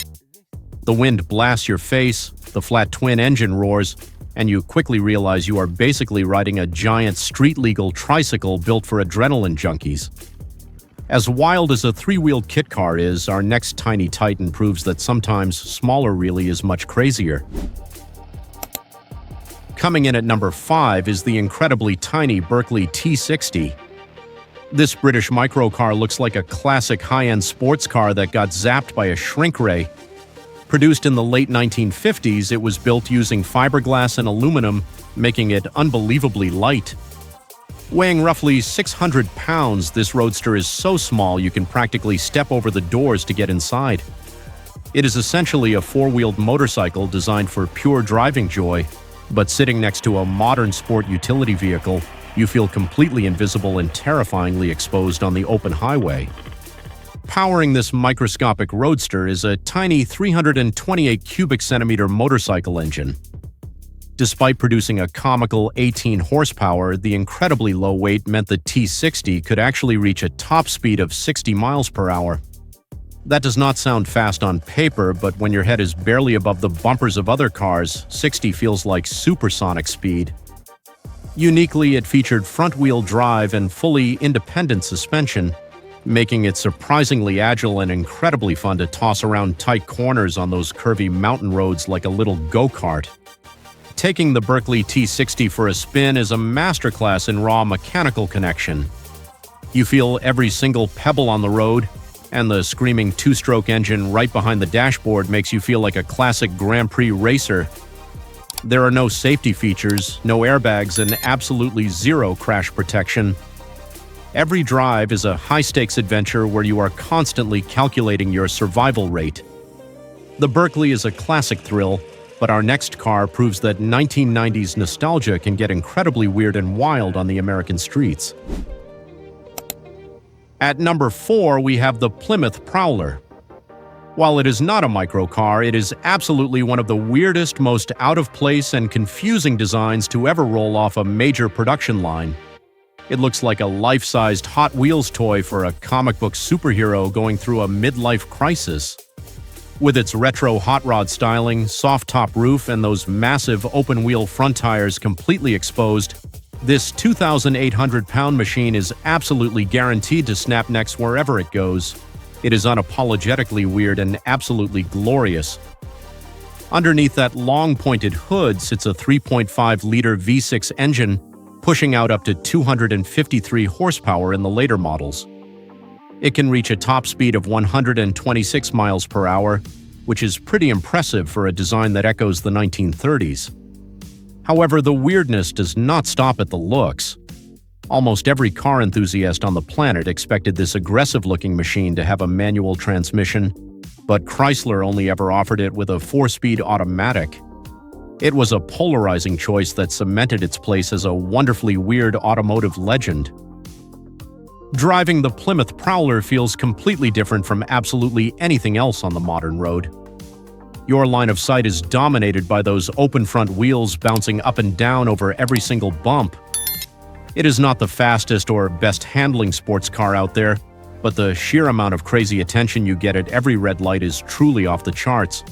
The wind blasts your face, the flat twin engine roars, and you quickly realize you are basically riding a giant street-legal tricycle built for adrenaline junkies. As wild as a 3-wheeled kit car is, our next tiny titan proves that sometimes smaller really is much crazier. Coming in at number 5 is the incredibly tiny Berkeley T60. This British microcar looks like a classic high-end sports car that got zapped by a shrink ray. Produced in the late 1950s, it was built using fiberglass and aluminum, making it unbelievably light. Weighing roughly 600 pounds, this roadster is so small you can practically step over the doors to get inside. It is essentially a 4-wheeled motorcycle designed for pure driving joy, but sitting next to a modern sport utility vehicle, you feel completely invisible and terrifyingly exposed on the open highway. Powering this microscopic roadster is a tiny 328 cubic centimeter motorcycle engine. Despite producing a comical 18 horsepower, the incredibly low weight meant the T60 could actually reach a top speed of 60 miles per hour. That does not sound fast on paper, but when your head is barely above the bumpers of other cars, 60 feels like supersonic speed. Uniquely, it featured front-wheel drive and fully independent suspension, making it surprisingly agile and incredibly fun to toss around tight corners on those curvy mountain roads like a little go-kart. Taking the Berkeley T60 for a spin is a masterclass in raw mechanical connection. You feel every single pebble on the road, and the screaming 2-stroke engine right behind the dashboard makes you feel like a classic Grand Prix racer. There are no safety features, no airbags, and absolutely zero crash protection. Every drive is a high-stakes adventure where you are constantly calculating your survival rate. The Berkeley is a classic thrill, but our next car proves that 1990s nostalgia can get incredibly weird and wild on the American streets. At number 4, we have the Plymouth Prowler. While it is not a microcar, it is absolutely one of the weirdest, most out-of-place and confusing designs to ever roll off a major production line. It looks like a life-sized Hot Wheels toy for a comic book superhero going through a midlife crisis. With its retro hot rod styling, soft-top roof, and those massive open-wheel front tires completely exposed, this 2,800-pound machine is absolutely guaranteed to snap necks wherever it goes. It is unapologetically weird and absolutely glorious. Underneath that long pointed hood sits a 3.5-liter V6 engine, pushing out up to 253 horsepower in the later models. It can reach a top speed of 126 miles per hour, which is pretty impressive for a design that echoes the 1930s. However, the weirdness does not stop at the looks. Almost every car enthusiast on the planet expected this aggressive-looking machine to have a manual transmission, but Chrysler only ever offered it with a 4-speed automatic. It was a polarizing choice that cemented its place as a wonderfully weird automotive legend. Driving the Plymouth Prowler feels completely different from absolutely anything else on the modern road. Your line of sight is dominated by those open front wheels bouncing up and down over every single bump. It is not the fastest or best handling sports car out there, but the sheer amount of crazy attention you get at every red light is truly off the charts.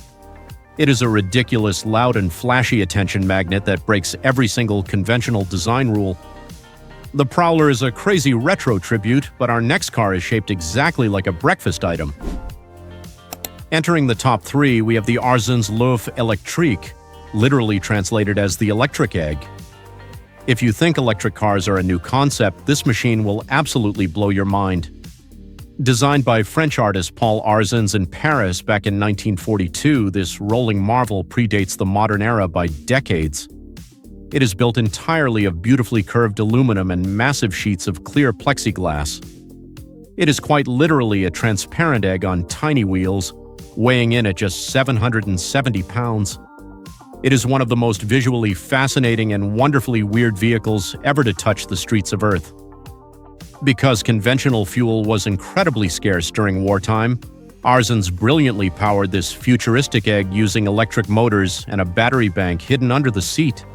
It is a ridiculous, loud and flashy attention magnet that breaks every single conventional design rule. The Prowler is a crazy retro tribute, but our next car is shaped exactly like a breakfast item. Entering the top 3, we have the L'œuf électrique, literally translated as the electric egg. If you think electric cars are a new concept, this machine will absolutely blow your mind. Designed by French artist Paul Arzens in Paris back in 1942, this rolling marvel predates the modern era by decades. It is built entirely of beautifully curved aluminum and massive sheets of clear plexiglass. It is quite literally a transparent egg on tiny wheels, weighing in at just 770 pounds. It is one of the most visually fascinating and wonderfully weird vehicles ever to touch the streets of Earth. Because conventional fuel was incredibly scarce during wartime, Arzens brilliantly powered this futuristic egg using electric motors and a battery bank hidden under the seat.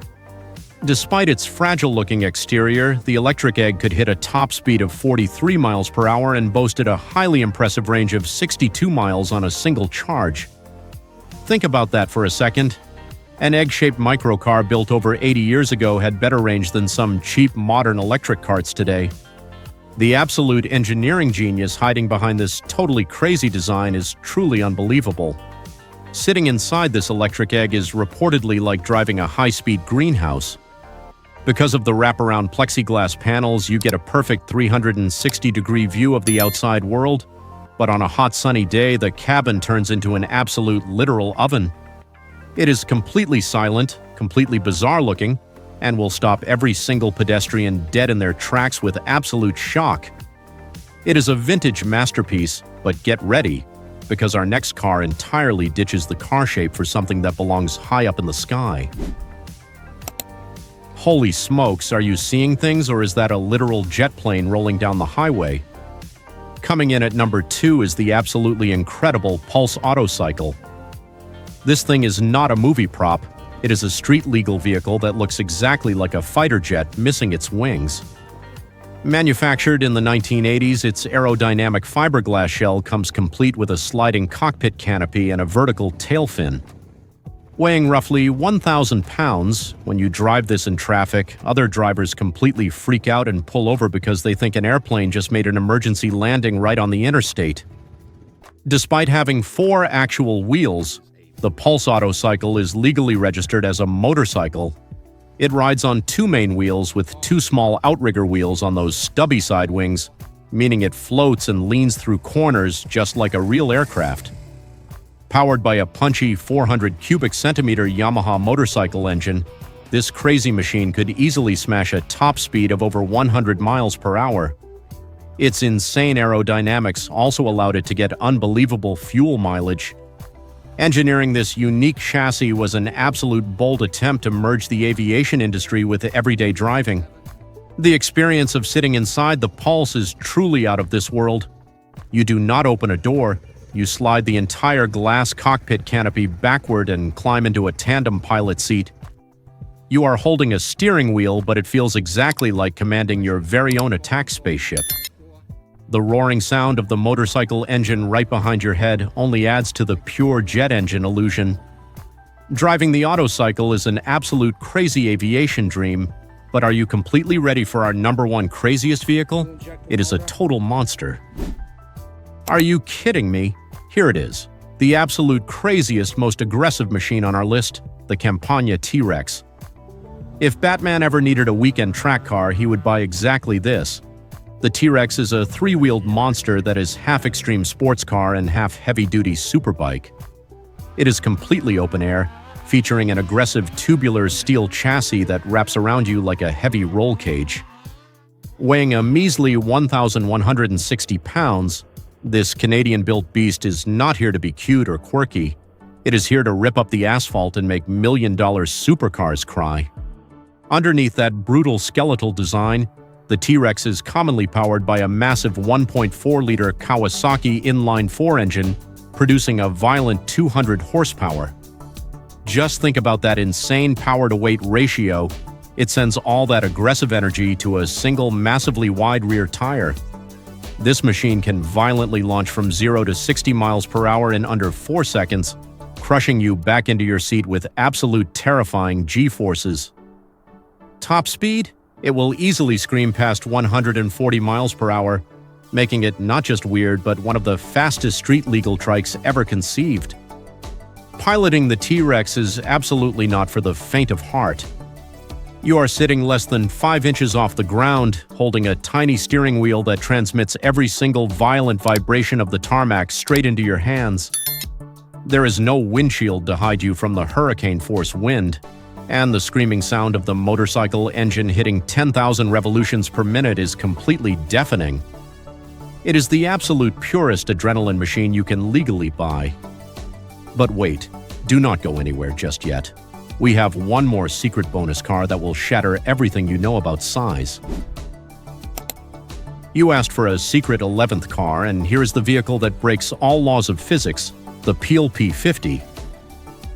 Despite its fragile-looking exterior, the electric egg could hit a top speed of 43 miles per hour and boasted a highly impressive range of 62 miles on a single charge. Think about that for a second. An egg-shaped microcar built over 80 years ago had better range than some cheap modern electric carts today. The absolute engineering genius hiding behind this totally crazy design is truly unbelievable. Sitting inside this electric egg is reportedly like driving a high-speed greenhouse. Because of the wraparound plexiglass panels, you get a perfect 360-degree view of the outside world, but on a hot sunny day, the cabin turns into an absolute literal oven. It is completely silent, completely bizarre-looking, and will stop every single pedestrian dead in their tracks with absolute shock. It is a vintage masterpiece, but get ready, because our next car entirely ditches the car shape for something that belongs high up in the sky. Holy smokes, are you seeing things, or is that a literal jet plane rolling down the highway? Coming in at number 2 is the absolutely incredible Pulse Autocycle. This thing is not a movie prop. It is a street-legal vehicle that looks exactly like a fighter jet missing its wings. Manufactured in the 1980s, its aerodynamic fiberglass shell comes complete with a sliding cockpit canopy and a vertical tail fin. Weighing roughly 1,000 pounds, when you drive this in traffic, other drivers completely freak out and pull over because they think an airplane just made an emergency landing right on the interstate. Despite having 4 actual wheels, the Pulse Autocycle is legally registered as a motorcycle. It rides on 2 main wheels with 2 small outrigger wheels on those stubby side wings, meaning it floats and leans through corners just like a real aircraft. Powered by a punchy 400 cubic centimeter Yamaha motorcycle engine, this crazy machine could easily smash a top speed of over 100 miles per hour. Its insane aerodynamics also allowed it to get unbelievable fuel mileage. Engineering this unique chassis was an absolute bold attempt to merge the aviation industry with everyday driving. The experience of sitting inside the Pulse is truly out of this world. You do not open a door, you slide the entire glass cockpit canopy backward and climb into a tandem pilot seat. You are holding a steering wheel, but it feels exactly like commanding your very own attack spaceship. The roaring sound of the motorcycle engine right behind your head only adds to the pure jet engine illusion. Driving the Autocycle is an absolute crazy aviation dream, but are you completely ready for our number 1 craziest vehicle? It is a total monster. Are you kidding me? Here it is. The absolute craziest, most aggressive machine on our list, the Campagna T-Rex. If Batman ever needed a weekend track car, he would buy exactly this. The T-Rex is a 3-wheeled monster that is half extreme sports car and half heavy-duty superbike. It is completely open air, featuring an aggressive tubular steel chassis that wraps around you like a heavy roll cage. Weighing a measly 1,160 pounds, this Canadian-built beast is not here to be cute or quirky. It is here to rip up the asphalt and make million-dollar supercars cry. Underneath that brutal skeletal design, the T-Rex is commonly powered by a massive 1.4-liter Kawasaki inline-4 engine, producing a violent 200 horsepower. Just think about that insane power-to-weight ratio. It sends all that aggressive energy to a single massively wide rear tire. This machine can violently launch from 0 to 60 miles per hour in under 4 seconds, crushing you back into your seat with absolute terrifying G-forces. Top speed? It will easily scream past 140 miles per hour, making it not just weird, but one of the fastest street-legal trikes ever conceived. Piloting the T-Rex is absolutely not for the faint of heart. You are sitting less than 5 inches off the ground, holding a tiny steering wheel that transmits every single violent vibration of the tarmac straight into your hands. There is no windshield to hide you from the hurricane-force wind, and the screaming sound of the motorcycle engine hitting 10,000 revolutions per minute is completely deafening. It is the absolute purest adrenaline machine you can legally buy. But wait, do not go anywhere just yet. We have one more secret bonus car that will shatter everything you know about size. You asked for a secret 11th car, and here is the vehicle that breaks all laws of physics, the Peel P50.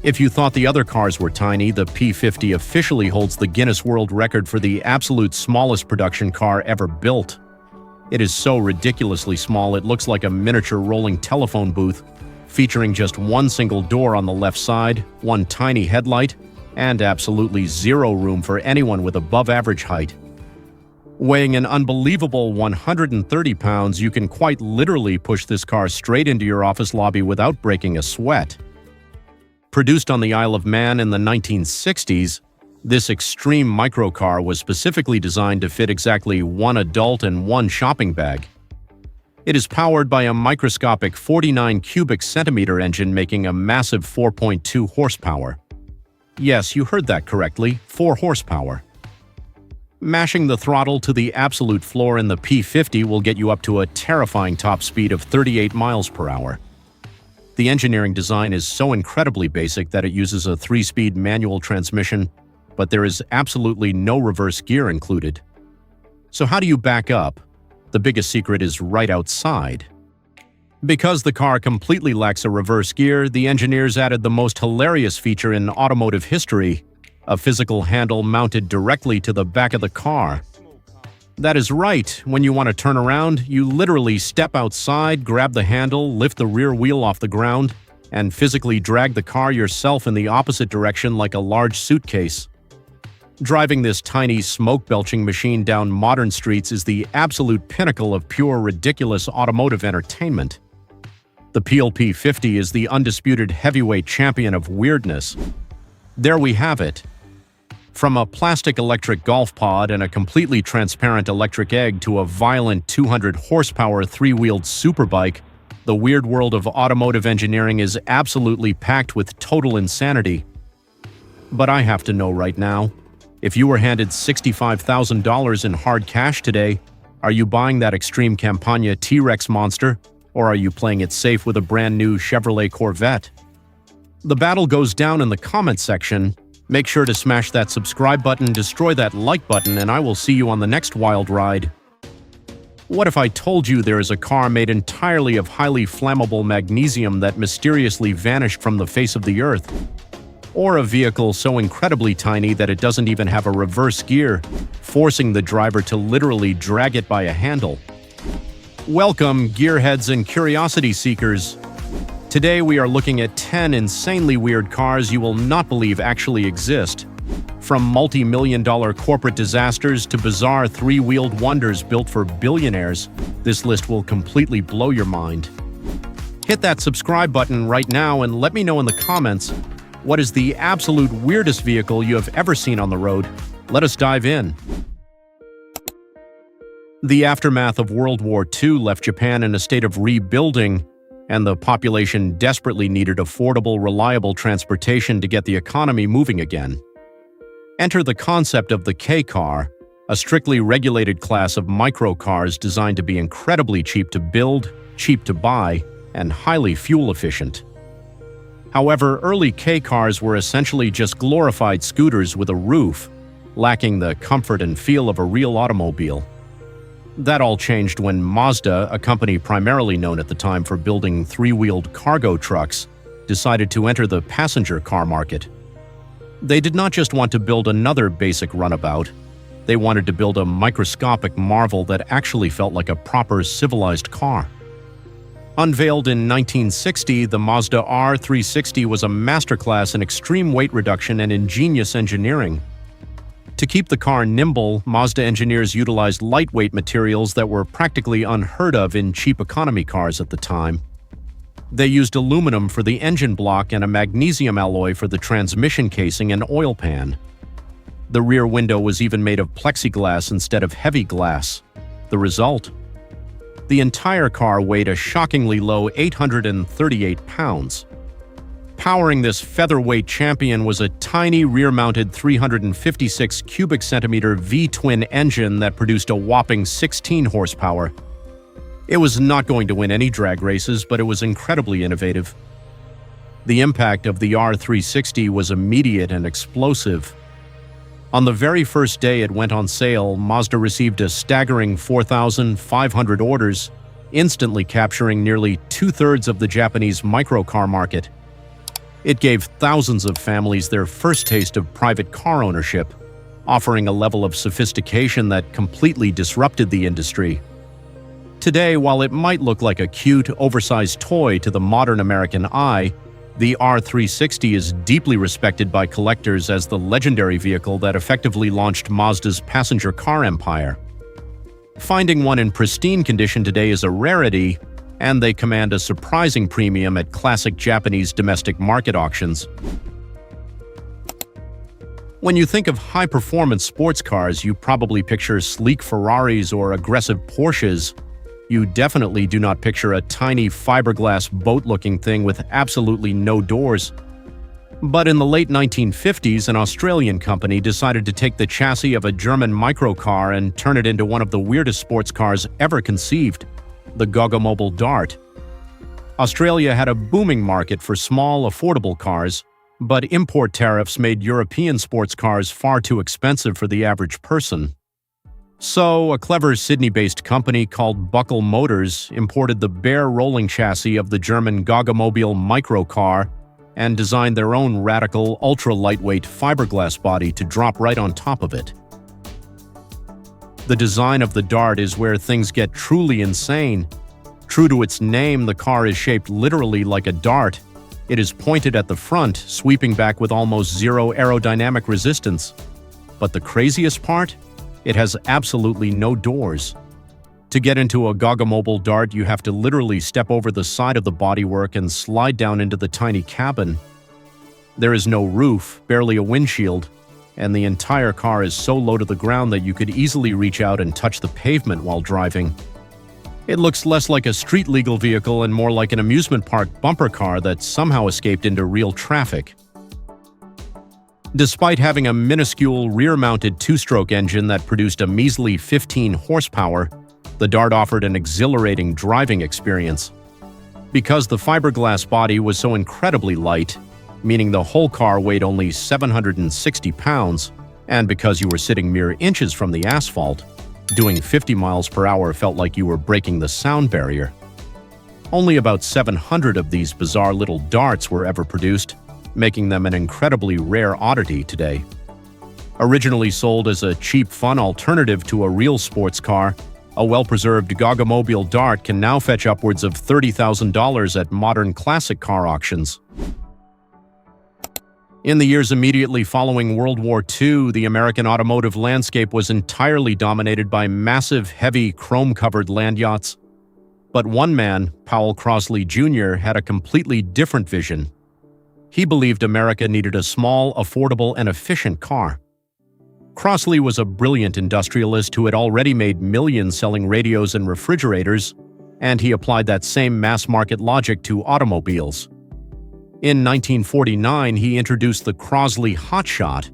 If you thought the other cars were tiny, the P50 officially holds the Guinness World Record for the absolute smallest production car ever built. It is so ridiculously small it looks like a miniature rolling telephone booth, featuring just one single door on the left side, one tiny headlight, and absolutely zero room for anyone with above-average height. Weighing an unbelievable 130 pounds, you can quite literally push this car straight into your office lobby without breaking a sweat. Produced on the Isle of Man in the 1960s, this extreme microcar was specifically designed to fit exactly one adult and one shopping bag. It is powered by a microscopic 49 cubic centimeter engine making a massive 4.2 horsepower. Yes, you heard that correctly, 4 horsepower. Mashing the throttle to the absolute floor in the P50 will get you up to a terrifying top speed of 38 miles per hour. The engineering design is so incredibly basic that it uses a 3-speed manual transmission, but there is absolutely no reverse gear included. So how do you back up? The biggest secret is right outside. Because the car completely lacks a reverse gear, the engineers added the most hilarious feature in automotive history, a physical handle mounted directly to the back of the car. That is right, when you want to turn around, you literally step outside, grab the handle, lift the rear wheel off the ground, and physically drag the car yourself in the opposite direction like a large suitcase. Driving this tiny smoke-belching machine down modern streets is the absolute pinnacle of pure ridiculous automotive entertainment. The Peel P50 is the undisputed heavyweight champion of weirdness. There we have it. From a plastic electric golf pod and a completely transparent electric egg to a violent 200 horsepower 3-wheeled superbike, the weird world of automotive engineering is absolutely packed with total insanity. But I have to know right now, if you were handed $65,000 in hard cash today, are you buying that Extreme Campagna T-Rex monster, or are you playing it safe with a brand new Chevrolet Corvette? The battle goes down in the comments section. Make sure to smash that subscribe button, destroy that like button, and I will see you on the next wild ride. What if I told you there is a car made entirely of highly flammable magnesium that mysteriously vanished from the face of the earth? Or a vehicle so incredibly tiny that it doesn't even have a reverse gear, forcing the driver to literally drag it by a handle? Welcome, gearheads and curiosity seekers. Today we are looking at 10 insanely weird cars you will not believe actually exist. From multi-million-dollar corporate disasters to bizarre 3-wheeled wonders built for billionaires, this list will completely blow your mind. Hit that subscribe button right now and let me know in the comments, what is the absolute weirdest vehicle you have ever seen on the road? Let us dive in. The aftermath of World War II left Japan in a state of rebuilding, and the population desperately needed affordable, reliable transportation to get the economy moving again. Enter the concept of the K-car, a strictly regulated class of microcars designed to be incredibly cheap to build, cheap to buy, and highly fuel efficient. However, early K-cars were essentially just glorified scooters with a roof, lacking the comfort and feel of a real automobile. That all changed when Mazda, a company primarily known at the time for building 3-wheeled cargo trucks, decided to enter the passenger car market. They did not just want to build another basic runabout, they wanted to build a microscopic marvel that actually felt like a proper civilized car. Unveiled in 1960, the Mazda R360 was a masterclass in extreme weight reduction and ingenious engineering. To keep the car nimble, Mazda engineers utilized lightweight materials that were practically unheard of in cheap economy cars at the time. They used aluminum for the engine block and a magnesium alloy for the transmission casing and oil pan. The rear window was even made of plexiglass instead of heavy glass. The result? The entire car weighed a shockingly low 838 pounds. Powering this featherweight champion was a tiny rear-mounted 356 cubic centimeter V-twin engine that produced a whopping 16 horsepower. It was not going to win any drag races, but it was incredibly innovative. The impact of the R360 was immediate and explosive. On the very first day it went on sale, Mazda received a staggering 4,500 orders, instantly capturing nearly two-thirds of the Japanese microcar market. It gave thousands of families their first taste of private car ownership, offering a level of sophistication that completely disrupted the industry. Today, while it might look like a cute, oversized toy to the modern American eye, the R360 is deeply respected by collectors as the legendary vehicle that effectively launched Mazda's passenger car empire. Finding one in pristine condition today is a rarity, and they command a surprising premium at classic Japanese domestic market auctions. When you think of high-performance sports cars, you probably picture sleek Ferraris or aggressive Porsches. You definitely do not picture a tiny fiberglass boat-looking thing with absolutely no doors. But in the late 1950s, an Australian company decided to take the chassis of a German microcar and turn it into one of the weirdest sports cars ever conceived, the Goggomobil Dart. Australia had a booming market for small, affordable cars, but import tariffs made European sports cars far too expensive for the average person. So, a clever Sydney-based company called Buckle Motors imported the bare rolling chassis of the German Goggomobil microcar and designed their own radical, ultra-lightweight fiberglass body to drop right on top of it. The design of the Dart is where things get truly insane. True to its name, the car is shaped literally like a dart. It is pointed at the front, sweeping back with almost zero aerodynamic resistance. But the craziest part? It has absolutely no doors. To get into a Goggomobil Dart, you have to literally step over the side of the bodywork and slide down into the tiny cabin. There is no roof, barely a windshield, and the entire car is so low to the ground that you could easily reach out and touch the pavement while driving. It looks less like a street-legal vehicle and more like an amusement park bumper car that somehow escaped into real traffic. Despite having a minuscule rear-mounted two-stroke engine that produced a measly 15 horsepower, the Dart offered an exhilarating driving experience. Because the fiberglass body was so incredibly light, meaning the whole car weighed only 760 pounds, and because you were sitting mere inches from the asphalt, doing 50 miles per hour felt like you were breaking the sound barrier. Only about 700 of these bizarre little darts were ever produced, making them an incredibly rare oddity today. Originally sold as a cheap, fun alternative to a real sports car, a well-preserved Goggomobil Dart can now fetch upwards of $30,000 at modern classic car auctions. In the years immediately following World War II, the American automotive landscape was entirely dominated by massive, heavy, chrome-covered land yachts. But one man, Powell Crosley Jr., had a completely different vision. He believed America needed a small, affordable, and efficient car. Crosley was a brilliant industrialist who had already made millions selling radios and refrigerators, and he applied that same mass-market logic to automobiles. In 1949, he introduced the Crosley Hotshot,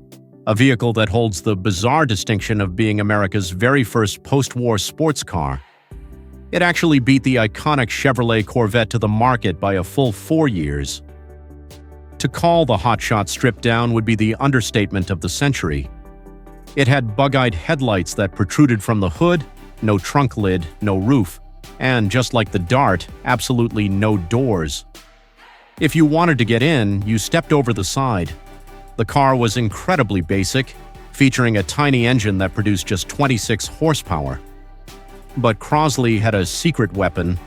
a vehicle that holds the bizarre distinction of being America's very first post-war sports car. It actually beat the iconic Chevrolet Corvette to the market by a full 4 years. To call the Hotshot stripped down would be the understatement of the century. It had bug-eyed headlights that protruded from the hood, no trunk lid, no roof, and just like the Dart, absolutely no doors. If you wanted to get in, you stepped over the side. The car was incredibly basic, featuring a tiny engine that produced just 26 horsepower. But Crosley had a secret weapon,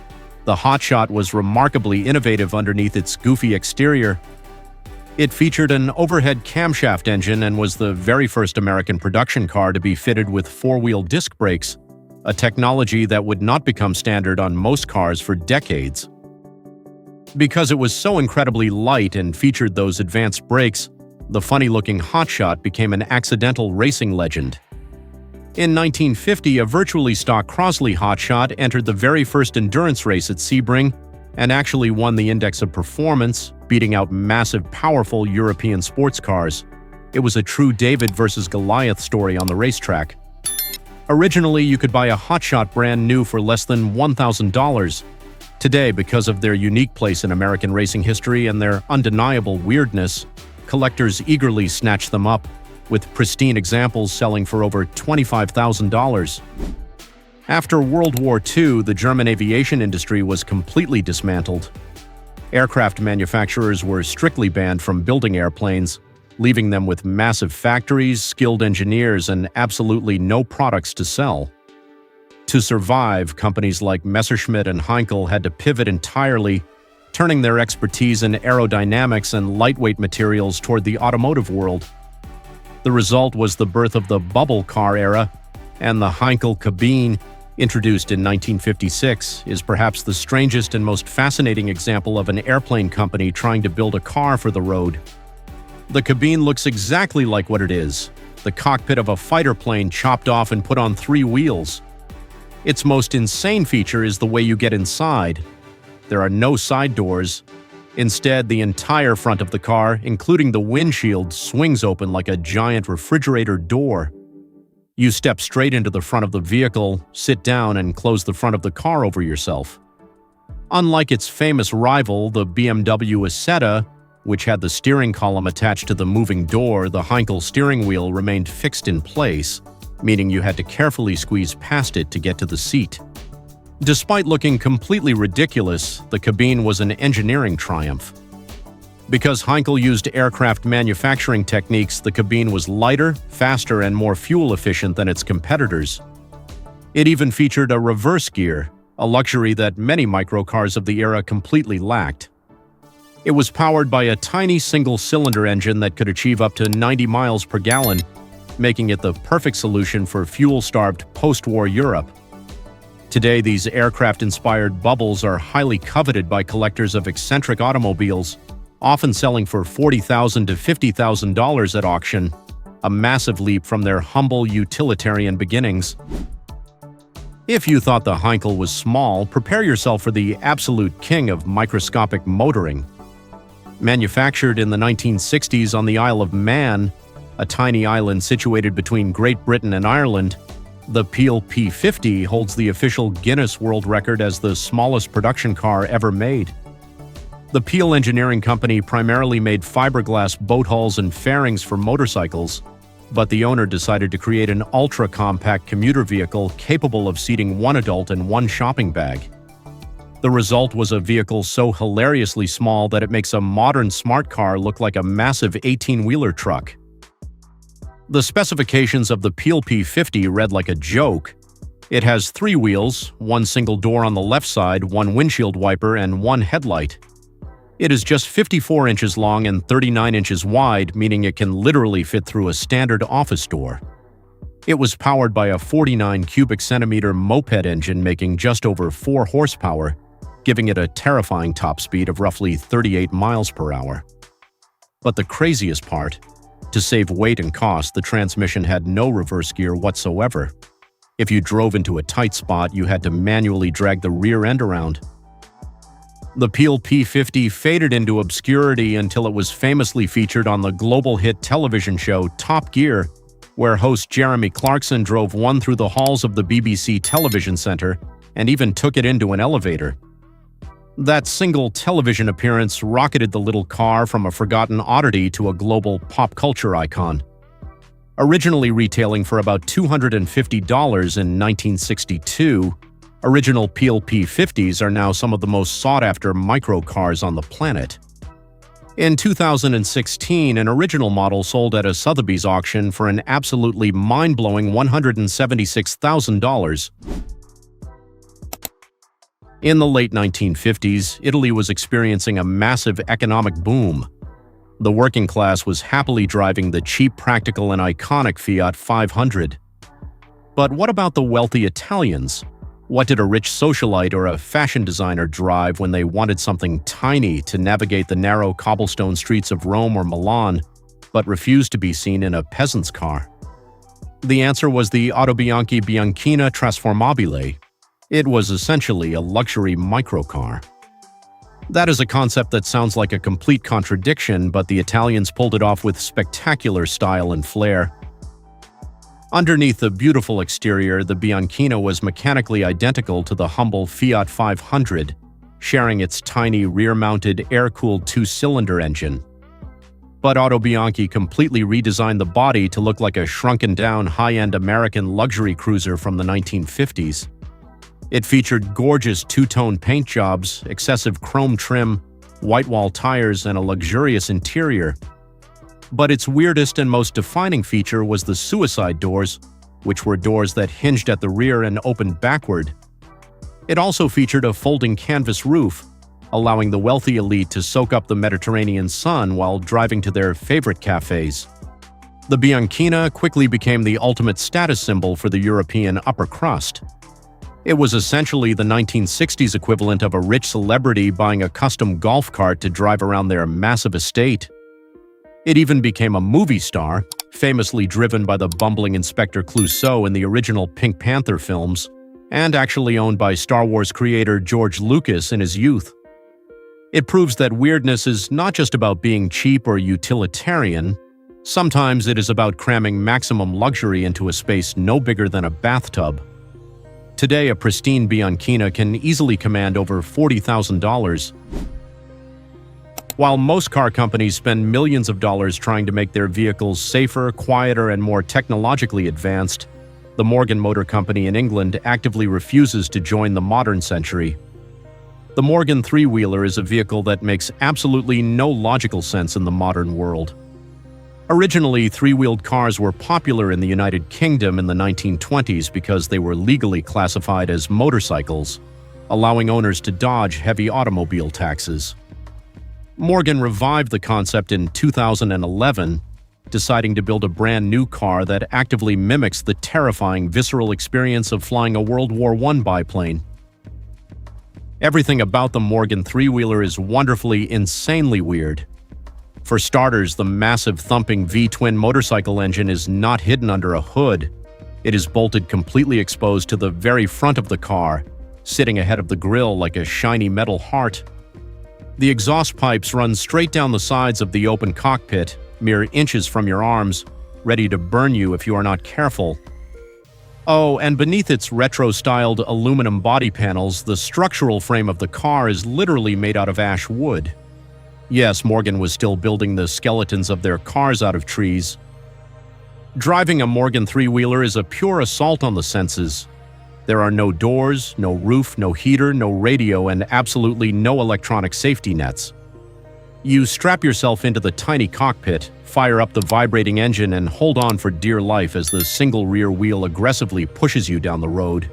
The Hotshot was remarkably innovative underneath its goofy exterior. It featured an overhead camshaft engine and was the very first American production car to be fitted with four-wheel disc brakes, a technology that would not become standard on most cars for decades. Because it was so incredibly light and featured those advanced brakes, the funny-looking Hotshot became an accidental racing legend. In 1950, a virtually stock Crosley Hotshot entered the very first endurance race at Sebring and actually won the Index of Performance, beating out massive, powerful European sports cars. It was a true David versus Goliath story on the racetrack. Originally, you could buy a Hotshot brand new for less than $1,000. Today, because of their unique place in American racing history and their undeniable weirdness, collectors eagerly snatch them up, with pristine examples selling for over $25,000. After World War II, the German aviation industry was completely dismantled. Aircraft manufacturers were strictly banned from building airplanes, leaving them with massive factories, skilled engineers, and absolutely no products to sell. To survive, companies like Messerschmitt and Heinkel had to pivot entirely, turning their expertise in aerodynamics and lightweight materials toward the automotive world. The result was the birth of the bubble car era, and the Heinkel cabine, introduced in 1956, is perhaps the strangest and most fascinating example of an airplane company trying to build a car for the road. The cabine looks exactly like what it is, the cockpit of a fighter plane chopped off and put on 3 wheels. Its most insane feature is the way you get inside. There are no side doors. Instead, the entire front of the car, including the windshield, swings open like a giant refrigerator door. You step straight into the front of the vehicle, sit down, and close the front of the car over yourself. Unlike its famous rival, the BMW Isetta, which had the steering column attached to the moving door, the Heinkel steering wheel remained fixed in place, meaning you had to carefully squeeze past it to get to the seat. Despite looking completely ridiculous, the cabine was an engineering triumph. Because Heinkel used aircraft manufacturing techniques, the cabine was lighter, faster, and more fuel-efficient than its competitors. It even featured a reverse gear, a luxury that many microcars of the era completely lacked. It was powered by a tiny single-cylinder engine that could achieve up to 90 miles per gallon, making it the perfect solution for fuel-starved post-war Europe. Today, these aircraft-inspired bubbles are highly coveted by collectors of eccentric automobiles, often selling for $40,000 to $50,000 at auction, a massive leap from their humble utilitarian beginnings. If you thought the Heinkel was small, prepare yourself for the absolute king of microscopic motoring. Manufactured in the 1960s on the Isle of Man, a tiny island situated between Great Britain and Ireland, the Peel P50 holds the official Guinness World Record as the smallest production car ever made. The Peel Engineering Company primarily made fiberglass boat hulls and fairings for motorcycles, but the owner decided to create an ultra-compact commuter vehicle capable of seating 1 adult and 1 shopping bag. The result was a vehicle so hilariously small that it makes a modern smart car look like a massive 18-wheeler truck. The specifications of the Peel P50 read like a joke. It has 3 wheels, 1 single door on the left side, 1 windshield wiper, and 1 headlight. It is just 54 inches long and 39 inches wide, meaning it can literally fit through a standard office door. It was powered by a 49 cubic centimeter moped engine making just over 4 horsepower, giving it a terrifying top speed of roughly 38 miles per hour. But the craziest part, to save weight and cost, the transmission had no reverse gear whatsoever. If you drove into a tight spot, you had to manually drag the rear end around. The Peel P50 faded into obscurity until it was famously featured on the global hit television show Top Gear, where host Jeremy Clarkson drove one through the halls of the BBC television centre and even took it into an elevator. That single television appearance rocketed the little car from a forgotten oddity to a global pop culture icon. Originally retailing for about $250 in 1962, original Peel P50s are now some of the most sought-after microcars on the planet. In 2016, an original model sold at a Sotheby's auction for an absolutely mind-blowing $176,000. In the late 1950s, Italy was experiencing a massive economic boom. The working class was happily driving the cheap, practical, and iconic Fiat 500. But what about the wealthy Italians? What did a rich socialite or a fashion designer drive when they wanted something tiny to navigate the narrow cobblestone streets of Rome or Milan, but refused to be seen in a peasant's car? The answer was the Autobianchi Bianchina Trasformabile. It was essentially a luxury microcar. That is a concept that sounds like a complete contradiction, but the Italians pulled it off with spectacular style and flair. Underneath the beautiful exterior, the Bianchina was mechanically identical to the humble Fiat 500, sharing its tiny rear-mounted air-cooled two-cylinder engine. But Autobianchi completely redesigned the body to look like a shrunken-down high-end American luxury cruiser from the 1950s. It featured gorgeous two-tone paint jobs, excessive chrome trim, white-wall tires, and a luxurious interior. But its weirdest and most defining feature was the suicide doors, which were doors that hinged at the rear and opened backward. It also featured a folding canvas roof, allowing the wealthy elite to soak up the Mediterranean sun while driving to their favorite cafes. The Bianchina quickly became the ultimate status symbol for the European upper crust. It was essentially the 1960s equivalent of a rich celebrity buying a custom golf cart to drive around their massive estate. It even became a movie star, famously driven by the bumbling Inspector Clouseau in the original Pink Panther films, and actually owned by Star Wars creator George Lucas in his youth. It proves that weirdness is not just about being cheap or utilitarian. Sometimes it is about cramming maximum luxury into a space no bigger than a bathtub. Today, a pristine Bianchina can easily command over $40,000. While most car companies spend millions of dollars trying to make their vehicles safer, quieter, and more technologically advanced, the Morgan Motor Company in England actively refuses to join the modern century. The Morgan three-wheeler is a vehicle that makes absolutely no logical sense in the modern world. Originally, three-wheeled cars were popular in the United Kingdom in the 1920s because they were legally classified as motorcycles, allowing owners to dodge heavy automobile taxes. Morgan revived the concept in 2011, deciding to build a brand new car that actively mimics the terrifying, visceral experience of flying a World War I biplane. Everything about the Morgan three-wheeler is wonderfully, insanely weird. For starters, the massive thumping V-twin motorcycle engine is not hidden under a hood. It is bolted completely exposed to the very front of the car, sitting ahead of the grille like a shiny metal heart. The exhaust pipes run straight down the sides of the open cockpit, mere inches from your arms, ready to burn you if you are not careful. Oh, and beneath its retro-styled aluminum body panels, the structural frame of the car is literally made out of ash wood. Yes, Morgan was still building the skeletons of their cars out of trees. Driving a Morgan three-wheeler is a pure assault on the senses. There are no doors, no roof, no heater, no radio, and absolutely no electronic safety nets. You strap yourself into the tiny cockpit, fire up the vibrating engine, and hold on for dear life as the single rear wheel aggressively pushes you down the road.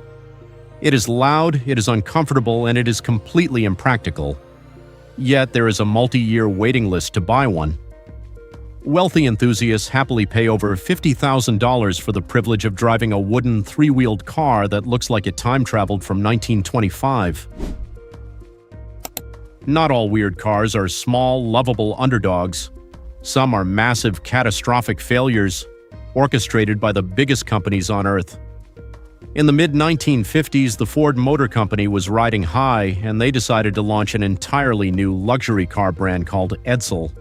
It is loud, it is uncomfortable, and it is completely impractical. Yet there is a multi-year waiting list to buy one. Wealthy enthusiasts happily pay over $50,000 for the privilege of driving a wooden three-wheeled car that looks like it time-traveled from 1925. Not all weird cars are small, lovable underdogs. Some are massive, catastrophic failures, orchestrated by the biggest companies on Earth. In the mid-1950s, the Ford Motor Company was riding high, and they decided to launch an entirely new luxury car brand called Edsel.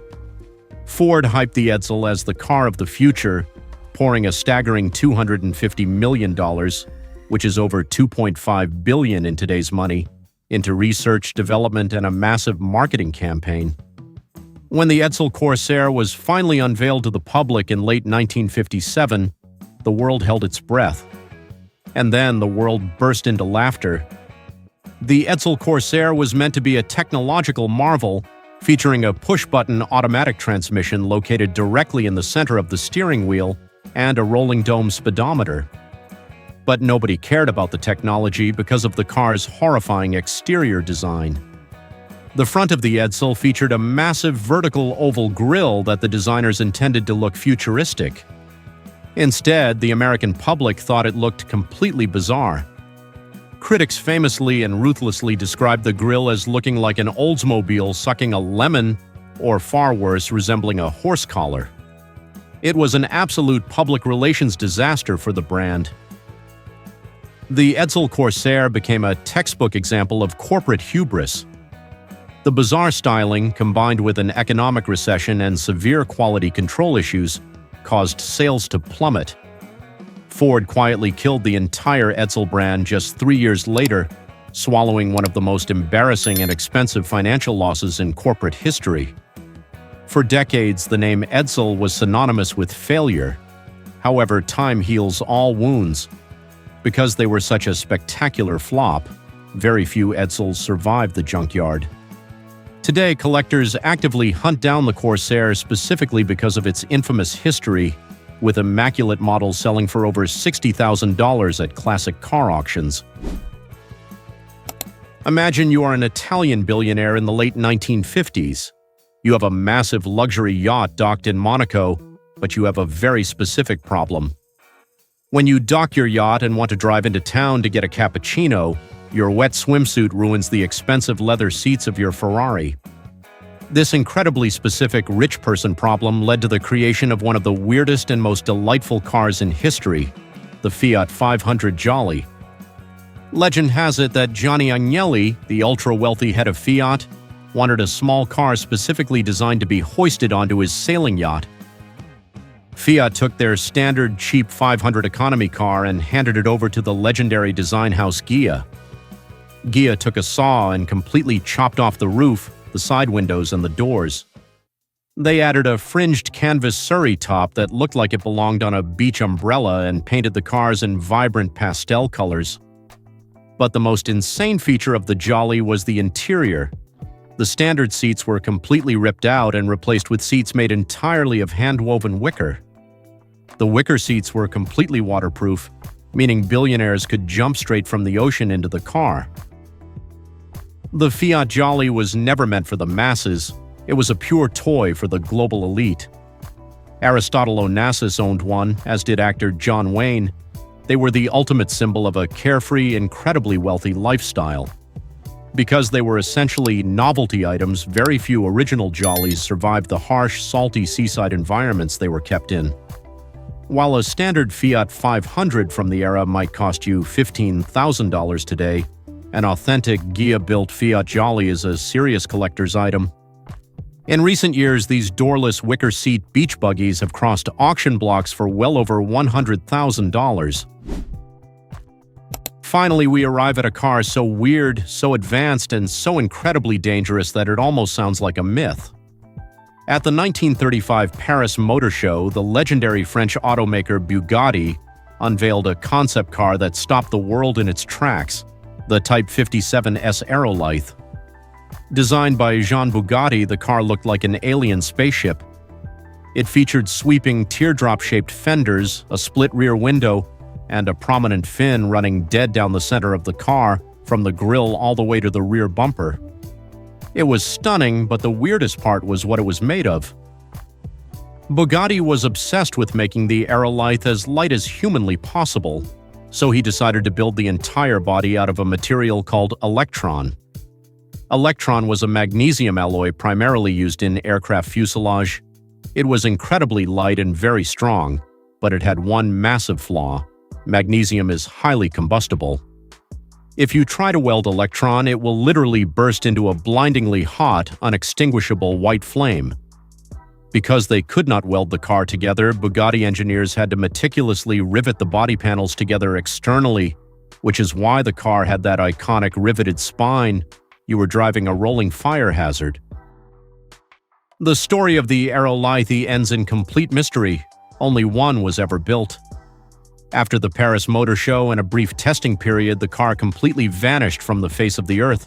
Ford hyped the Edsel as the car of the future, pouring a staggering $250 million, which is over $2.5 billion in today's money, into research, development, and a massive marketing campaign. When the Edsel Corsair was finally unveiled to the public in late 1957, the world held its breath. And then the world burst into laughter. The Edsel Corsair was meant to be a technological marvel, featuring a push-button automatic transmission located directly in the center of the steering wheel and a rolling dome speedometer. But nobody cared about the technology because of the car's horrifying exterior design. The front of the Edsel featured a massive vertical oval grille that the designers intended to look futuristic. Instead, the American public thought it looked completely bizarre. Critics famously and ruthlessly described the grille as looking like an Oldsmobile sucking a lemon, or far worse, resembling a horse collar. It was an absolute public relations disaster for the brand. The Edsel Corsair became a textbook example of corporate hubris. The bizarre styling, combined with an economic recession and severe quality control issues, caused sales to plummet. Ford quietly killed the entire Edsel brand just 3 years later, swallowing one of the most embarrassing and expensive financial losses in corporate history. For decades, the name Edsel was synonymous with failure. However, time heals all wounds. Because they were such a spectacular flop, very few Edsels survived the junkyard. Today, collectors actively hunt down the Corsair specifically because of its infamous history, with immaculate models selling for over $60,000 at classic car auctions. Imagine you are an Italian billionaire in the late 1950s. You have a massive luxury yacht docked in Monaco, but you have a very specific problem. When you dock your yacht and want to drive into town to get a cappuccino, your wet swimsuit ruins the expensive leather seats of your Ferrari. This incredibly specific rich person problem led to the creation of one of the weirdest and most delightful cars in history, the Fiat 500 Jolly. Legend has it that Gianni Agnelli, the ultra-wealthy head of Fiat, wanted a small car specifically designed to be hoisted onto his sailing yacht. Fiat took their standard cheap 500 economy car and handed it over to the legendary design house Ghia. Ghia took a saw and completely chopped off the roof, the side windows, and the doors. They added a fringed canvas Surrey top that looked like it belonged on a beach umbrella and painted the cars in vibrant pastel colors. But the most insane feature of the Jolly was the interior. The standard seats were completely ripped out and replaced with seats made entirely of hand-woven wicker. The wicker seats were completely waterproof, meaning billionaires could jump straight from the ocean into the car. The Fiat Jolly was never meant for the masses. It was a pure toy for the global elite. Aristotle Onassis owned one, as did actor John Wayne. They were the ultimate symbol of a carefree, incredibly wealthy lifestyle. Because they were essentially novelty items, very few original Jollies survived the harsh, salty seaside environments they were kept in. While a standard Fiat 500 from the era might cost you $15,000 today, an authentic Ghia-built Fiat Jolly is a serious collector's item. In recent years, these doorless wicker seat beach buggies have crossed auction blocks for well over $100,000. Finally, we arrive at a car so weird, so advanced, and so incredibly dangerous that it almost sounds like a myth. At the 1935 Paris Motor Show, the legendary French automaker Bugatti unveiled a concept car that stopped the world in its tracks, the Type 57S Aerolith. Designed by Jean Bugatti, the car looked like an alien spaceship. It featured sweeping teardrop-shaped fenders, a split rear window, and a prominent fin running dead down the center of the car, from the grille all the way to the rear bumper. It was stunning, but the weirdest part was what it was made of. Bugatti was obsessed with making the Aerolith as light as humanly possible, so he decided to build the entire body out of a material called electron. Electron was a magnesium alloy primarily used in aircraft fuselage. It was incredibly light and very strong, but it had one massive flaw. Magnesium is highly combustible. If you try to weld electron, it will literally burst into a blindingly hot, unextinguishable white flame. Because they could not weld the car together, Bugatti engineers had to meticulously rivet the body panels together externally, which is why the car had that iconic riveted spine. You were driving a rolling fire hazard. The story of the Aerolith ends in complete mystery. Only one was ever built. After the Paris Motor Show and a brief testing period, the car completely vanished from the face of the earth.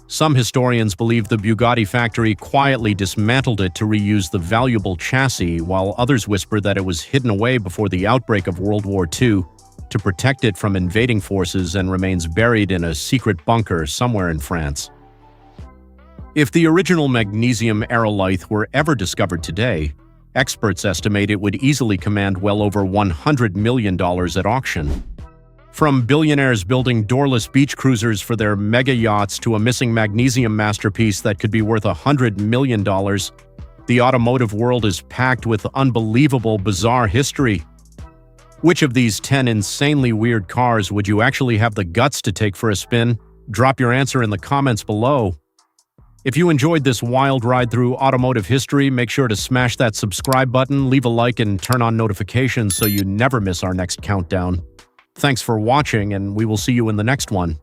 Some historians believe the Bugatti factory quietly dismantled it to reuse the valuable chassis, while others whisper that it was hidden away before the outbreak of World War II. to protect it from invading forces and remains buried in a secret bunker somewhere in France. If the original magnesium aerolith were ever discovered today, experts estimate it would easily command well over $100 million at auction. From billionaires building doorless beach cruisers for their mega yachts to a missing magnesium masterpiece that could be worth $100 million, the automotive world is packed with unbelievable, bizarre history. Which of these 10 insanely weird cars would you actually have the guts to take for a spin? Drop your answer in the comments below. If you enjoyed this wild ride through automotive history, make sure to smash that subscribe button, leave a like, and turn on notifications so you never miss our next countdown. Thanks for watching, and we will see you in the next one.